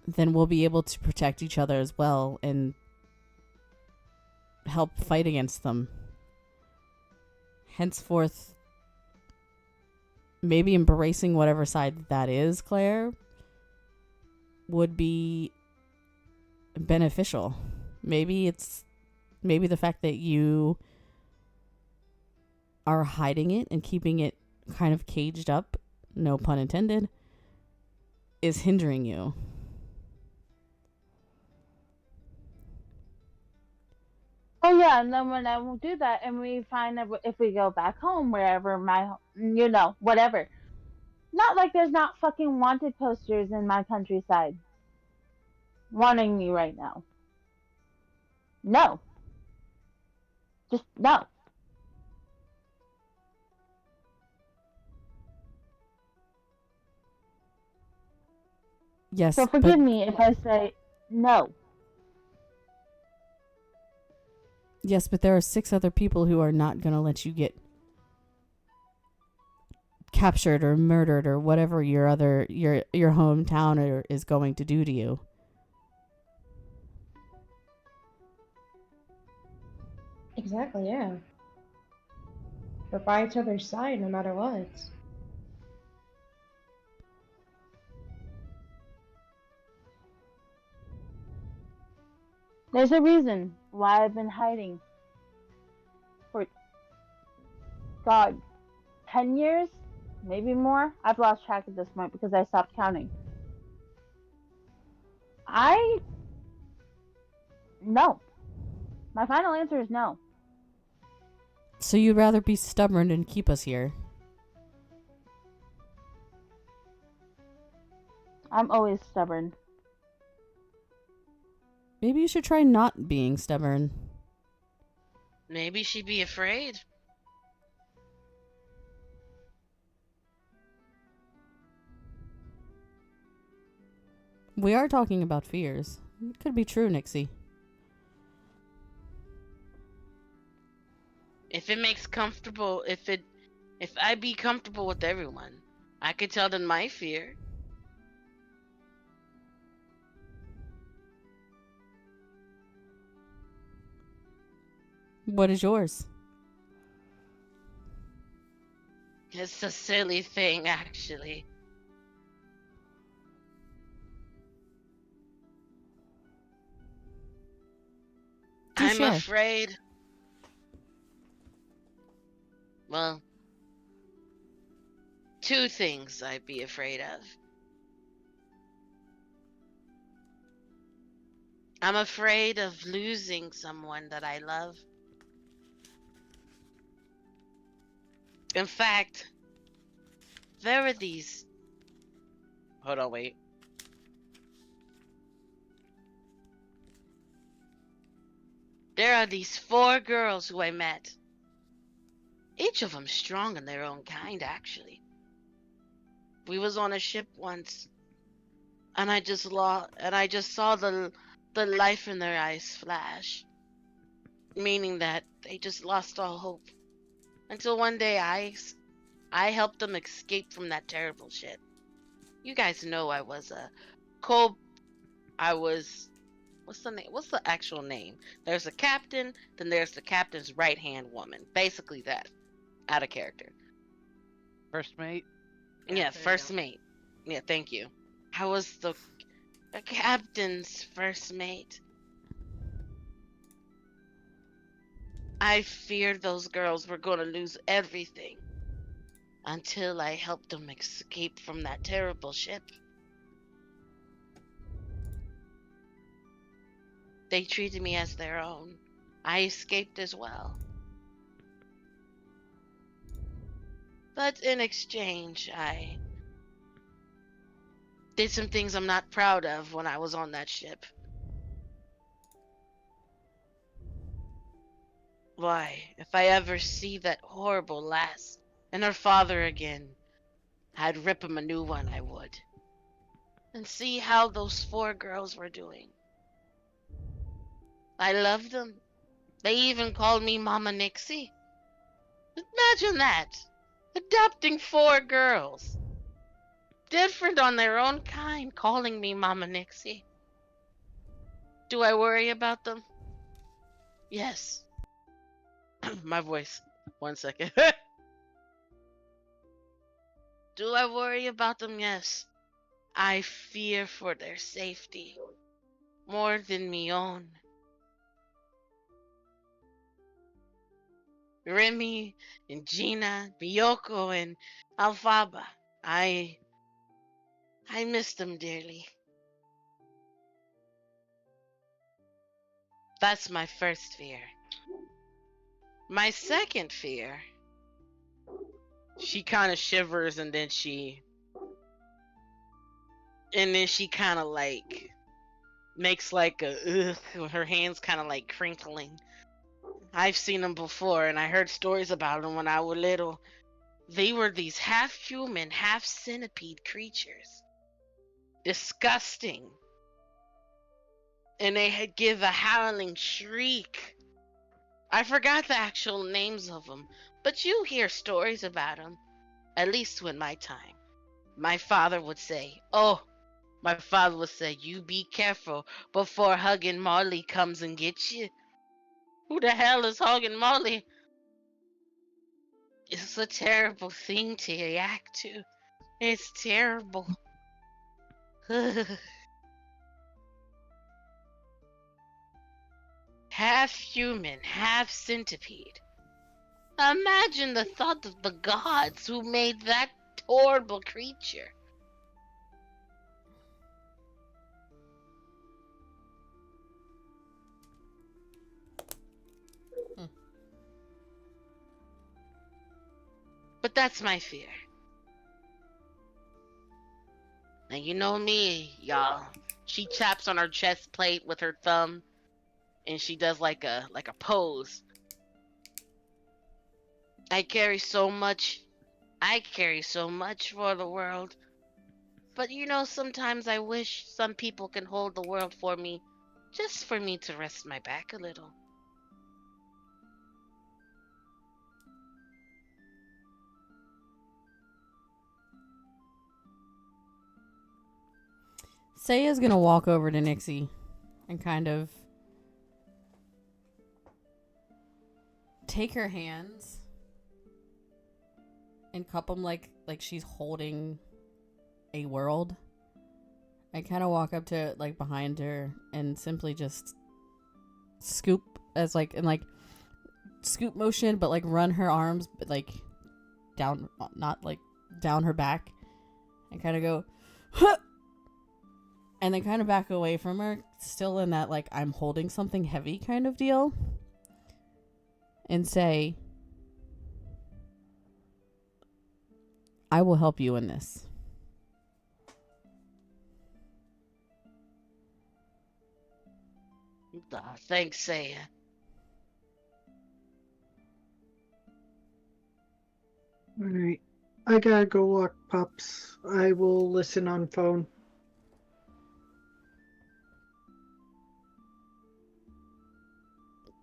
then we'll be able to protect each other as well and help fight against them. Henceforth, maybe embracing whatever side that is, Claire, would be beneficial. Maybe the fact that you are hiding it and keeping it kind of caged up, no pun intended, is hindering you. Oh yeah, and then when I will do that, and we find that if we go back home, wherever whatever. Not like there's not fucking wanted posters in my countryside. Wanting me right now. No. Just no. Yes. So forgive me if I say no. Yes, but there are 6 other people who are not going to let you get captured or murdered or whatever your hometown is going to do to you. Exactly, yeah. We're by each other's side no matter what. There's a reason why I've been hiding for, God, 10 years? Maybe more? I've lost track at this point because I stopped counting. No. My final answer is no. So you'd rather be stubborn and keep us here? I'm always stubborn. Maybe you should try not being stubborn. Maybe she'd be afraid. We are talking about fears. It could be true, Nixie. If it makes comfortable, if I be comfortable with everyone, I could tell them my fear. What is yours? It's a silly thing, actually. I'm afraid. Well, 2 things I'd be afraid of. I'm afraid of losing someone that I love. In fact, there are these... Hold on, wait. There are these 4 girls who I met. Each of them strong in their own kind, actually. We was on a ship once, and I just saw the life in their eyes flash, meaning that they just lost all hope. Until one day I I helped them escape from that terrible ship. You guys know I was a co. I was. What's the name? What's the actual name? There's a captain, then there's the captain's right hand woman. Basically that. Out of character. First mate. Yeah, first mate. Yeah, thank you. I was the captain's first mate. I feared those girls were going to lose everything until I helped them escape from that terrible ship. They treated me as their own. I escaped as well. But in exchange, I did some things I'm not proud of when I was on that ship. Why, if I ever see that horrible lass and her father again, I'd rip him a new one, I would. And see how those 4 girls were doing. I loved them. They even called me Mama Nixie. Imagine that. Adopting 4 girls. Different on their own kind, calling me Mama Nixie. Do I worry about them? Yes. My voice. 1 second. Do I worry about them? Yes. I fear for their safety. More than me own. Remy and Gina, Miyoko and Alphaba. I miss them dearly. That's my first fear. My second fear. She kind of shivers and then she kind of like makes like a ugh, her hands kind of like crinkling. I've seen them before and I heard stories about them when I was little. They were these half human, half centipede creatures. Disgusting. And they had give a howling shriek. I forgot the actual names of them, but you hear stories about them. At least in my time. My father would say, you be careful before Huggin' Molly comes and gets you. Who the hell is Huggin' Molly? It's a terrible thing to react to. It's terrible. Half human, half centipede. Imagine the thought of the gods who made that horrible creature. But that's my fear. Now you know me, y'all. She taps on her chest plate with her thumb, and she does like a pose. I carry so much for the world. But you know, sometimes I wish some people can hold the world for me, just for me to rest my back a little. Saya's gonna walk over to Nixie and kind of take her hands and cup them like she's holding a world. I kind of walk up to like behind her and simply just scoop as like in like scoop motion, but like run her arms but like down, not like down her back, and kind of go huh! And then kind of back away from her, still in that like I'm holding something heavy kind of deal, and say, I will help you in this. Thanks, Saya. Alright. I gotta go walk pups. I will listen on phone.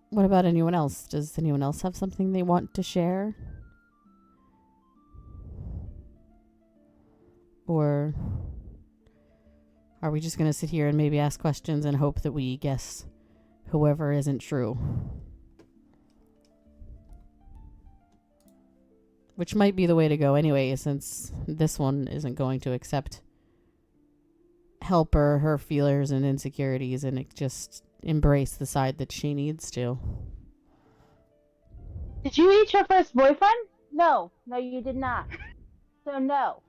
What about anyone else? Does anyone else have something they want to share? Or are we just going to sit here and maybe ask questions and hope that we guess whoever isn't true? Which might be the way to go anyway, since this one isn't going to accept help her feelers and insecurities and just embrace the side that she needs to. Did you eat your first boyfriend? No, you did not. So no.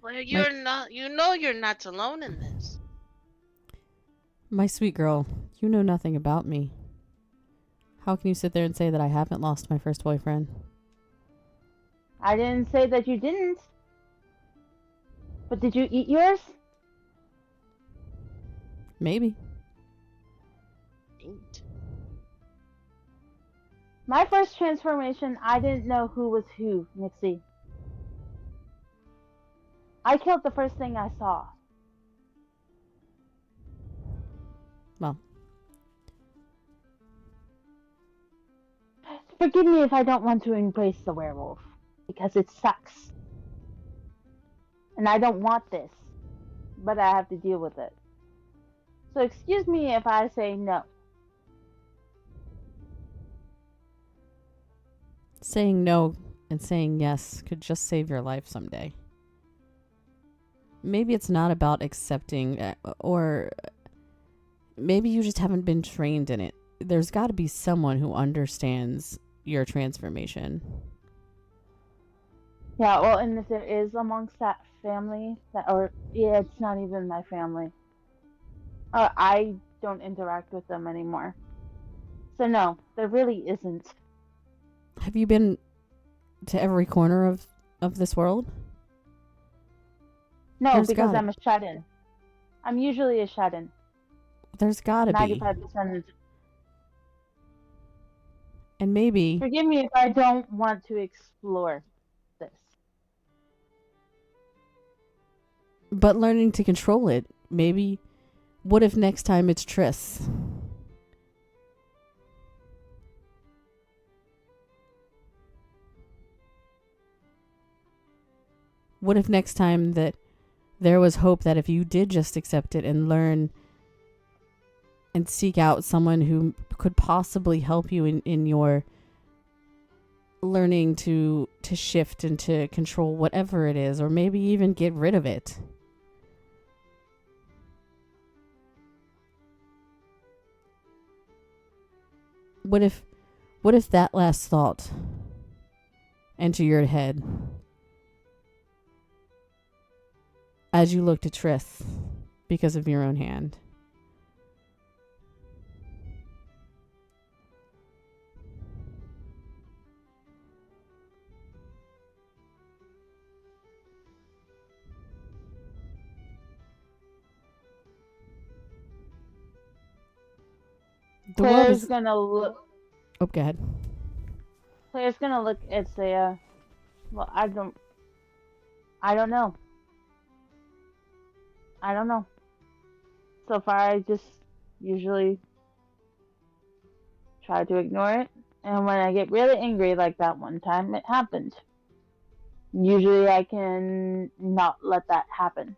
Well, you're not. You know, you're not alone in this. My sweet girl, you know nothing about me. How can you sit there and say that I haven't lost my first boyfriend? I didn't say that you didn't. But did you eat yours? Maybe. Eat. My first transformation, I didn't know who was who, Nixie. I killed the first thing I saw. Well. Forgive me if I don't want to embrace the werewolf, because it sucks. And I don't want this, but I have to deal with it. So excuse me if I say no. Saying no and saying yes could just save your life someday. Maybe it's not about accepting, or maybe you just haven't been trained in it. There's got to be someone who understands your transformation. Yeah, well, and if there is amongst that family, it's not even my family. I don't interact with them anymore. So no, there really isn't. Have you been to every corner of this world? No, because I'm a shut-in. I'm usually a shut-in. There's gotta be. 95%. And maybe... Forgive me if I don't want to explore this. But learning to control it. Maybe... What if next time it's Triss? What if next time that there was hope that if you did just accept it and learn and seek out someone who could possibly help you in your learning to shift and to control whatever it is, or maybe even get rid of it? What if that last thought entered your head as you looked at Triss because of your own hand? Claire's gonna look. Oh, go ahead. Claire's gonna look at Saya. Well, I don't know. I don't know. So far, I just usually try to ignore it. And when I get really angry, like that one time, it happened. Usually, I can not let that happen.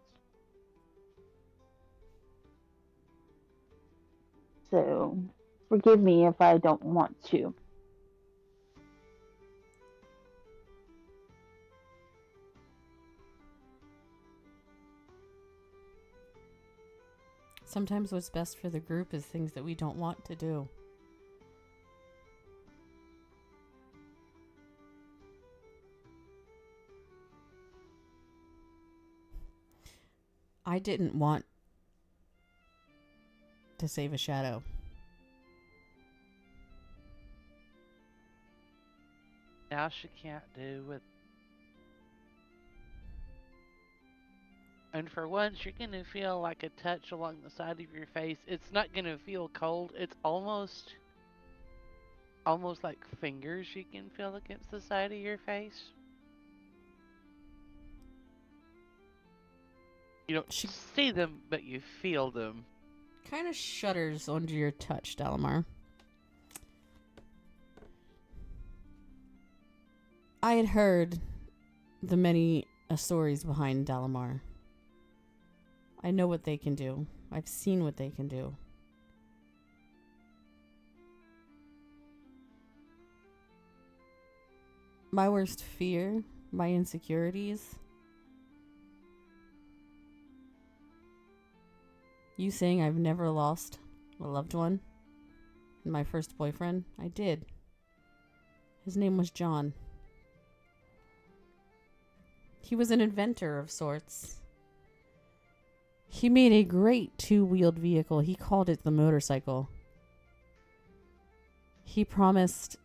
So, forgive me if I don't want to. Sometimes what's best for the group is things that we don't want to do. I didn't want to save a shadow. Now she can't do with. And for once, you're going to feel like a touch along the side of your face. It's not going to feel cold. It's almost like fingers you can feel against the side of your face. You don't see them, but you feel them. Kind of shudders under your touch, Dalamar. I had heard the many stories behind Dalamar. I know what they can do. I've seen what they can do. My worst fear, my insecurities. You saying I've never lost a loved one? And my first boyfriend? I did. His name was John. He was an inventor of sorts. He made a great two-wheeled vehicle. He called it the motorcycle. He promised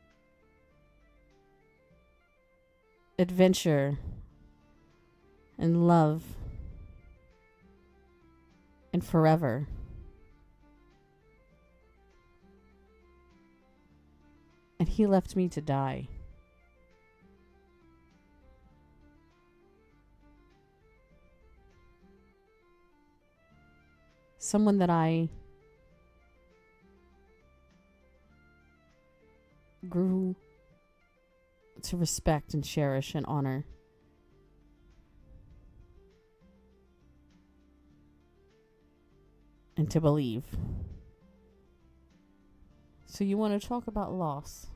adventure and love and forever. And he left me to die. Someone that I grew to respect and cherish and honor. And to believe. So you want to talk about loss?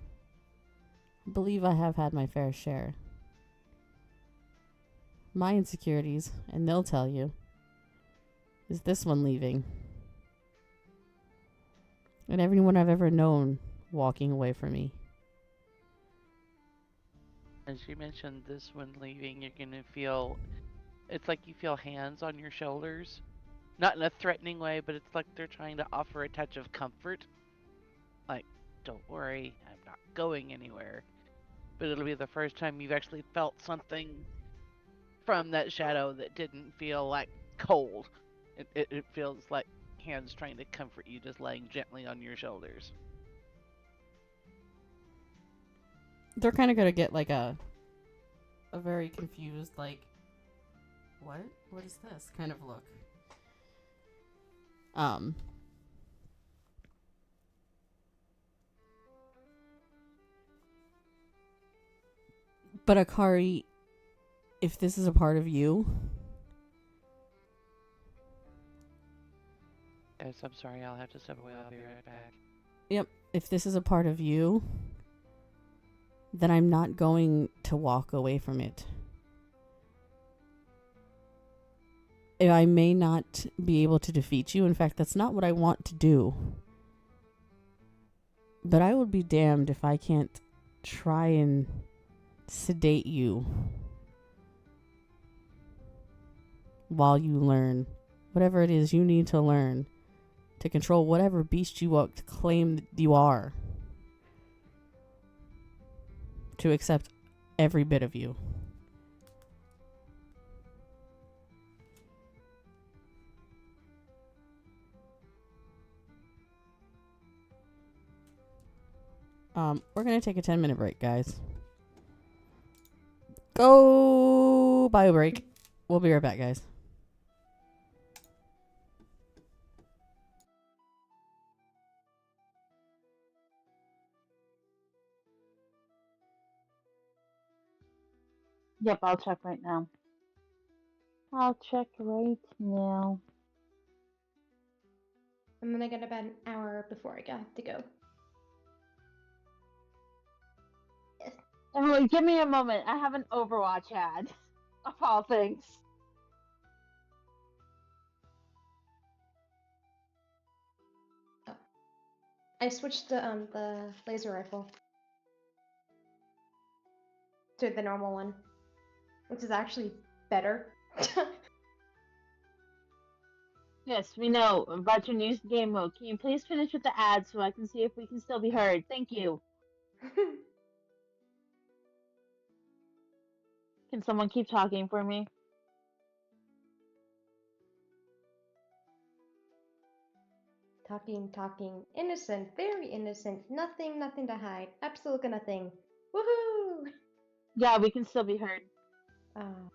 I believe I have had my fair share. My insecurities, and they'll tell you, is this one leaving. And everyone I've ever known walking away from me. As you mentioned, this one leaving, you're going to feel, it's like you feel hands on your shoulders. Not in a threatening way, but it's like they're trying to offer a touch of comfort. Like, don't worry, I'm not going anywhere. But it'll be the first time you've actually felt something from that shadow that didn't feel like cold. It feels like hands trying to comfort you, just laying gently on your shoulders. They're kind of going to get like a very confused, like, what? What is this kind of look? But Akari, if this is a part of you... Yes, I'm sorry, I'll have to step away. I'll be right back. Yep, if this is a part of you, then I'm not going to walk away from it. I may not be able to defeat you. In fact, that's not what I want to do. But I would be damned if I can't try and sedate you while you learn whatever it is you need to learn to control whatever beast you claim that you are. To accept every bit of you. We're gonna take a 10-minute break, guys. Go bio break. We'll be right back, guys. Yep, I'll check right now. I'll check right now. I'm gonna get about an hour before I have to go. Yes. Emily, give me a moment. I have an Overwatch ad. Of all things. Oh. I switched the laser rifle to the normal one, which is actually better. Yes, we know about your new game mode. Can you please finish with the ad so I can see if we can still be heard? Thank you. Can someone keep talking for me? Talking. Innocent, very innocent. Nothing to hide. Absolutely nothing. Woohoo! Yeah, we can still be heard. Oh.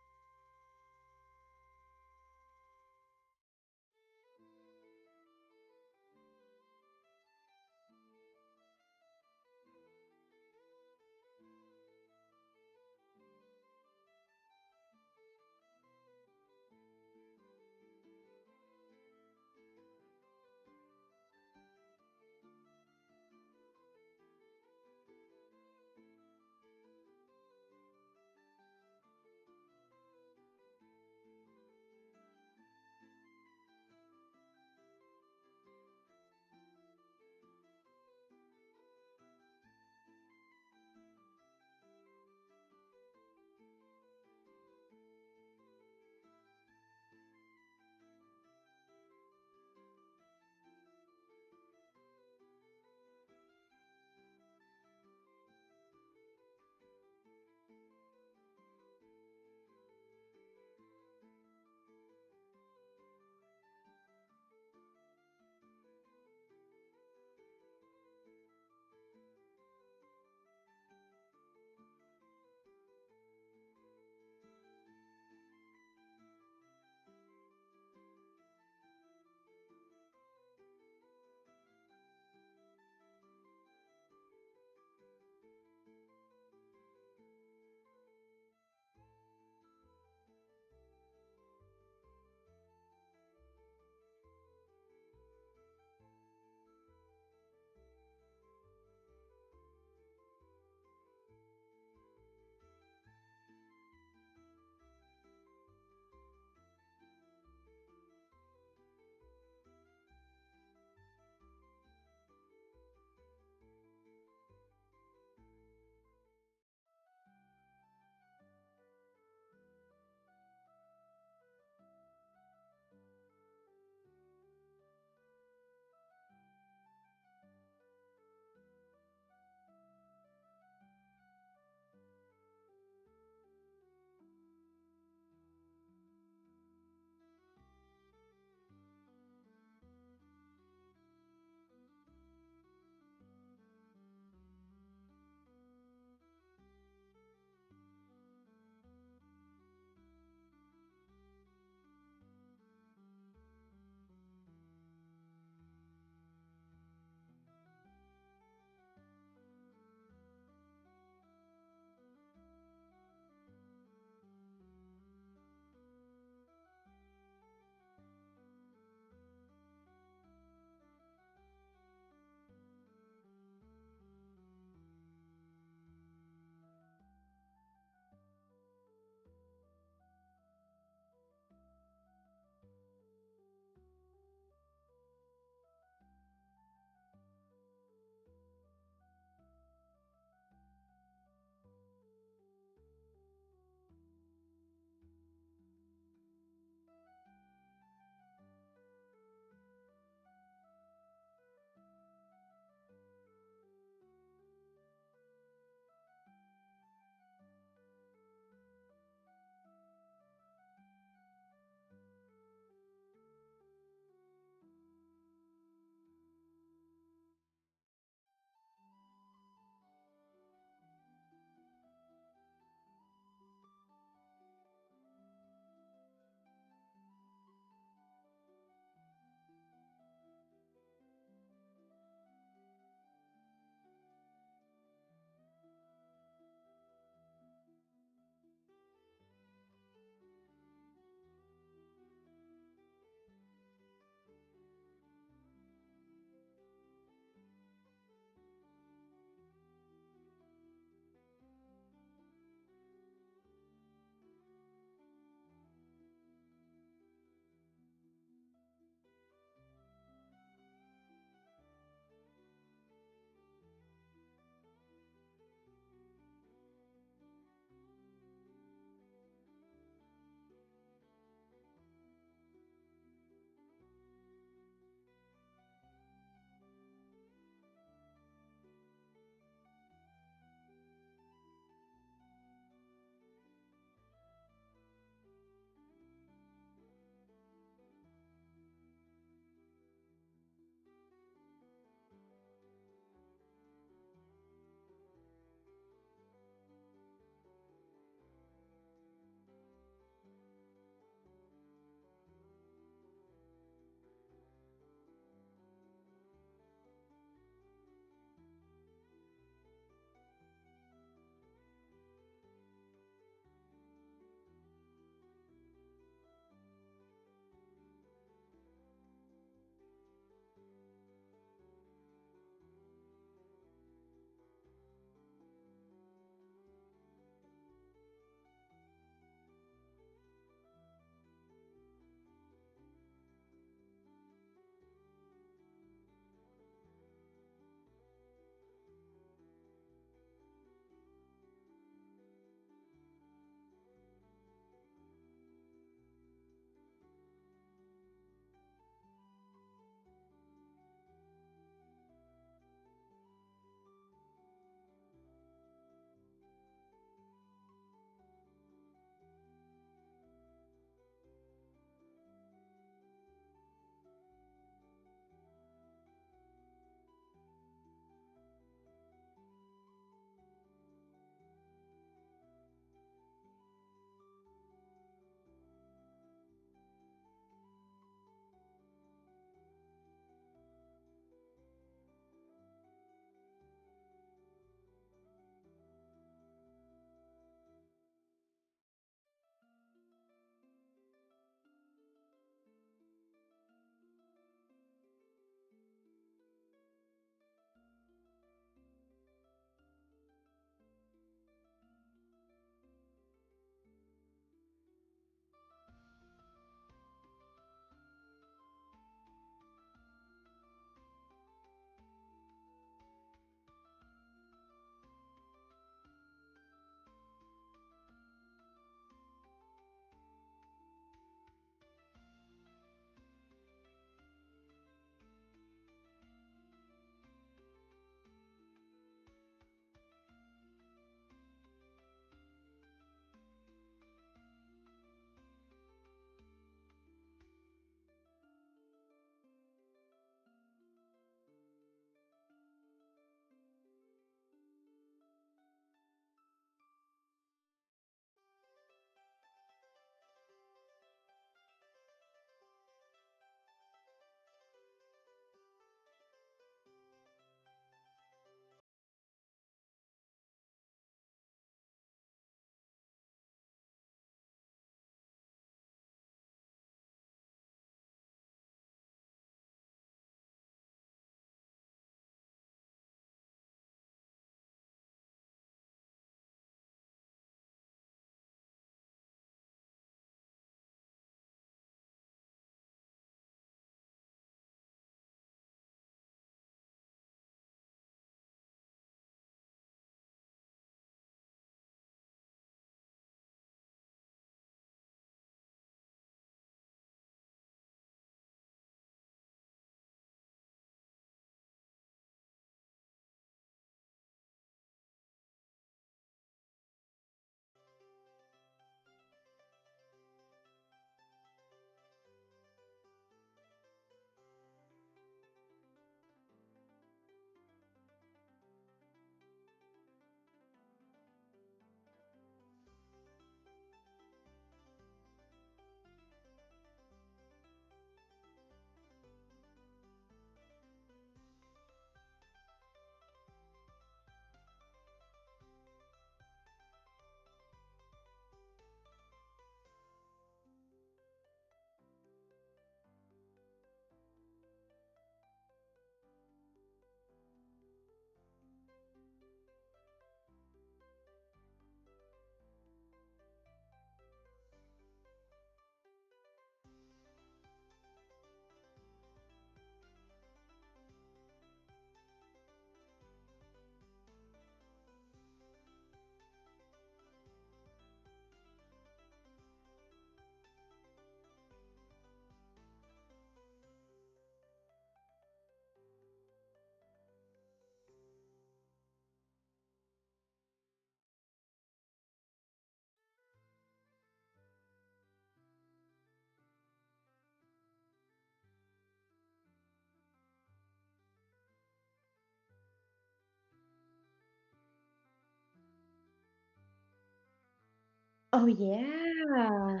Oh yeah,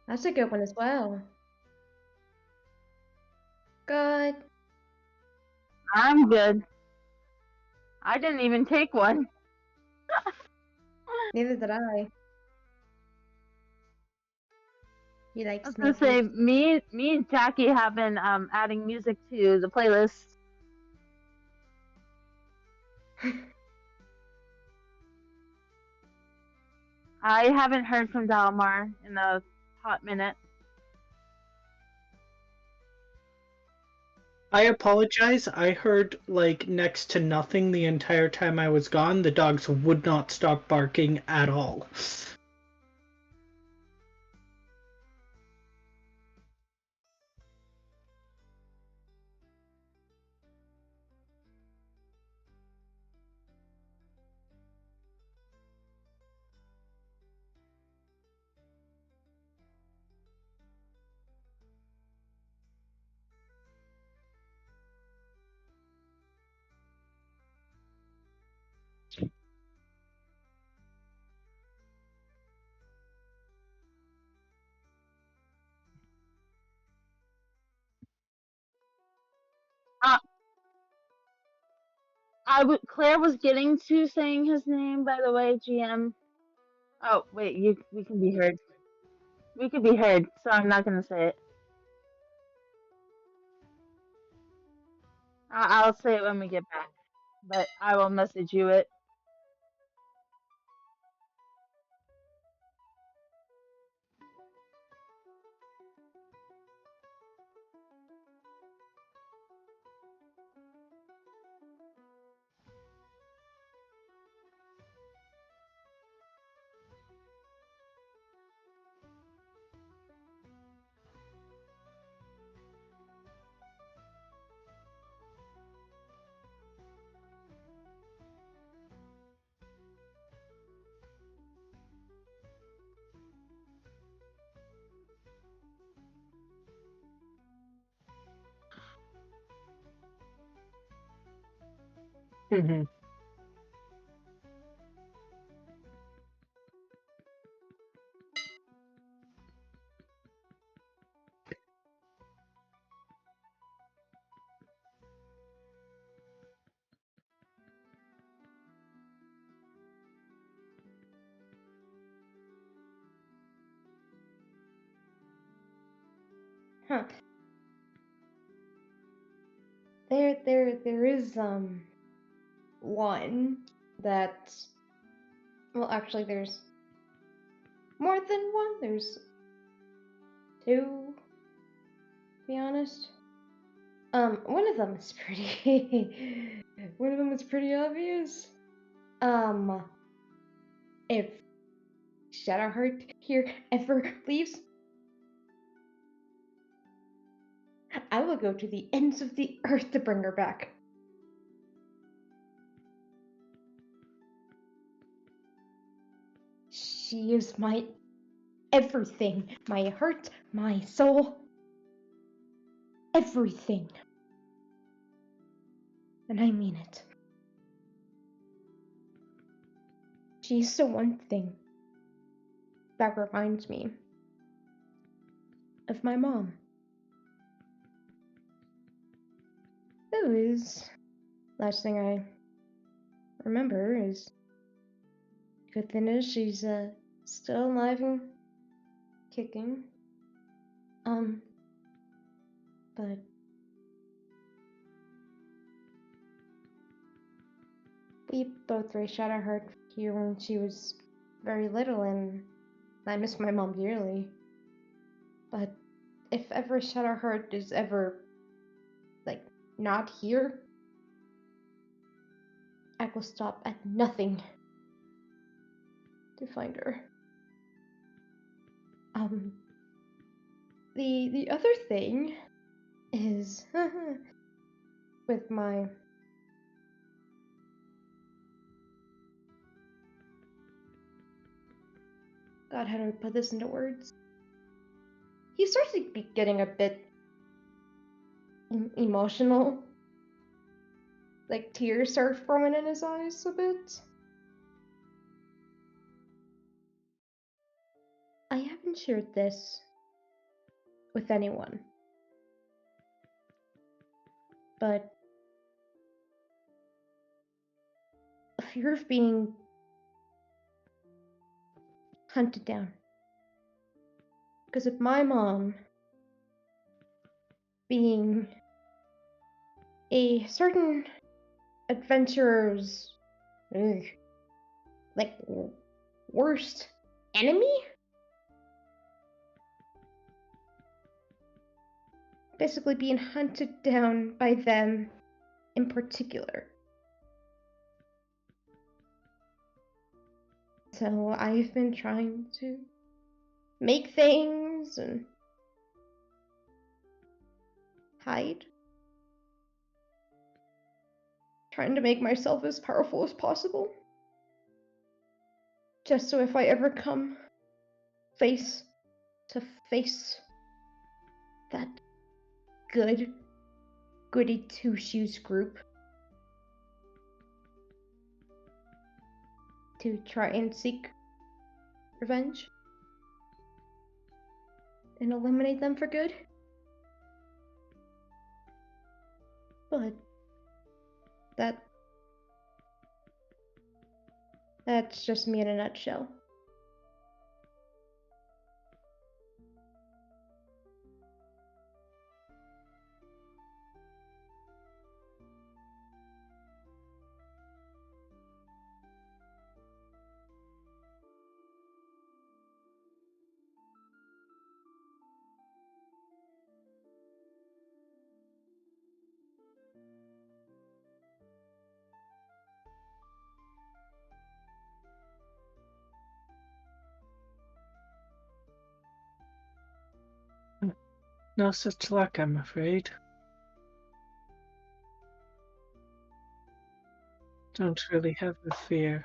that's a good one as well. Good. I'm good. I didn't even take one. Neither did I. You I like was gonna say, Snickers? me and Jackie have been adding music to the playlist. I haven't heard from Dalmar in a hot minute. I apologize. I heard like next to nothing the entire time I was gone. The dogs would not stop barking at all. Uh, Claire was getting to saying his name, by the way, GM. Oh wait, we can be heard. We can be heard, so I'm not gonna say it. I'll say it when we get back, but I will message you it. Mhm. Huh. There is one that, well, actually there's more than one. There's two, to be honest. One of them is pretty one of them is pretty obvious. Um, if Shadowheart here ever leaves, I will go to the ends of the earth to bring her back. She is my everything, my heart, my soul, everything. And I mean it. She's the one thing that reminds me of my mom. Who is, last thing I remember is, good thing is she's still alive and kicking. But we both raised Shadowheart here when she was very little, and I miss my mom dearly. But if ever Shadowheart is ever, like, not here, I will stop at nothing to find her. The other thing is with my God, how do I put this into words? He starts to be getting a bit emotional. Like tears start forming in his eyes a bit. shared this with anyone. But a fear of being hunted down. Because of my mom being a certain adventurer's like worst enemy? Basically being hunted down by them in particular. So I've been trying to make things and hide. Trying to make myself as powerful as possible. Just so if I ever come face to face that goody two-shoes group, to try and seek revenge and eliminate them for good. But that's just me in a nutshell. No such luck, I'm afraid. Don't really have a fear.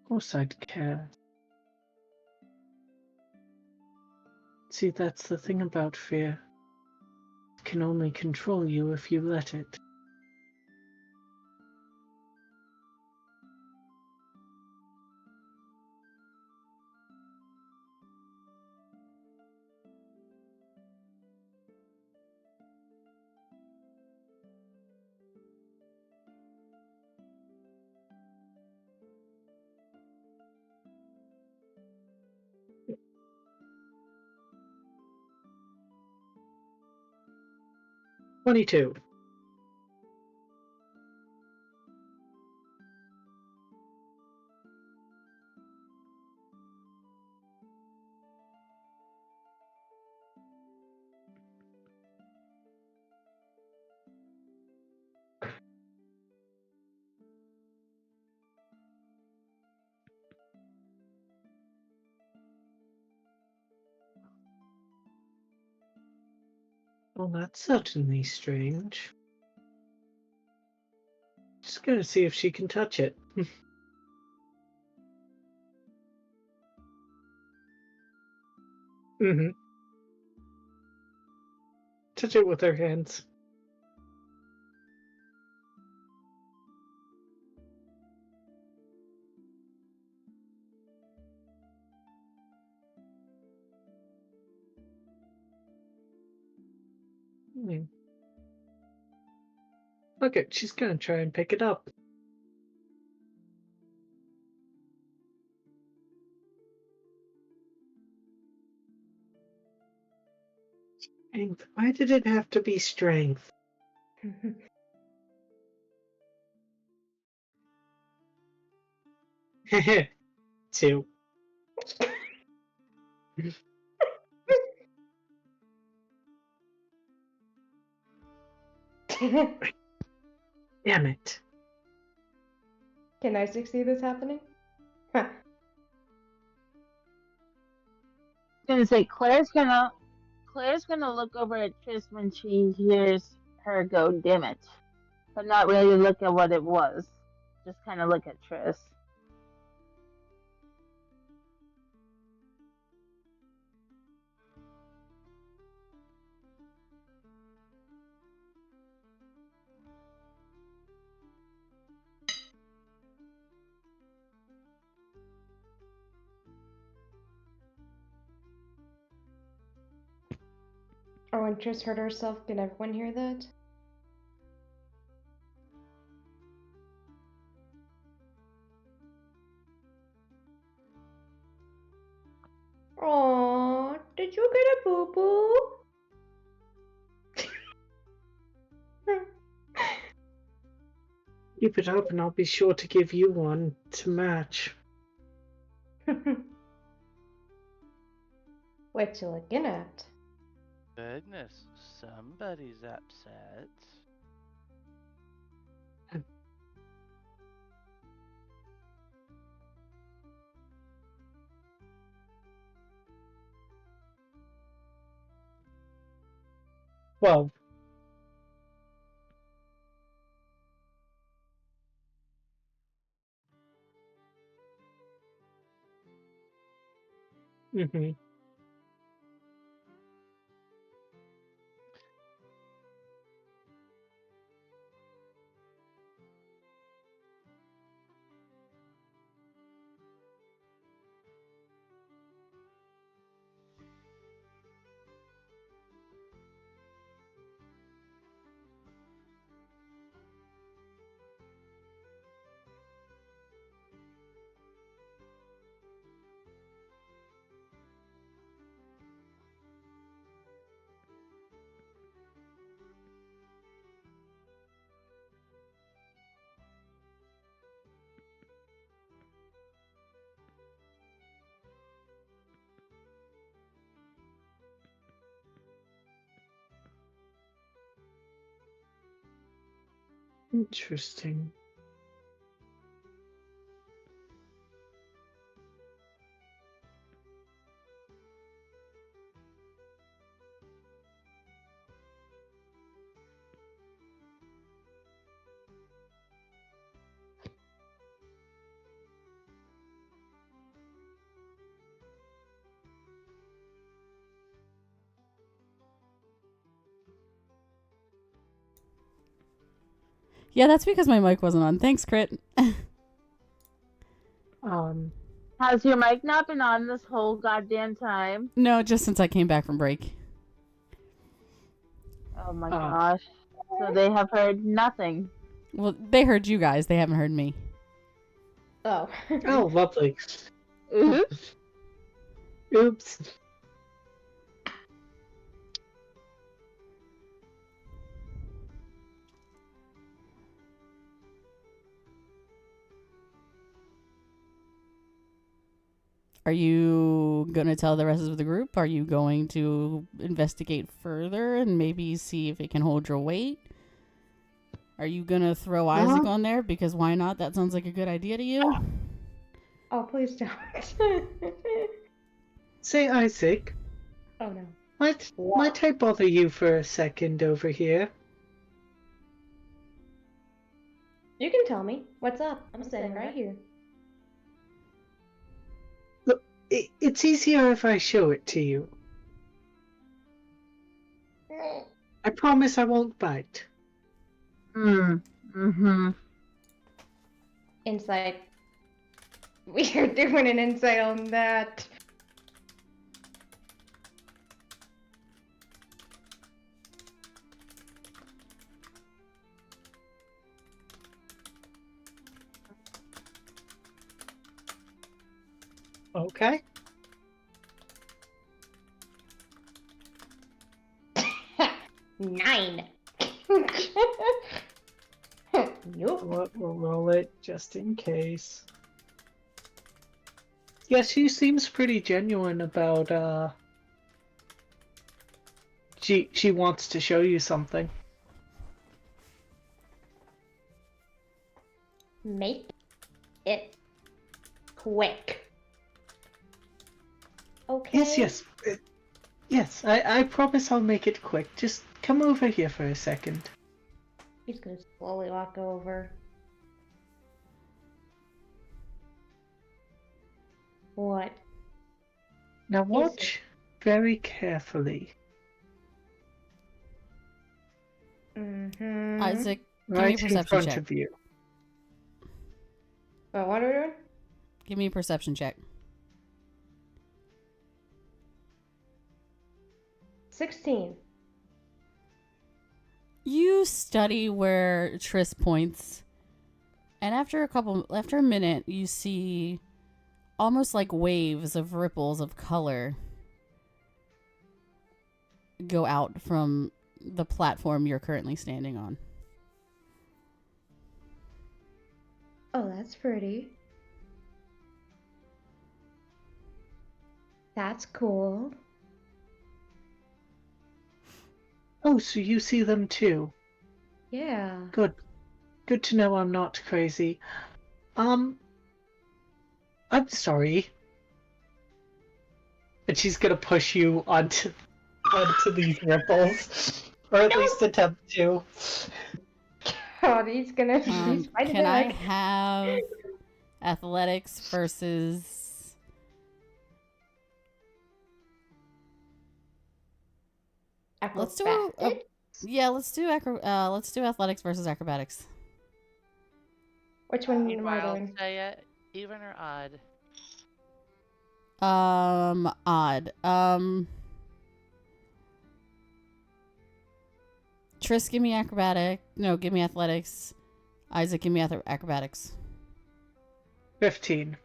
Of course I'd care. See, that's the thing about fear. It can only control you if you let it. "22. Well, that's certainly strange. Just gonna see if she can touch it. Mm-hmm. Touch it with her hands. Okay, she's gonna try and pick it up. Strength. Why did it have to be strength? 2. Damn it. Can I succeed this happening? Huh. gonna say Claire's gonna look over at Triss when she hears her go, "Damn it," but not really look at what it was. Just kind of look at Triss. Oh, when Triss hurt herself, can everyone hear that? Aww, did you get a boo-boo? Keep it up and I'll be sure to give you one to match. What you looking at? Goodness, somebody's upset. Well, mm-hmm. Interesting. Yeah, that's because my mic wasn't on. Thanks, Crit. Has your mic not been on this whole goddamn time? No, just since I came back from break. Oh my gosh. So they have heard nothing. Well, they heard you guys. They haven't heard me. Oh. Oh, lovely. Oops. Oops. Are you going to tell the rest of the group? Are you going to investigate further and maybe see if it can hold your weight? Are you going to throw Isaac on there? Because why not? That sounds like a good idea to you. Oh, please don't. Say, Isaac. Oh no. Might I bother you for a second over here? You can tell me. What's up? I'm sitting right here. Look, it's easier if I show it to you. I promise I won't bite. Mm-hmm. Insight. We are doing an insight on that. Okay. 9. Nope. We'll roll it just in case. Yeah, she seems pretty genuine about she wants to show you something. Make it quick. Okay. Yes. Yes, I promise I'll make it quick. Just come over here for a second. He's gonna slowly walk over. What? Now watch very carefully. Mm-hmm. Isaac, give me a Right in perception front check. of you. Oh, what are we doing? Give me a perception check. 16. You study where Triss points, and after a minute, you see almost like waves of ripples of color go out from the platform you're currently standing on. Oh, that's pretty. That's cool. Oh, so you see them too. Yeah. Good. Good to know I'm not crazy. I'm sorry. And she's gonna push you onto these ripples. Or at least attempt to. God, he's fighting Can it I like... have athletics versus... Let's do let's do athletics versus acrobatics. Which one am I Meanwhile, doing? say it even or odd. Odd. Triss, give me acrobatic. No, give me athletics. Isaac, give me acrobatics. 15.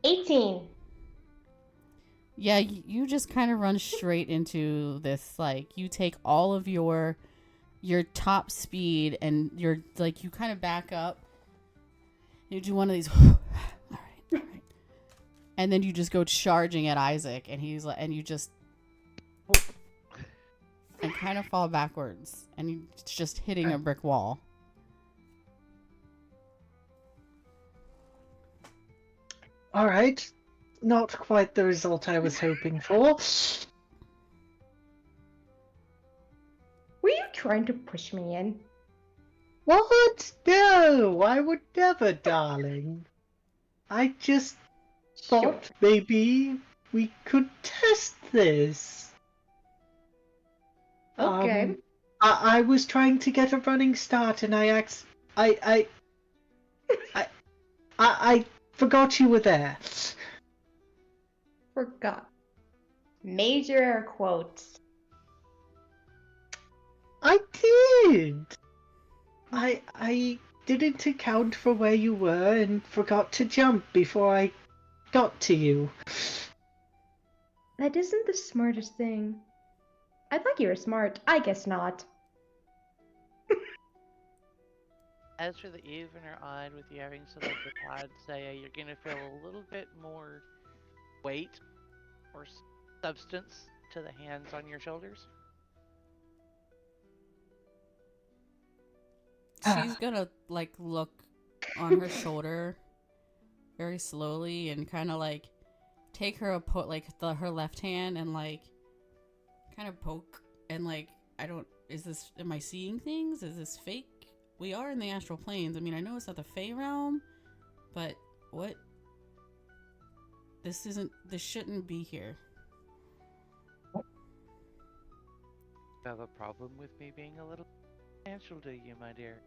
18. Yeah, you just kind of run straight into this. Like, you take all of your top speed and you're like, you kind of back up. You do one of these. all right. And then you just go charging at Isaac, and he's like, and you just and kind of fall backwards, and you're just hitting a brick wall. All right. Not quite the result I was hoping for. Were you trying to push me in? What? No, I would never, darling. I just thought maybe we could test this. Okay. I was trying to get a running start, and I forgot you were there. Forgot. Major air quotes. I did. I didn't account for where you were and forgot to jump before I got to you. That isn't the smartest thing. I thought you were smart. I guess not. As for the even or odd with you having selected odd, say you're gonna feel a little bit more weight or substance to the hands on your shoulders. She's gonna like look on her shoulder very slowly and kind of like take her her left hand and like kind of poke and like, am I seeing things? Is this fake? We are in the astral planes. I mean, I know it's not the Fey realm, but what? This shouldn't be here. You have a problem with me being a little substantial to you, my dear?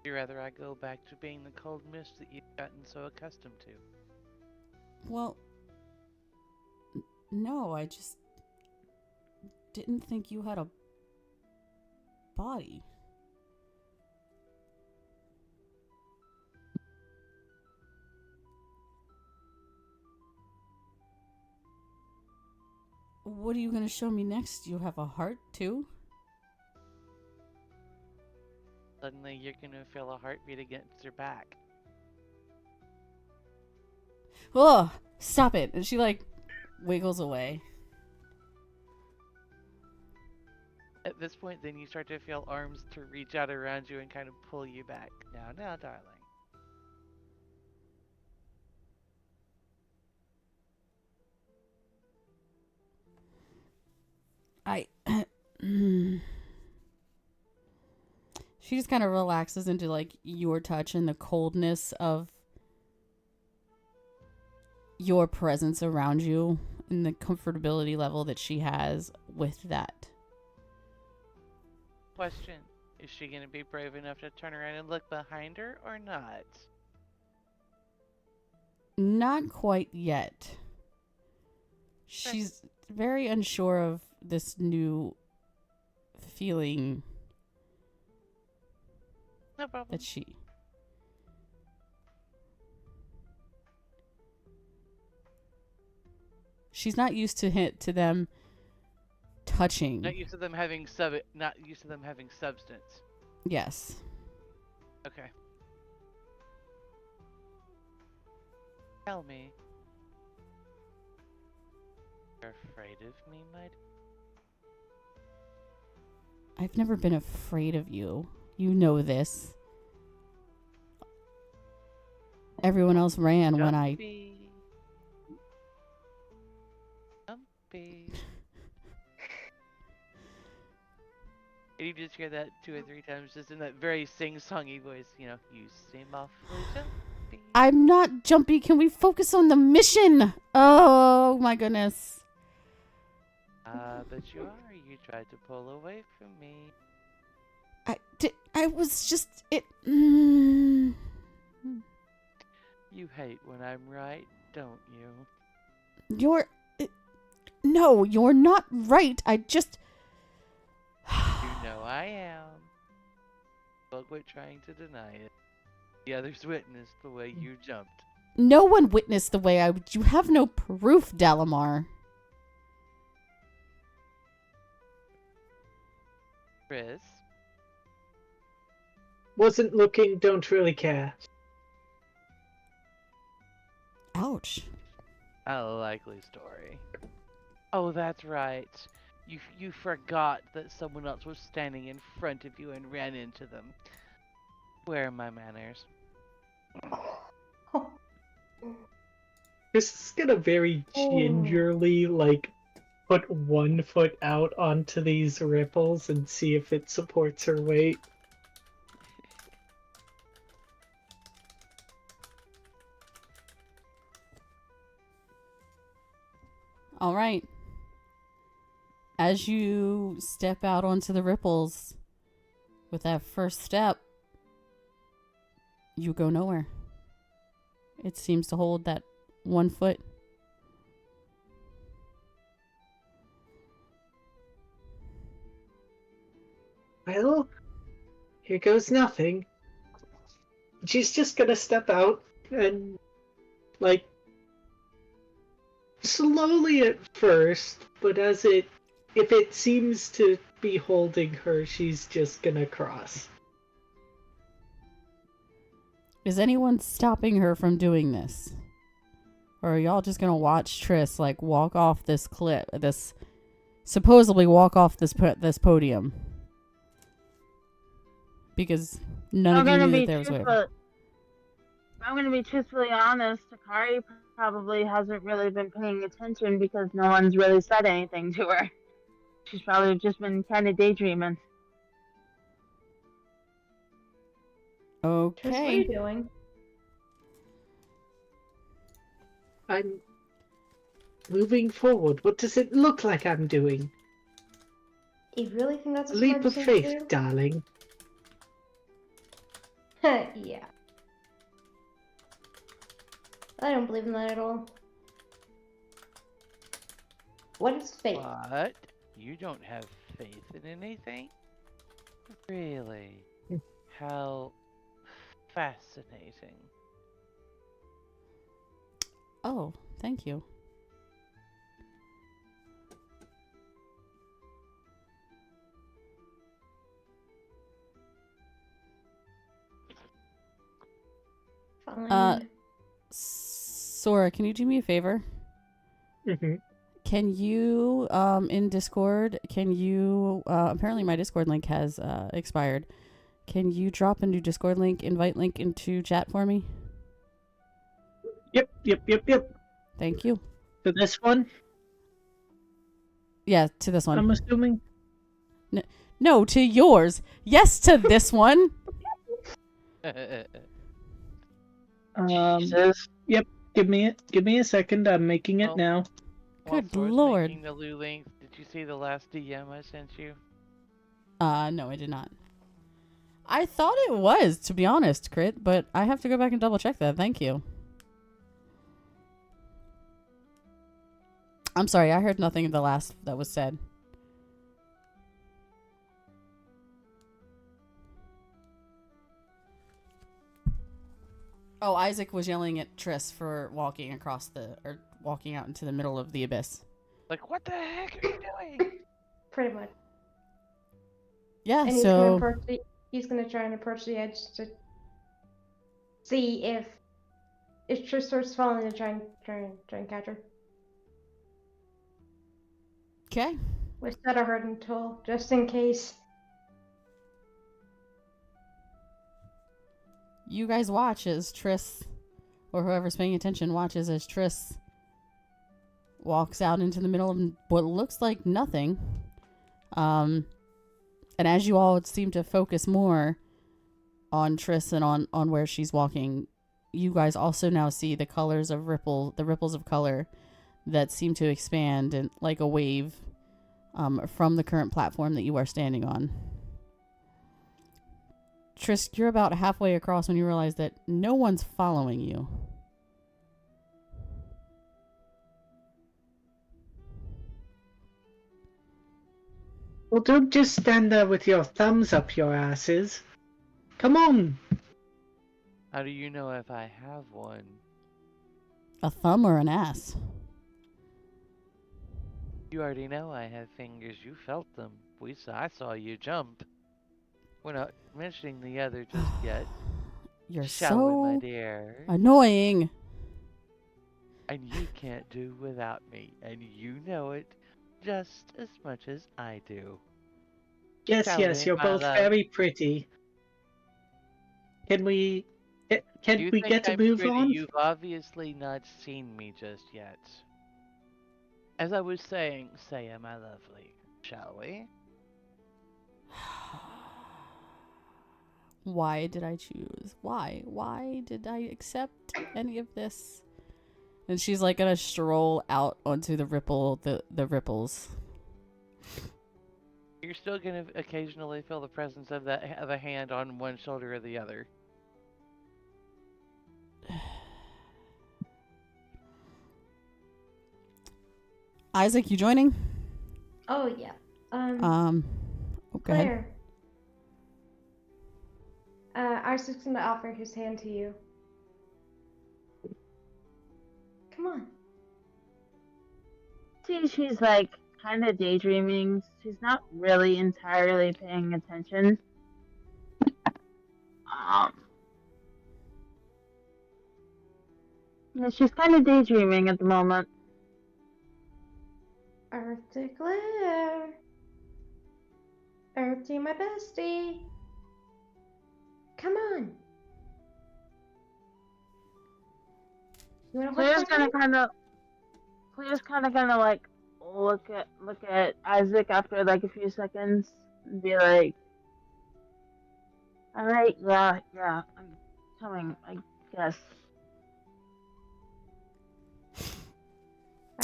Would you rather I go back to being the cold mist that you've gotten so accustomed to? Well, no, I just didn't think you had a body. What are you going to show me next? You have a heart, too? Suddenly you're gonna feel a heartbeat against your back. Oh, stop it. And she, like, wiggles away. At this point, then you start to feel arms to reach out around you and kind of pull you back. Now, darling. She just kind of relaxes into like your touch and the coldness of your presence around you and the comfortability level that she has with that. Question. Is she going to be brave enough to turn around and look behind her or not? Not quite yet. She's very unsure of this new feeling No problem. that she's not used to them touching. Not used to them having substance. Yes. Okay. Tell me. You're afraid of me, my... I've never been afraid of you. You know this. Everyone else ran when I... Jumpy. You just hear that 2 or 3 times, just in that very sing-songy voice. You know, you seem awfully jumpy. I'm not jumpy. Can we focus on the mission? Oh, my goodness. But you are. You tried to pull away from me. I was just... You hate when I'm right, don't you? No, you're not right. I just... You know I am. But quit trying to deny it. The others witnessed the way you jumped. No one witnessed the way You have no proof, Dalamar. Chris? Wasn't looking, don't really care. Ouch. A likely story. Oh, that's right. You forgot that someone else was standing in front of you and ran into them. Where are my manners? This is gonna very gingerly, put one foot out onto these ripples and see if it supports her weight. All right. As you step out onto the ripples, with that first step, you go nowhere. It seems to hold that 1 foot. Well, here goes nothing. She's just gonna step out and, slowly at first, but if it seems to be holding her, she's just gonna cross. Is anyone stopping her from doing this? Or are y'all just gonna watch Triss, walk off this supposedly walk off this podium? Because none of you knew that there was whatever. I'm gonna be truthfully honest, Akari probably hasn't really been paying attention because no one's really said anything to her. She's probably just been kind of daydreaming. Okay. Triss, what are you doing? I'm moving forward. What does it look like I'm doing? You really think that's a Leap of smart faith, thing to do? darling. Yeah. I don't believe in that at all. What is faith? What? You don't have faith in anything? Really? How fascinating. Oh, thank you. Fine. Sora, can you do me a favor? Mm-hmm. Can you, in Discord, apparently my Discord link has expired. Can you drop a new Discord link, invite link into chat for me? Yep. Thank you. For this one? Yeah, to this one. I'm assuming. No, to yours. Yes, to this one. Jesus. Yep. Give me a second. I'm making it Oh. now. While Good Sora's lord. making the Lou link, did you see the last DM I sent you? No, I did not. I thought it was, to be honest, Crit, but I have to go back and double check that. Thank you. I'm sorry, I heard nothing of the last that was said. Oh, Isaac was yelling at Triss for walking walking out into the middle of the abyss. Like, what the heck are you doing? Pretty much. Yeah, And so he's gonna try and approach the edge to see if Trish starts falling to try and catch her. okay. With Shadow Harden tool, just in case. You guys watch as Triss, or whoever's paying attention, watches as Triss walks out into the middle of what looks like nothing. And as you all seem to focus more on Triss and on where she's walking, you guys also now see the colors of the ripples of color that seem to expand and like a wave from the current platform that you are standing on. Triss, you're about halfway across when you realize that no one's following you. Well, don't just stand there with your thumbs up your asses. Come on. How do you know if I have one? A thumb or an ass? You already know I have fingers. You felt them. I saw you jump. We're not mentioning the other just yet. You're Shall we, my so dear? annoying. And you can't do without me, and you know it just as much as I do. Yes, Shall yes, we, you're my both love? very pretty. Can we You get to think I'm move pretty? on? You've obviously not seen me just yet. As I was saying, Saya, my lovely, shall we? Why did I choose? Why? Why did I accept any of this? And she's like gonna stroll out onto the ripples. You're still gonna occasionally feel the presence of a hand on one shoulder or the other. Isaac, you joining? Oh yeah. Okay. Claire. Isaac's gonna offer his hand to you. Come on. See, she's like kind of daydreaming. She's not really entirely paying attention. Yeah, she's kind of daydreaming at the moment. Earth to Claire. Earth to my bestie. Come on. You wanna hold Claire's for her? kind of gonna like look at Isaac after like a few seconds and be like, "All right, yeah, I'm coming, I guess."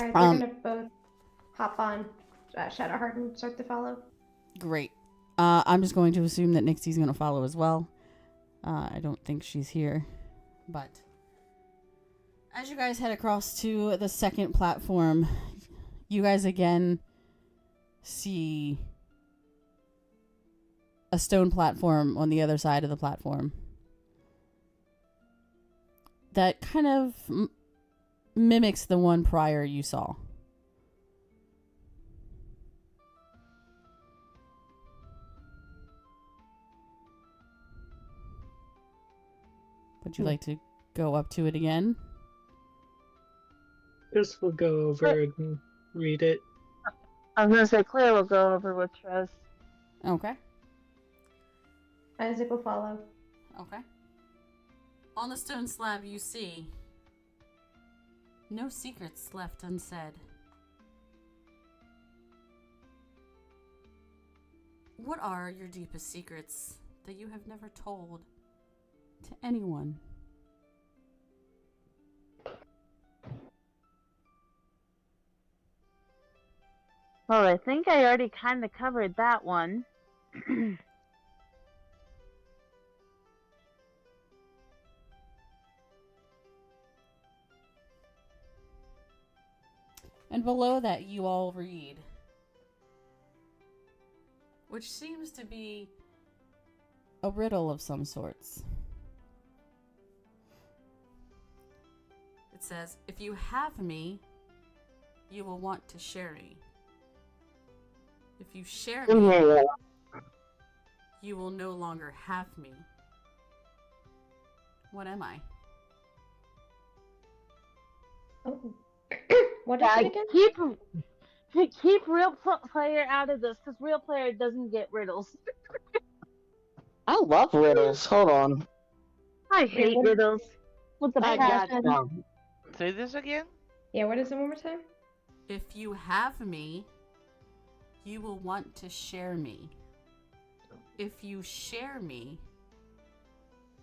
Alright, they're gonna both hop on Shadowheart and start to follow. Great. I'm just going to assume that Nixie's gonna follow as well. I don't think she's here, but as you guys head across to the second platform, you guys again see a stone platform on the other side of the platform that kind of mimics the one prior you saw. Would you like to go up to it again? Just we'll go over and read it. I was gonna say Claire will go over with Tress. Okay. Isaac will follow. Okay. On the stone slab you see no secrets left unsaid. What are your deepest secrets that you have never told to anyone? Well, I think I already kind of covered that one. And below that, you all read, which seems to be a riddle of some sorts. It says, if you have me, you will want to share me. If you share me, you will no longer have me. What am I? Oh. What is it again? Keep real player out of this, because real player doesn't get riddles. I love riddles. Hold on. I hate riddles. With the I got passion. some. Say this again? Yeah, what is it one more time? If you have me, you will want to share me. If you share me,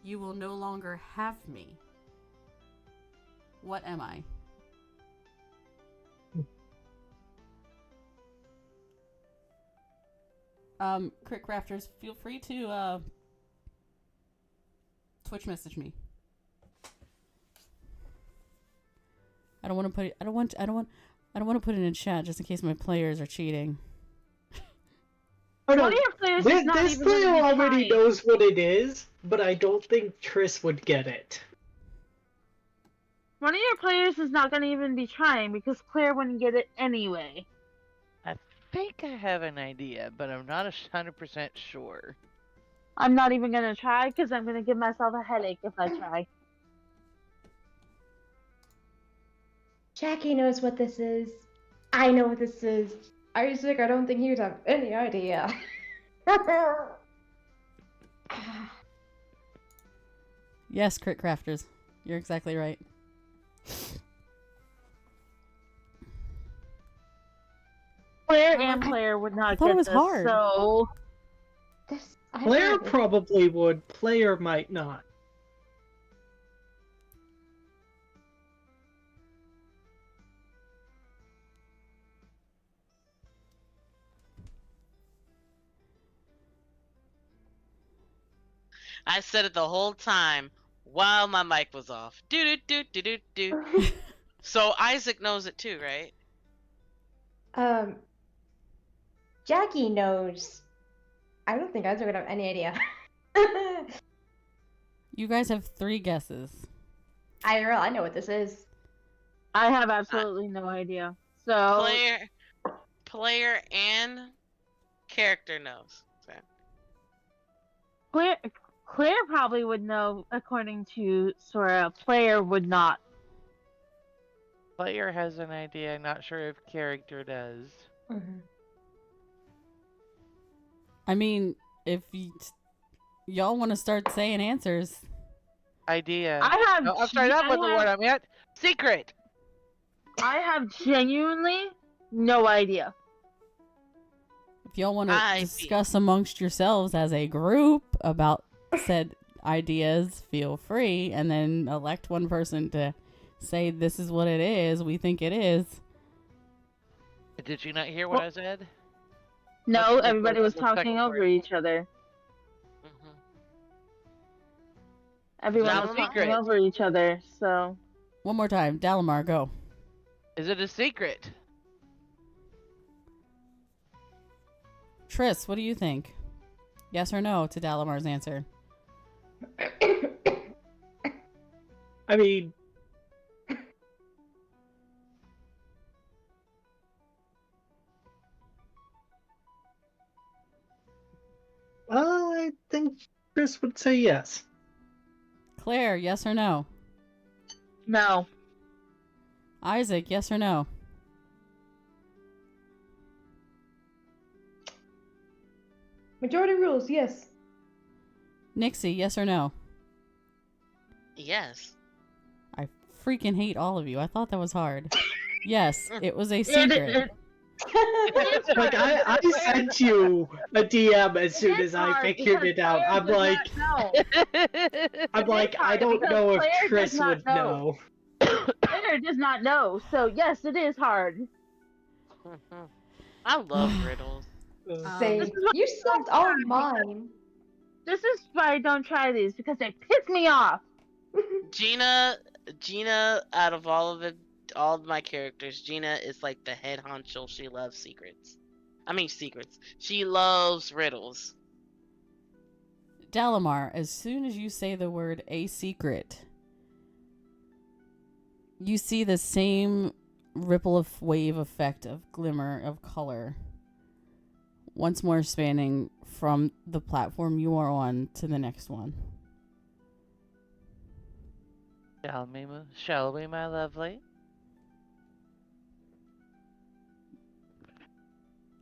you will no longer have me. What am I? Crit Crafters, feel free to Twitch message me. I don't want to put it. I don't want to put it in chat just in case my players are cheating. Oh, no. One of your players is not This even player gonna be already trying. knows what it is, but I don't think Triss would get it. One of your players is not going to even be trying because Claire wouldn't get it anyway. I think I have an idea, but I'm not 100% sure. I'm not even going to try because I'm going to give myself a headache if I try. Jackie knows what this is. I know what this is. Isaac, I don't think he would have any idea. Yes, Crit Crafters, you're exactly right. Claire and Claire would not thought get it was this, hard. so... Player probably would. Player might not. I said it the whole time while my mic was off. Do do do do do do. So Isaac knows it too, right? Jackie knows. I don't think Isaac would have any idea. You guys have 3 guesses. I know what this is. I have absolutely no idea. So... Player and character knows. So. Claire probably would know, according to Sora. Player would not. Player has an idea, not sure if character does. Mm-hmm. I mean, if y'all want to start saying answers. Idea. I have... No, I'm sorry, that wasn't the word I meant. Secret! I have genuinely no idea. If y'all want to discuss amongst yourselves as a group about said ideas, feel free, and then elect one person to say this is what it is, we think it is. Did you not hear what I said? No, everybody was talking over each other. Mm-hmm. Everyone was talking over each other, so... One more time. Dalamar, go. Is it a secret? Triss, what do you think? Yes or no to Dalamar's answer? I mean... I think Chris would say yes. Claire, yes or no? No. Isaac, yes or no? Majority rules, yes. Nixie, yes or no? Yes. I freaking hate all of you. I thought that was hard. Yes, it was a secret. Like I sent you a DM as soon as I figured it out. I'm like, I don't know if Triss would know. Player does not know, so yes, it is hard. I love riddles. Same. You solved all of mine. This is why I don't try these, because they piss me off. Gina, out of all of my characters, Gina is like the head honcho. She loves secrets. She loves riddles. Dalamar, as soon as you say the word a secret, you see the same ripple of wave effect of glimmer of color once more spanning from the platform you are on to the next one. Shall we, my lovely?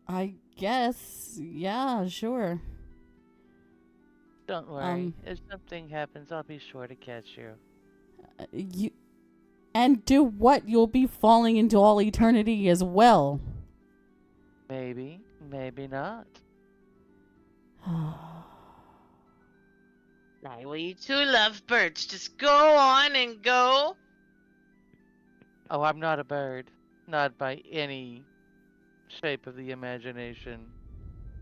I guess, yeah, sure. Don't worry. If something happens, I'll be sure to catch you. And do what? You'll be falling into all eternity as well. Maybe, maybe not. Now, well, you two love birds. Just go on and go. Oh, I'm not a bird. Not by any shape of the imagination.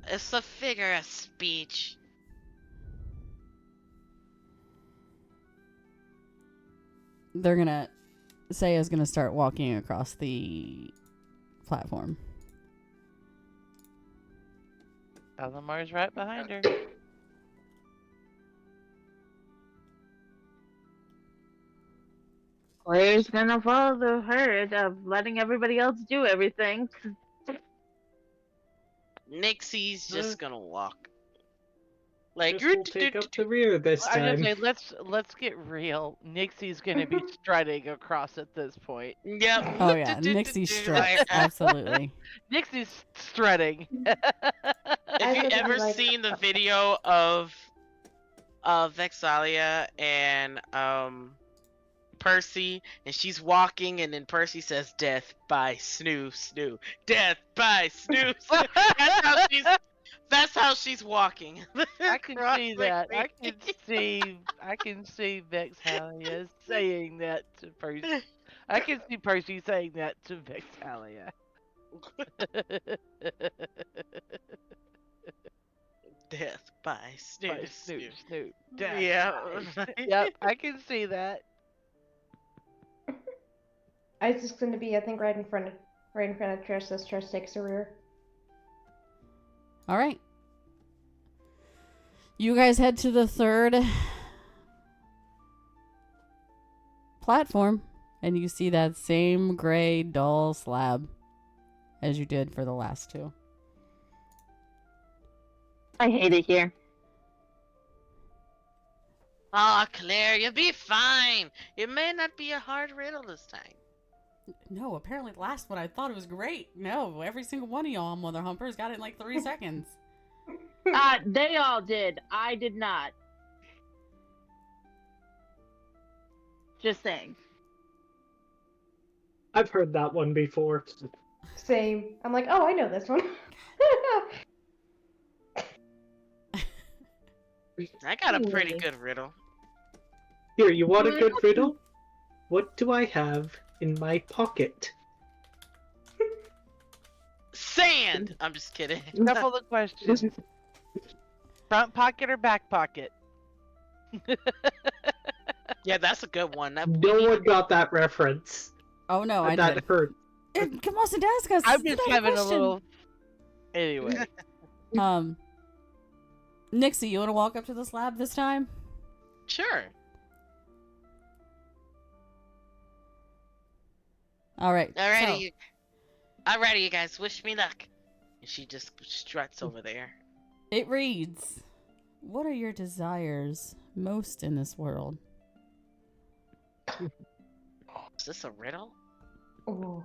It's a figure of speech. They're gonna... Saya's gonna start walking across the platform. Alamar's right behind her. Player's gonna follow the herd of letting everybody else do everything. Nixie's just gonna walk. Like, Triss will take up the rear this I was time. gonna say, let's get real. Nixie's gonna be strutting across at this point. Yep. Oh yeah, Nixie struts, absolutely. Nixie's strutting. If you ever seen the video of Vexalia and Percy, and she's walking, and then Percy says, "Death by snoo snoo, death by snoo snoo." That's how she's walking. I can see that. I can see Vexalia saying that to Percy. I can see Percy saying that to Vexalia. Death by snoo snoo snoo. Death. Yeah. Yep, I can see that. Isaac's gonna be, I think, right in front of Trish as Trish takes a rear. All right. You guys head to the third platform, and you see that same gray, dull slab as you did for the last two. I hate it here. Aw, Claire, you'll be fine. It may not be a hard riddle this time. No, apparently the last one I thought it was great. No, every single one of y'all Mother Humpers got it in like 3 seconds. They all did. I did not. Just saying. I've heard that one before. Same. I'm like, oh, I know this one. I got a pretty good riddle. Here, you want a good riddle? What do I have in my pocket? Sand! I'm just kidding. Couple of questions. Front pocket or back pocket? Yeah, that's a good one. No one got that reference. Oh no, I that did. hurt. Come on, ask us. I'm just having a little... Anyway. Nixie, you want to walk up to the slab this time? Sure. Alright. Alrighty, you guys. Wish me luck. And she just struts over there. It reads, what are your desires most in this world? Is this a riddle? Ooh.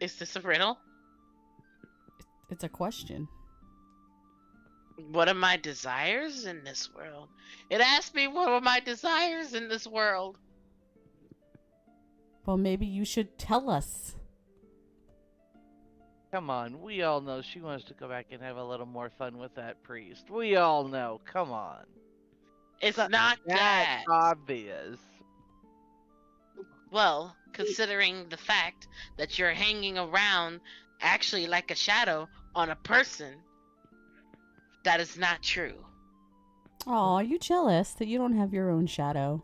Is this a riddle? It's a question. What are my desires in this world? It asked me what are my desires in this world. Well, maybe you should tell us. Come on, we all know she wants to go back and have a little more fun with that priest. We all know. Come on. It's not that. Obvious. Well, considering the fact that you're hanging around actually like a shadow on a person, that is not true. Aw, you jealous that you don't have your own shadow.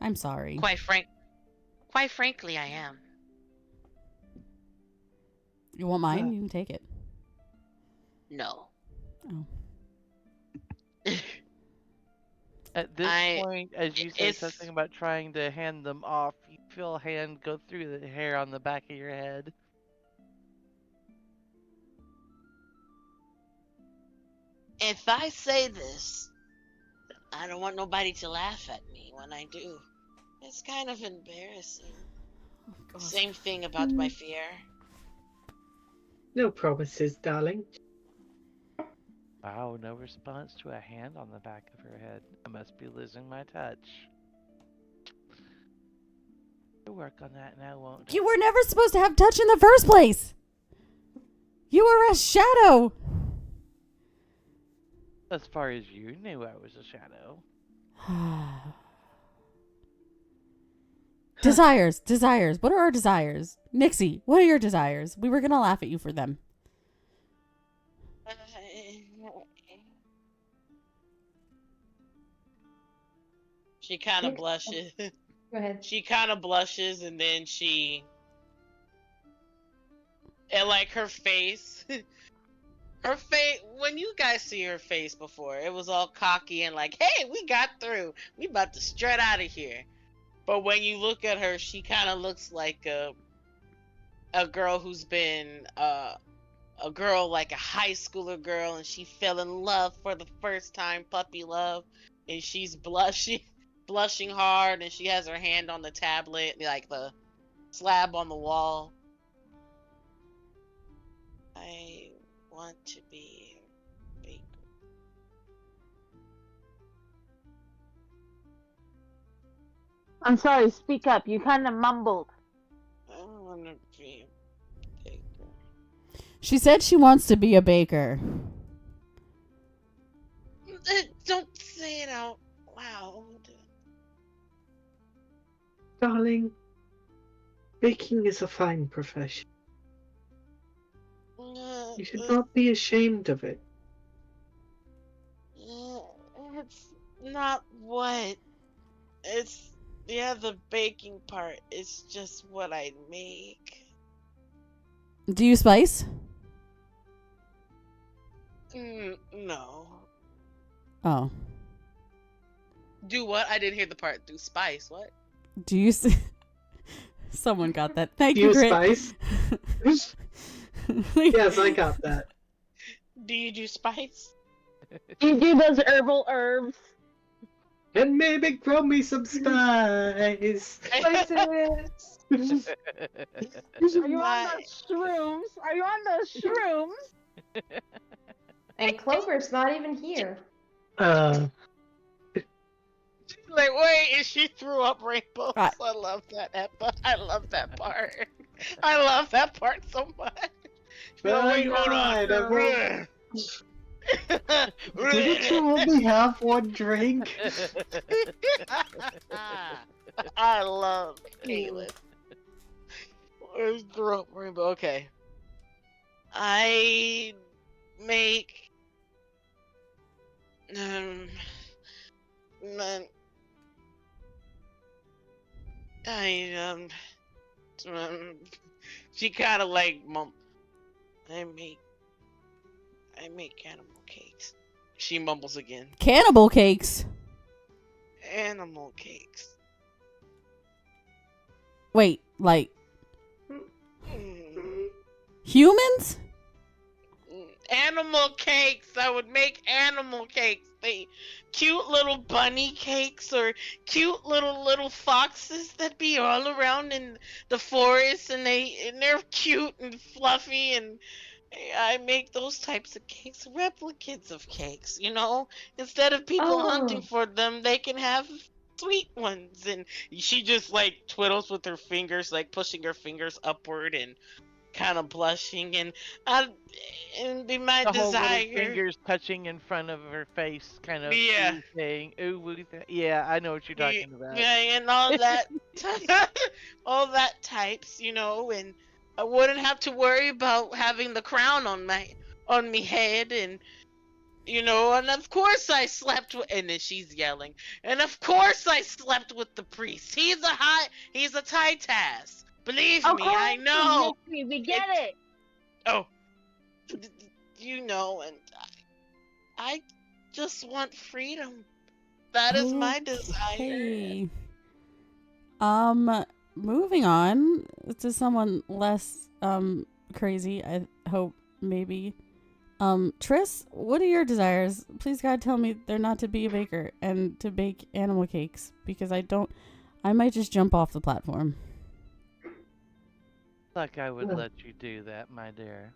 I'm sorry. Quite frankly, I am. You want mine? You can take it. No. Oh. At this point, as you say something about trying to hand them off, you feel a hand go through the hair on the back of your head. If I say this, I don't want nobody to laugh at me when I do. It's kind of embarrassing. Oh, Same thing about my fear. No promises, darling. Wow, no response to a hand on the back of her head. I must be losing my touch. I'll work on that now, won't I? You were never supposed to have touch in the first place. You were a shadow. As far as you knew, I was a shadow. Desires. What are our desires? Nixie, what are your desires? We were going to laugh at you for them. She kind of blushes. Go ahead. She kind of blushes and then and like her face, when you guys see her face before, it was all cocky and like, hey, we got through. We about to strut out of here. But when you look at her, she kind of looks like a girl who's been a girl, like a high schooler girl, and she fell in love for the first time, puppy love, and she's blushing hard, and she has her hand on the tablet, like the slab on the wall. I want to be a baker. I'm sorry, speak up. You kind of mumbled. I want to be a baker. She said she wants to be a baker. Don't say it out loud. Darling, baking is a fine profession. You should not be ashamed of it. It's not what. It's, the baking part. It's just what I make. Do you spice? No. Oh. Do what? I didn't hear the part. Do spice. What? Do you... Someone got that. Thank Do you, you Grit. spice? Yes, I got that. Do you do spice? You do those herbal herbs. And maybe grow me some spice. Spices. Are you on those shrooms? Are you on those shrooms? And Clover's not even here. Like, wait, and she threw up rainbows. Right. I love that. I love that part. I love that part so much. No, wait, hold on. Didn't you only have one drink? I love Caitlin. Where's throw up rainbow? Okay. I make she kind of like I make animal cakes. She mumbles again. Cannibal cakes. Animal cakes. Wait, like humans? Animal cakes. I would make animal cakes. They cute little bunny cakes or cute little foxes that be all around in the forest, and they're cute and fluffy, and I make those types of cakes, replicas of cakes, Instead of people hunting for them, they can have sweet ones. And she just like twiddles with her fingers, like pushing her fingers upward and kind of blushing. And be my The whole little desire. fingers touching in front of her face, kind of Yeah. saying, "Ooh, woo." Yeah, I know what you're talking about. Yeah, and all that, all that types, and I wouldn't have to worry about having the crown on me head, and and of course I slept with, and then she's yelling, and of course I slept with the priest. He's a Titas. Believe me, I know. Nixie, we get it. Oh, and I just want freedom. That is my desire. Okay. Moving on to someone less crazy, I hope, maybe. Triss, what are your desires? Please God, tell me they're not to be a baker and to bake animal cakes, because I might just jump off the platform. Like I would let you do that, my dear.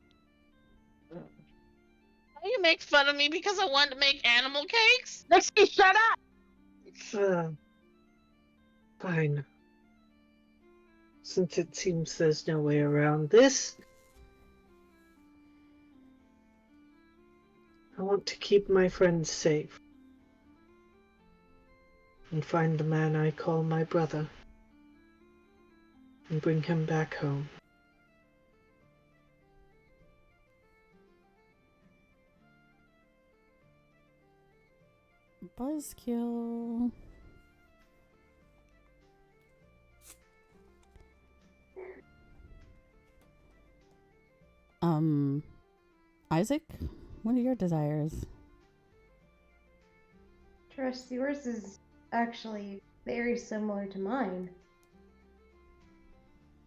You make fun of me because I wanted to make animal cakes? Nixie, shut up! Fine. Since it seems there's no way around this, I want to keep my friends safe and find the man I call my brother and bring him back home. Buzzkill. Isaac, what are your desires? Trust, yours is actually very similar to mine.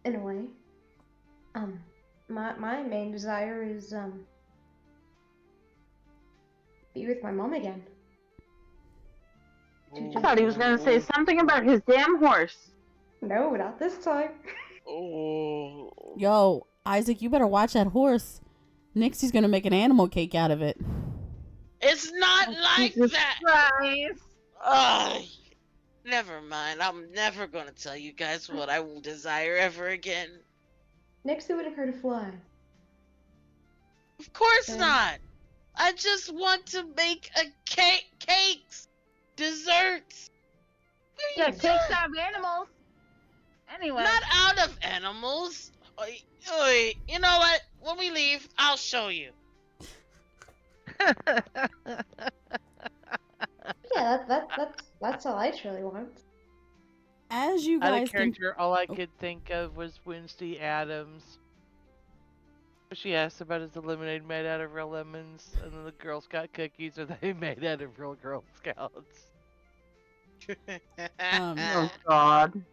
In a way. My main desire is, be with my mom again. I thought he was gonna say something about his damn horse. No, not this time. Oh. Yo, Isaac, you better watch that horse. Nixie's gonna make an animal cake out of it. It's not like Jesus that. Christ. Ugh. Never mind. I'm never gonna tell you guys what I will desire ever again. Next, it would occur to fly. Of course Okay. not. I just want to make a cakes, desserts. Yeah, cakes out of animals. Anyway. Not out of animals. Oi, you know what? When we leave, I'll show you. Yeah, that's all I truly want. As you Out guys of character, all I could think of was Wednesday Addams. She asked about his lemonade made out of real lemons, and then the Girl Scout cookies, are they made out of real Girl Scouts? Oh God.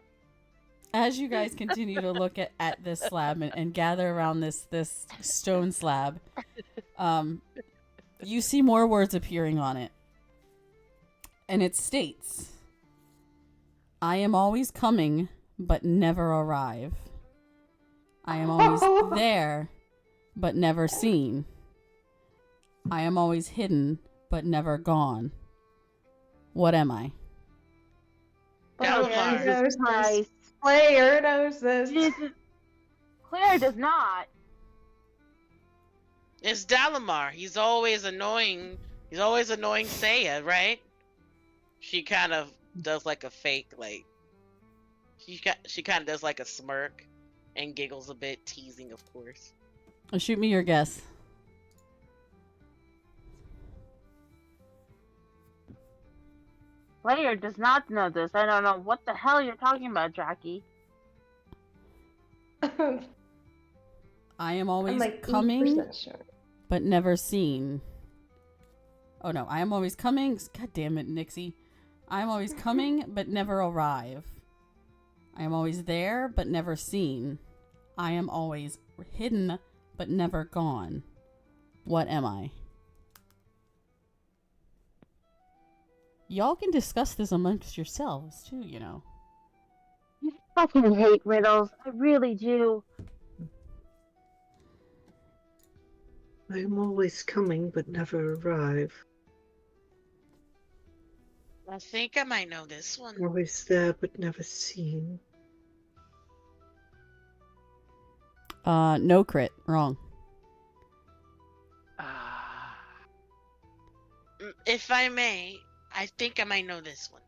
As you guys continue to look at this slab and gather around this stone slab, you see more words appearing on it. And it states, I am always coming, but never arrive. I am always there, but never seen. I am always hidden, but never gone. What am I? Dalamar. Jesus Christ. Player knows this. Jesus. Claire does not. It's Dalamar. He's always annoying. He's always annoying Saya, right? She kind of does like a fake, like she kind of does like a smirk and giggles a bit, teasing, of course. Shoot me your guess. Player does not know this. I don't know what the hell you're talking about, Jackie. I am always I'm like coming, 80% sure. but never seen. Oh no, I am always coming. God damn it, Nixie. I am always coming, but never arrive. I am always there, but never seen. I am always hidden, but never gone. What am I? Y'all can discuss this amongst yourselves, too, you know. You fucking hate riddles. I really do. I am always coming but never arrive. I think I might know this one. Always there but never seen. No crit. Wrong. If I may, I think I might know this one.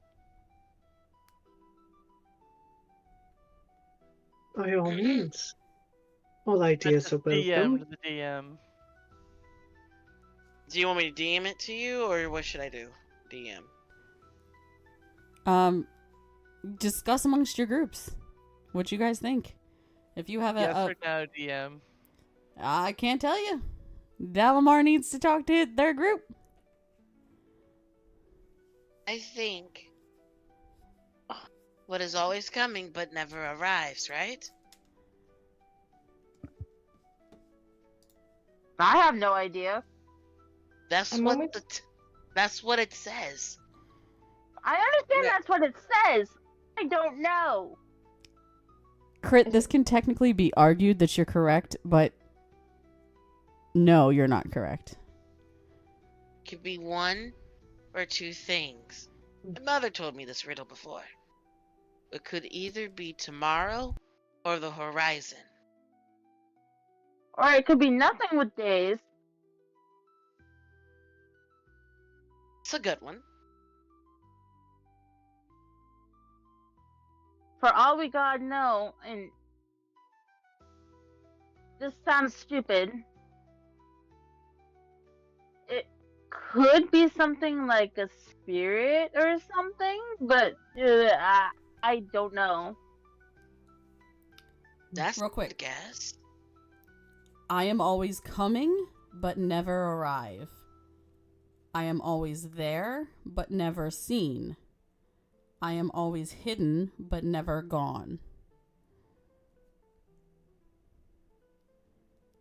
By all means. All ideas are welcome. DM, the DM. Do you want me to DM it to you, or what should I do? DM. Discuss amongst your groups. What you guys think? If you have Yes or no, DM? I can't tell you. Dalamar needs to talk to their group. I think what is always coming but never arrives, right? I have no idea. That's what it says. I understand Yeah. that's what it says. I don't know. Crit, this can technically be argued that you're correct, but no, you're not correct. Could be one or two things. My mother told me this riddle before. It could either be tomorrow or the horizon. Or it could be nothing with days. It's a good one. For all we God know, and this sounds stupid. It could be something like a spirit or something, but I don't know. That's Real quick. a guess. I am always coming, but never arrive. I am always there, but never seen. I am always hidden, but never gone.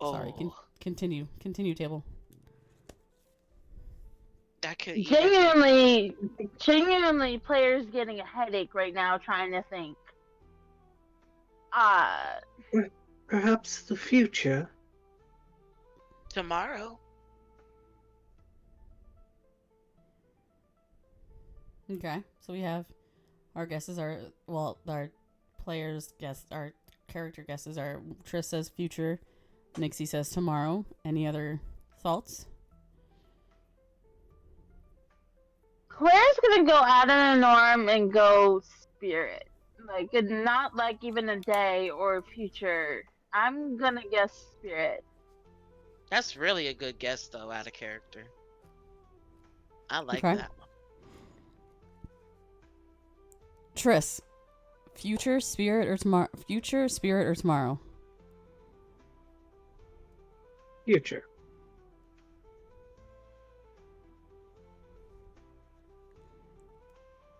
Sorry, continue. Continue, table. That could Genuinely, players getting a headache right now trying to think. Perhaps the future. Tomorrow. Okay, so we have our guesses are, well, our players' guess, our character guesses are, Triss says future, Nixie says tomorrow. Any other thoughts? Claire's gonna go out of the norm and go spirit. Like, not like even a day or future. I'm gonna guess spirit. That's really a good guess, though, out of character. I like Okay. that one. Triss, future, spirit, or tomorrow? Future, spirit, or tomorrow? Future.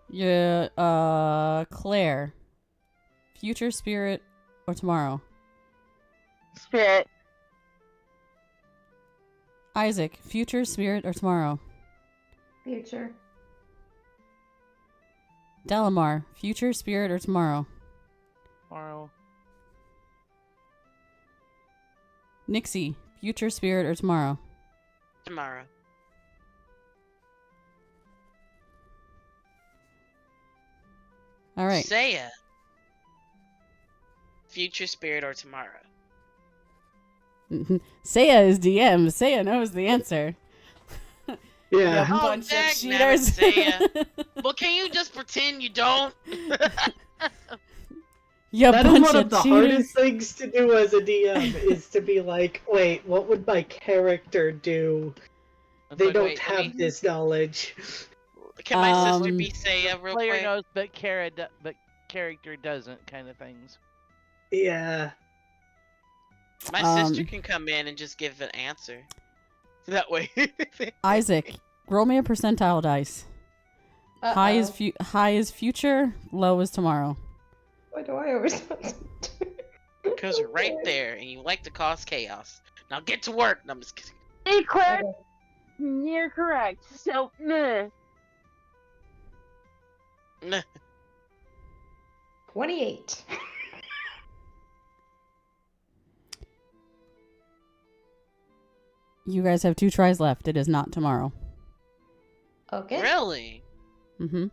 Yeah, Claire, future, spirit, or tomorrow? Spirit. Isaac, future, spirit, or tomorrow? Future. Dalamar, future, spirit, or tomorrow? Tomorrow. Nixie, future, spirit, or tomorrow? Tomorrow. All right. Saya. Future, spirit, or tomorrow. Saya is DM. Saya knows the answer. Yeah. You Oh, bunch of dag cheaters. nabbit, Saya. Well, can you just pretend you don't? You That is bunch one of of the cheaters. hardest things to do as a DM, is to be like, wait, what would my character do? It's They like, don't wait, let have me- this knowledge. Can my sister Um, be Saya real Player quick? knows, but character doesn't, kind of things. Yeah. My sister can come in and just give an answer. That way. Isaac, roll me a percentile dice. High is future, low is tomorrow. Why do I always want to do Because you're right there and you like to cause chaos. Now get to work. No, I'm just kidding. Hey, Claire, Okay. you're correct. So, meh. 28. You guys have 2 tries left. It is not tomorrow. Okay. Really? Mm-hmm.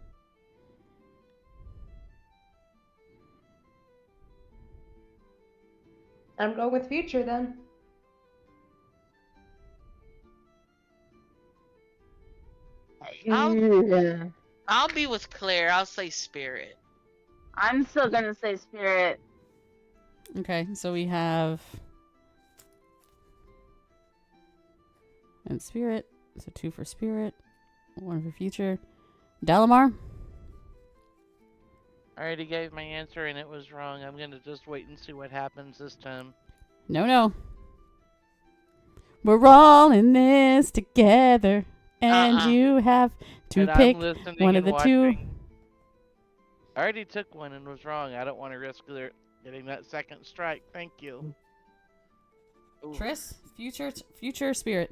I'm going with future then. I'll be with Claire. I'll say spirit. I'm still gonna say spirit. Okay, so we have and spirit. So 2 for spirit, 1 for future. Dalamar? I already gave my answer and it was wrong. I'm gonna just wait and see what happens this time. No. We're all in this together. And you have to And pick I'm listening one of and the 2. watching. I already took one and was wrong. I don't want to risk getting that second strike. Thank you. Ooh. Triss, future spirit.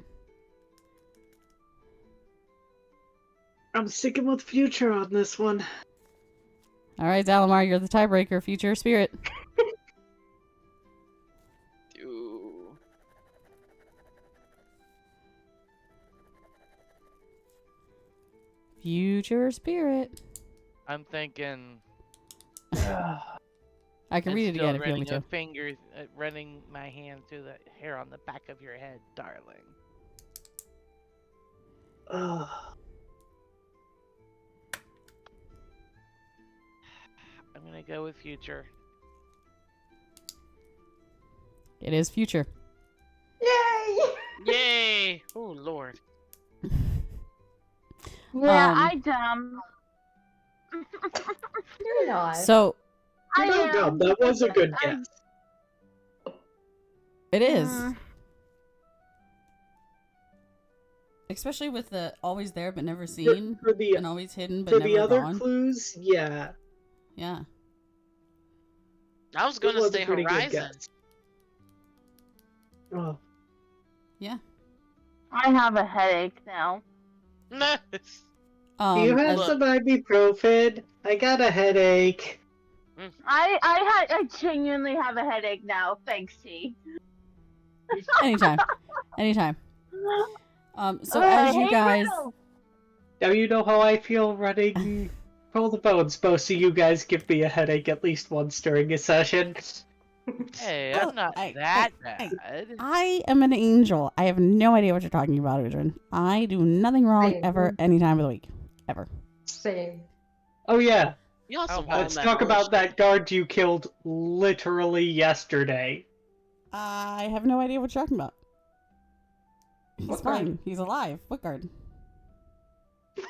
I'm sticking with future on this one. All right, Dalamar, you're the tiebreaker. Future spirit. Ooh. Future spirit. I'm thinking. I can read it again if you want me to. Running my hand through the hair on the back of your head, darling. I'm gonna go with future. It is future. Yay! Yay! Oh Lord. Yeah, I dumb. You're not. So I No, am. that was a good guess. it is. Especially with the always there but never seen, and always hidden but for never the other gone. clues, yeah. Yeah. I was gonna was a say pretty good Horizon. guess. Oh. Yeah. I have a headache now. Nice. Do you have as- some ibuprofen? I got a headache. I genuinely have a headache now. Thanks, T. anytime. So as you guys, Now you know how I feel running Roll the Bones. Most of you guys give me a headache at least once during a session. Hey, Well, I'm not that bad. I am an angel. I have no idea what you're talking about, Adrian. I do nothing wrong Same. ever, any time of the week, ever. Same. Oh yeah, You also let's talk about that guard you killed literally yesterday. I have no idea what you're talking about. He's What fine. guard? He's alive. What guard?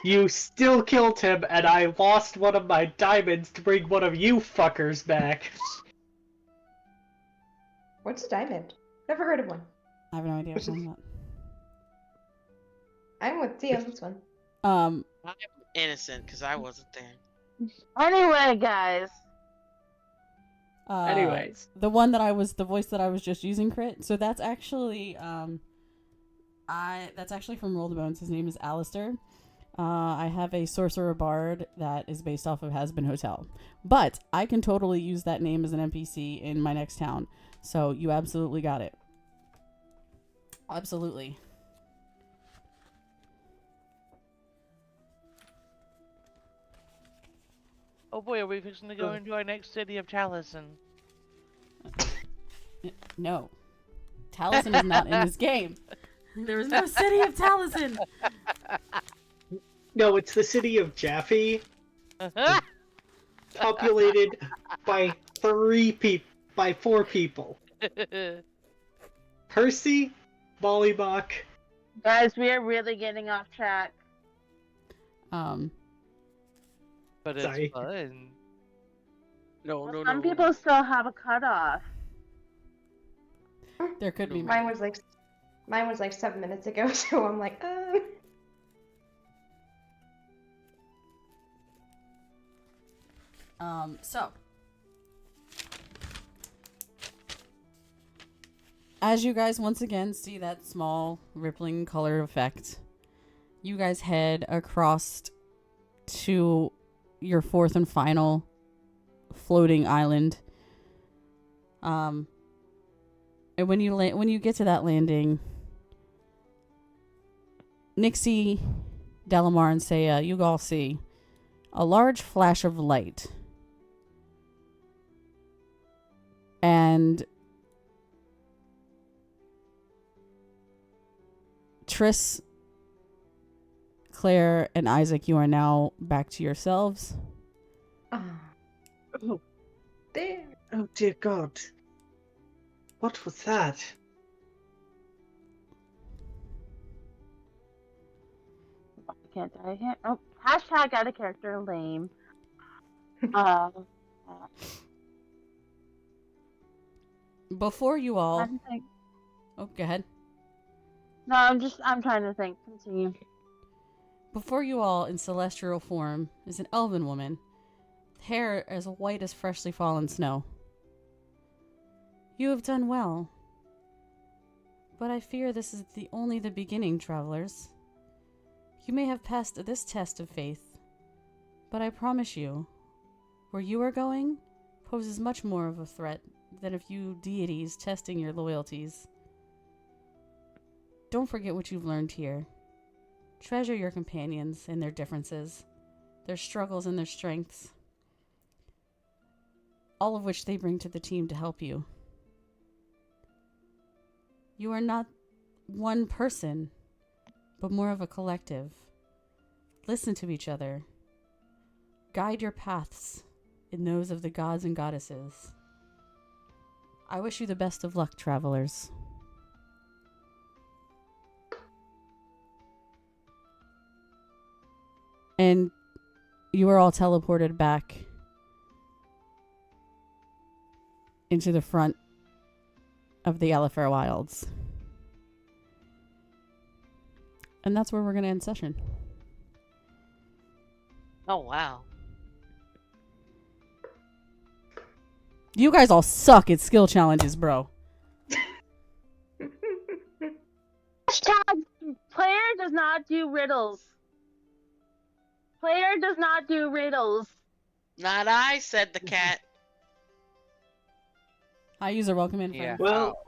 You still killed him, and I lost one of my diamonds to bring one of you fuckers back. What's a diamond? Never heard of one. I have no idea what you're talking about. I'm with T on this one. I'm innocent because I wasn't there. Anyway, guys. Anyways. The voice that I was just using, crit. So that's actually, that's actually from Roll the Bones. His name is Alistair. I have a sorcerer bard that is based off of Has Been Hotel, but I can totally use that name as an NPC in my next town. So you absolutely got it. Absolutely. Oh boy, are we fixing to go into our next city of Taliesin? No. Taliesin is not in this game. There is no city of Taliesin. No, it's the city of Jaffe, populated by 4 people. Percy, Mollybach. Guys, we are really getting off track. But it's Sorry. fun. No. Some people still have a cutoff. There could be. Mine was like 7 minutes ago, so I'm like, So as you guys once again see that small rippling color effect, you guys head across to your 4th and final floating island. And when you get to that landing, Nixie, Delamar, and Saya, you all see a large flash of light. And Triss, Claire, and Isaac, you are now back to yourselves. Oh, there. Oh, dear God. What was that? I can't die here. Oh, hashtag out of character lame. Before you all... I think... Oh, go ahead. No, I'm trying to think. Continue. Before you all, in celestial form, is an elven woman, hair as white as freshly fallen snow. You have done well. But I fear this is only the beginning, travelers. You may have passed this test of faith, but I promise you, where you are going poses much more of a threat than a few deities testing your loyalties. Don't forget what you've learned here. Treasure your companions and their differences, their struggles and their strengths, all of which they bring to the team to help you. You are not one person, but more of a collective. Listen to each other. Guide your paths in those of the gods and goddesses. I wish you the best of luck, travelers. And you are all teleported back into the front of the Alifair Wilds. And that's where we're going to end session. Oh, wow. You guys all suck at skill challenges, bro. Hashtag player does not do riddles. Player does not do riddles. Not I, said the cat. Hi, user. Welcome in. Yeah. Well,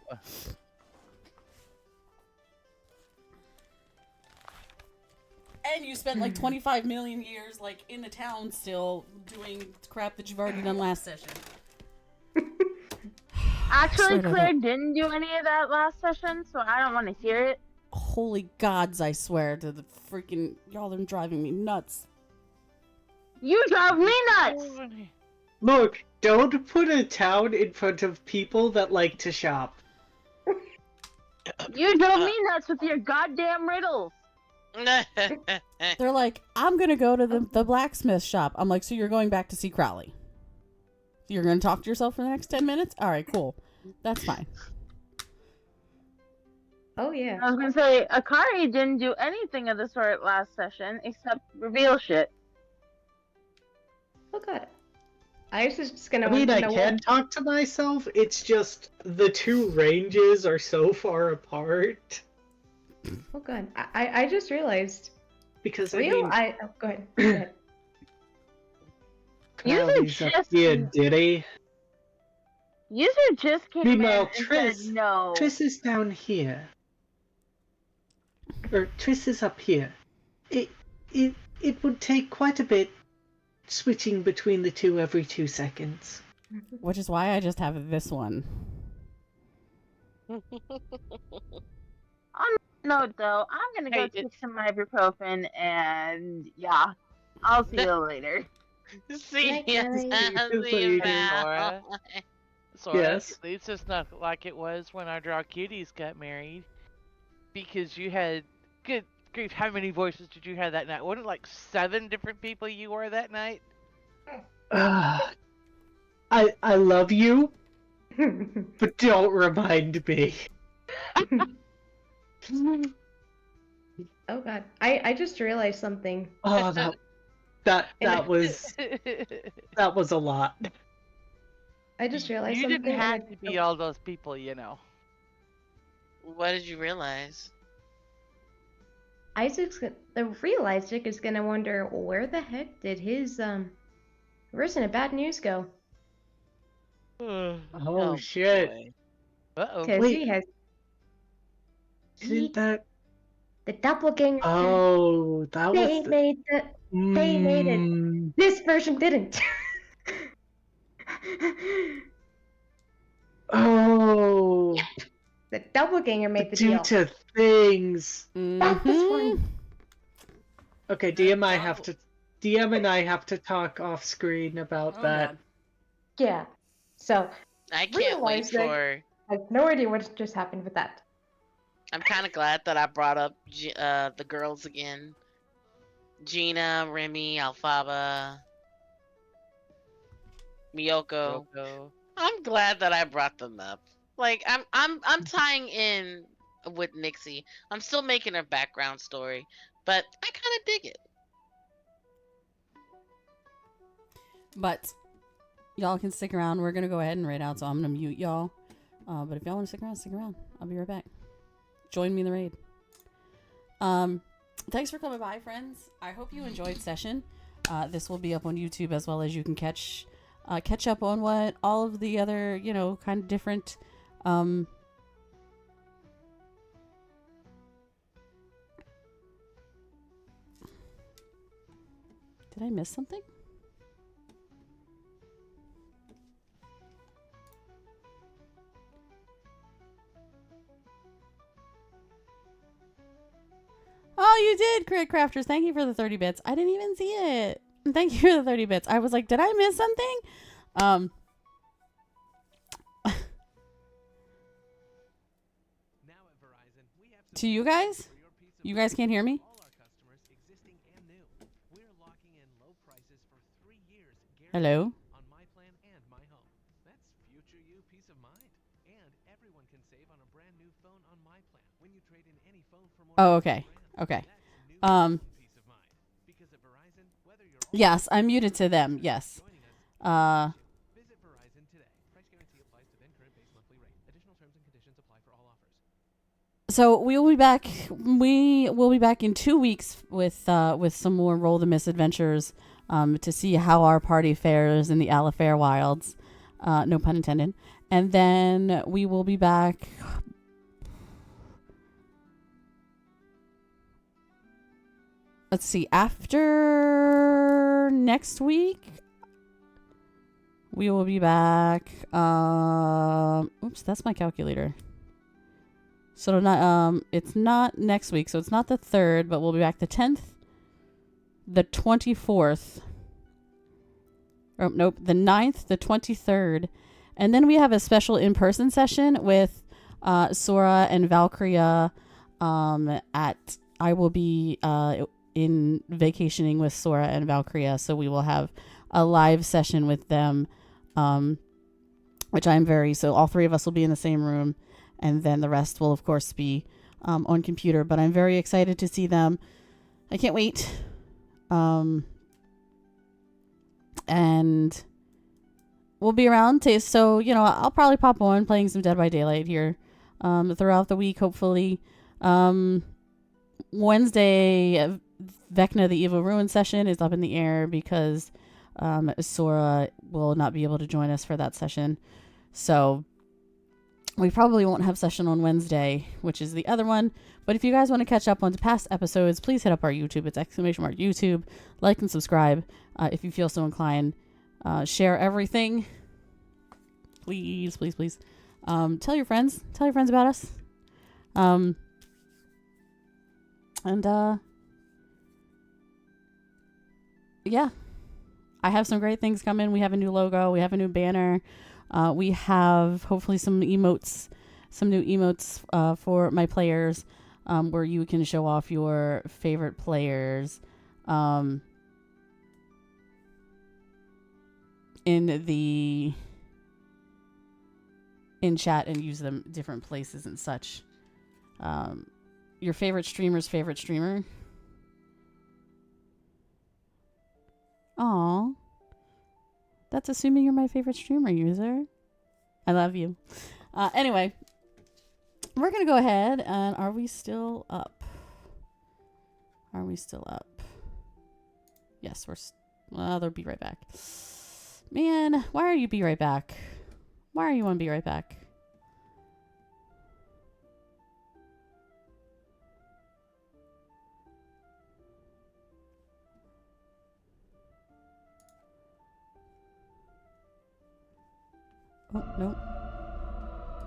and you spent like 25 million years like in the town still doing crap that you've already done last session. Actually, Claire didn't do any of that last session, so I don't want to hear it. Holy gods, I swear to the freaking... Y'all are driving me nuts. You drove me nuts! look, don't put a town in front of people that like to shop. You drove me nuts with your goddamn riddles. They're like, I'm gonna go to the blacksmith shop. I'm like, so you're going back to see Crowley? You're gonna talk to yourself for the next 10 minutes? Alright, cool. That's fine. Oh yeah. I was gonna say, Akari didn't do anything of the sort last session except reveal shit. Oh god. I was just gonna. I mean, I can talk to myself. It's just the two ranges are so far apart. Oh god. I just realized. Because Real? I mean, Oh, go ahead. Go ahead. Crowley's up here, did he? User just came Meanwhile, in and said no. Triss is down here. Or Triss is up here. It would take quite a bit switching between the two every 2 seconds. Which is why I just have this one. On that note, though, I'm gonna go take some ibuprofen, and yeah, I'll see you later. See you. you, Val. Sora, Yes. at least it's not like it was when our Draw Kitties got married. Because you had, good grief, how many voices did you have that night? Wasn't it like 7 different people you were that night? I love you, but don't remind me. Oh god. I just realized something. Oh, that was a lot. I just realized You something. didn't have to be all those people, you know. What did you realize? The real Isaac is gonna wonder where the heck did his Risen of Bad News go? Oh shit. Uh-oh. Because Wait. he has Isn't that... the doppelganger. Oh, that was... They made the They made it. This version didn't. Oh. The doppelganger made the Due deal. to things. That's fine. Okay, DM and I have to talk off screen about that. God. Yeah. So I can't wait realize that for. I have no idea what just happened with that. I'm kind of glad that I brought up the girls again. Gina, Remy, Alfaba, Miyoko. Yoko. I'm glad that I brought them up. Like I'm tying in with Nixie. I'm still making her background story, but I kind of dig it. But y'all can stick around. We're gonna go ahead and raid out, so I'm gonna mute y'all. But if y'all want to stick around, stick around. I'll be right back. Join me in the raid. Thanks for coming by, friends. I hope you enjoyed session. This will be up on YouTube, as well as you can catch up on what all of the other, kind of different Did I miss something? Oh, you did, Crit Crafters. Thank you for the 30 bits. I didn't even see it. Thank you for the 30 bits. I was like, did I miss something? To you guys? You guys can't hear me? Hello? Oh, okay. Okay. Yes, I'm muted to them. Yes. So we will be back. We will be back in 2 weeks with some more Roll the Misadventures to see how our party fares in the Alafair Wilds. No pun intended. And then we will be back. Let's see. After next week, we will be back. Oops, that's my calculator. So it's not next week, so it's not the 3rd, but we'll be back the 10th, the 24th. Oh, nope, the 9th, the 23rd. And then we have a special in-person session with Sora and Valkyria I will be in vacationing with Sora and Valkyria, so we will have a live session with them, which so all three of us will be in the same room. And then the rest will, of course, be on computer. But I'm very excited to see them. I can't wait. And we'll be around. So, I'll probably pop on playing some Dead by Daylight here throughout the week, hopefully. Wednesday, Vecna the Evil Ruin session is up in the air because Sora will not be able to join us for that session. So we probably won't have session on Wednesday, which is the other one. But if you guys want to catch up on past episodes, please hit up our YouTube. It's !YouTube. Like and subscribe if you feel so inclined. Share everything. Please, please, please. Tell your friends. Tell your friends about us. Yeah. I have some great things coming. We have a new logo. We have a new banner. We have hopefully some new emotes for my players, where you can show off your favorite players in chat and use them different places and such. Your favorite streamer's favorite streamer. Aw. That's assuming you're my favorite streamer, user. I love you. Anyway, we're going to go ahead and are we still up? Yes, they'll be right back. Man, why are you be right back? Why are you on be right back? Oh, no.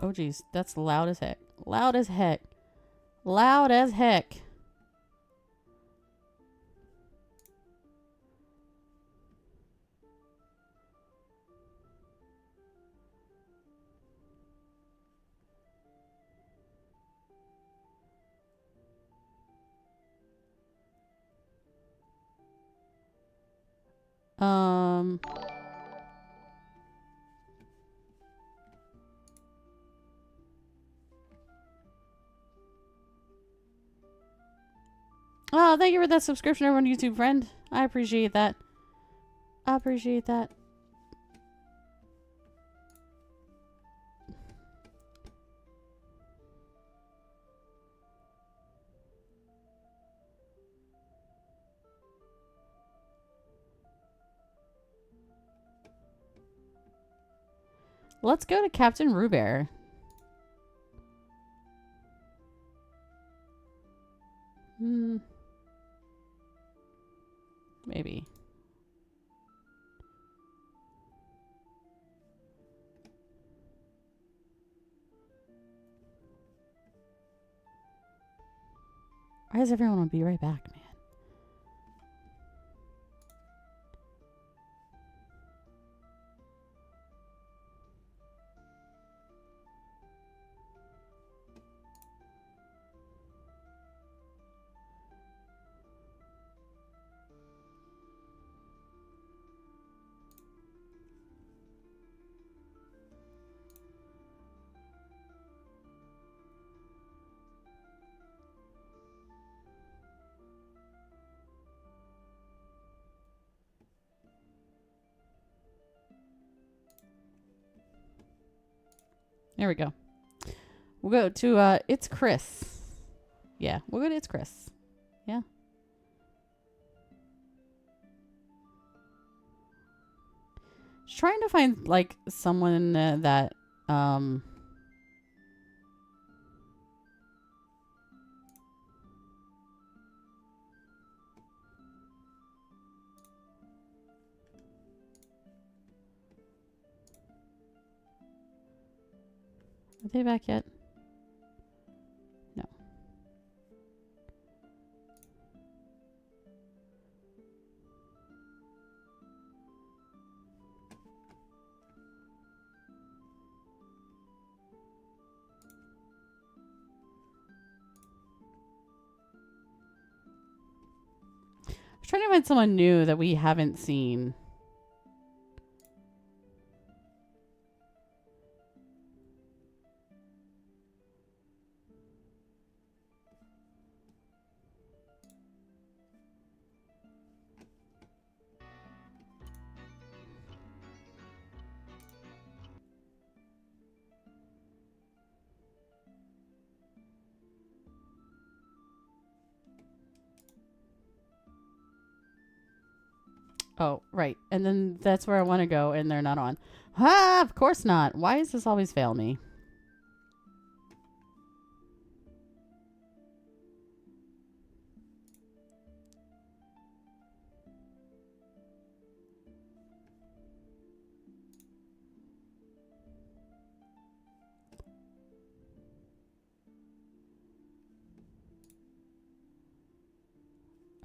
Oh, geez. That's loud as heck. Loud as heck. Loud as heck. Oh, thank you for that subscription, everyone, YouTube friend. I appreciate that. I appreciate that. Let's go to Captain Rubear. Maybe. Why does everyone want to be right back, man? There we go. We'll go to, It's Chris. Yeah, we'll go to It's Chris. Yeah. Just trying to find, like, someone that, Are they back yet? No. I'm trying to find someone new that we haven't seen. Oh, right. And then that's where I want to go, and they're not on. Ah, of course not. Why does this always fail me?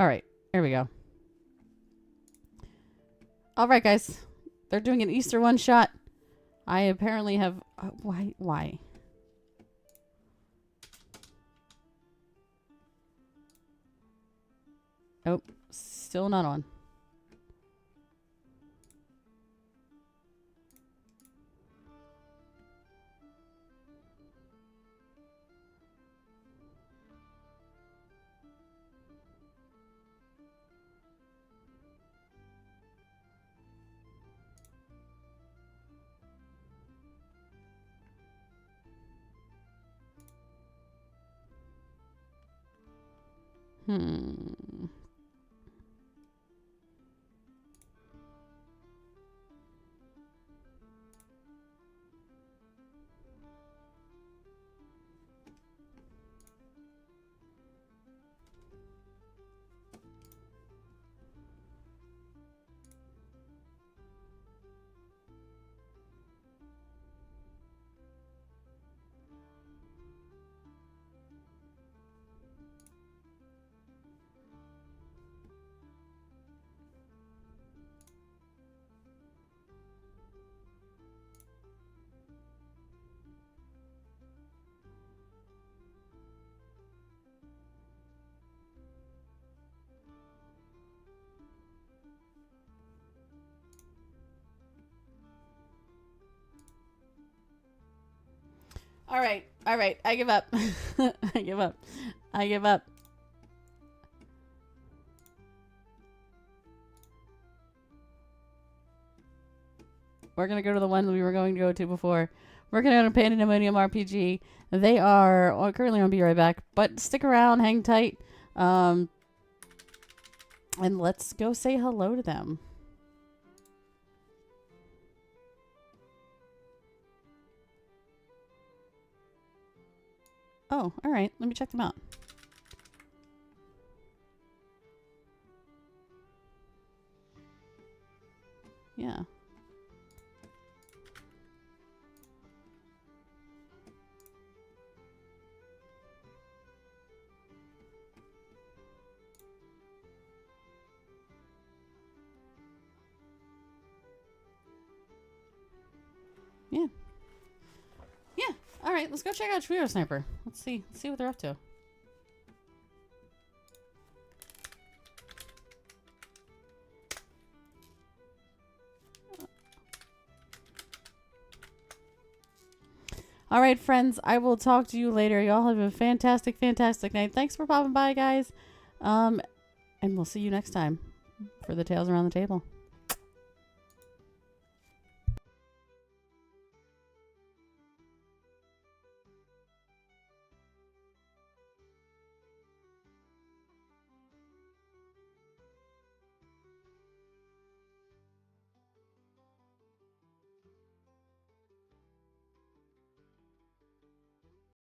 All right. Here we go. All right, guys. They're doing an Easter one shot. I apparently have... why? Why? Oh, still not on. Hmm. All right. I give up. I give up. We're going to go to the one we were going to go to before. We're going to go to Pandemonium RPG. They are currently on Be Right Back, but stick around, hang tight, and let's go say hello to them. Oh, all right. Let me check them out. Yeah. Yeah. Yeah. All right, let's go check out Trio Sniper. Let's see what they're up to. All right, friends, I will talk to you later. Y'all have a fantastic, fantastic night. Thanks for popping by, guys. And we'll see you next time for the Tales Around the Table.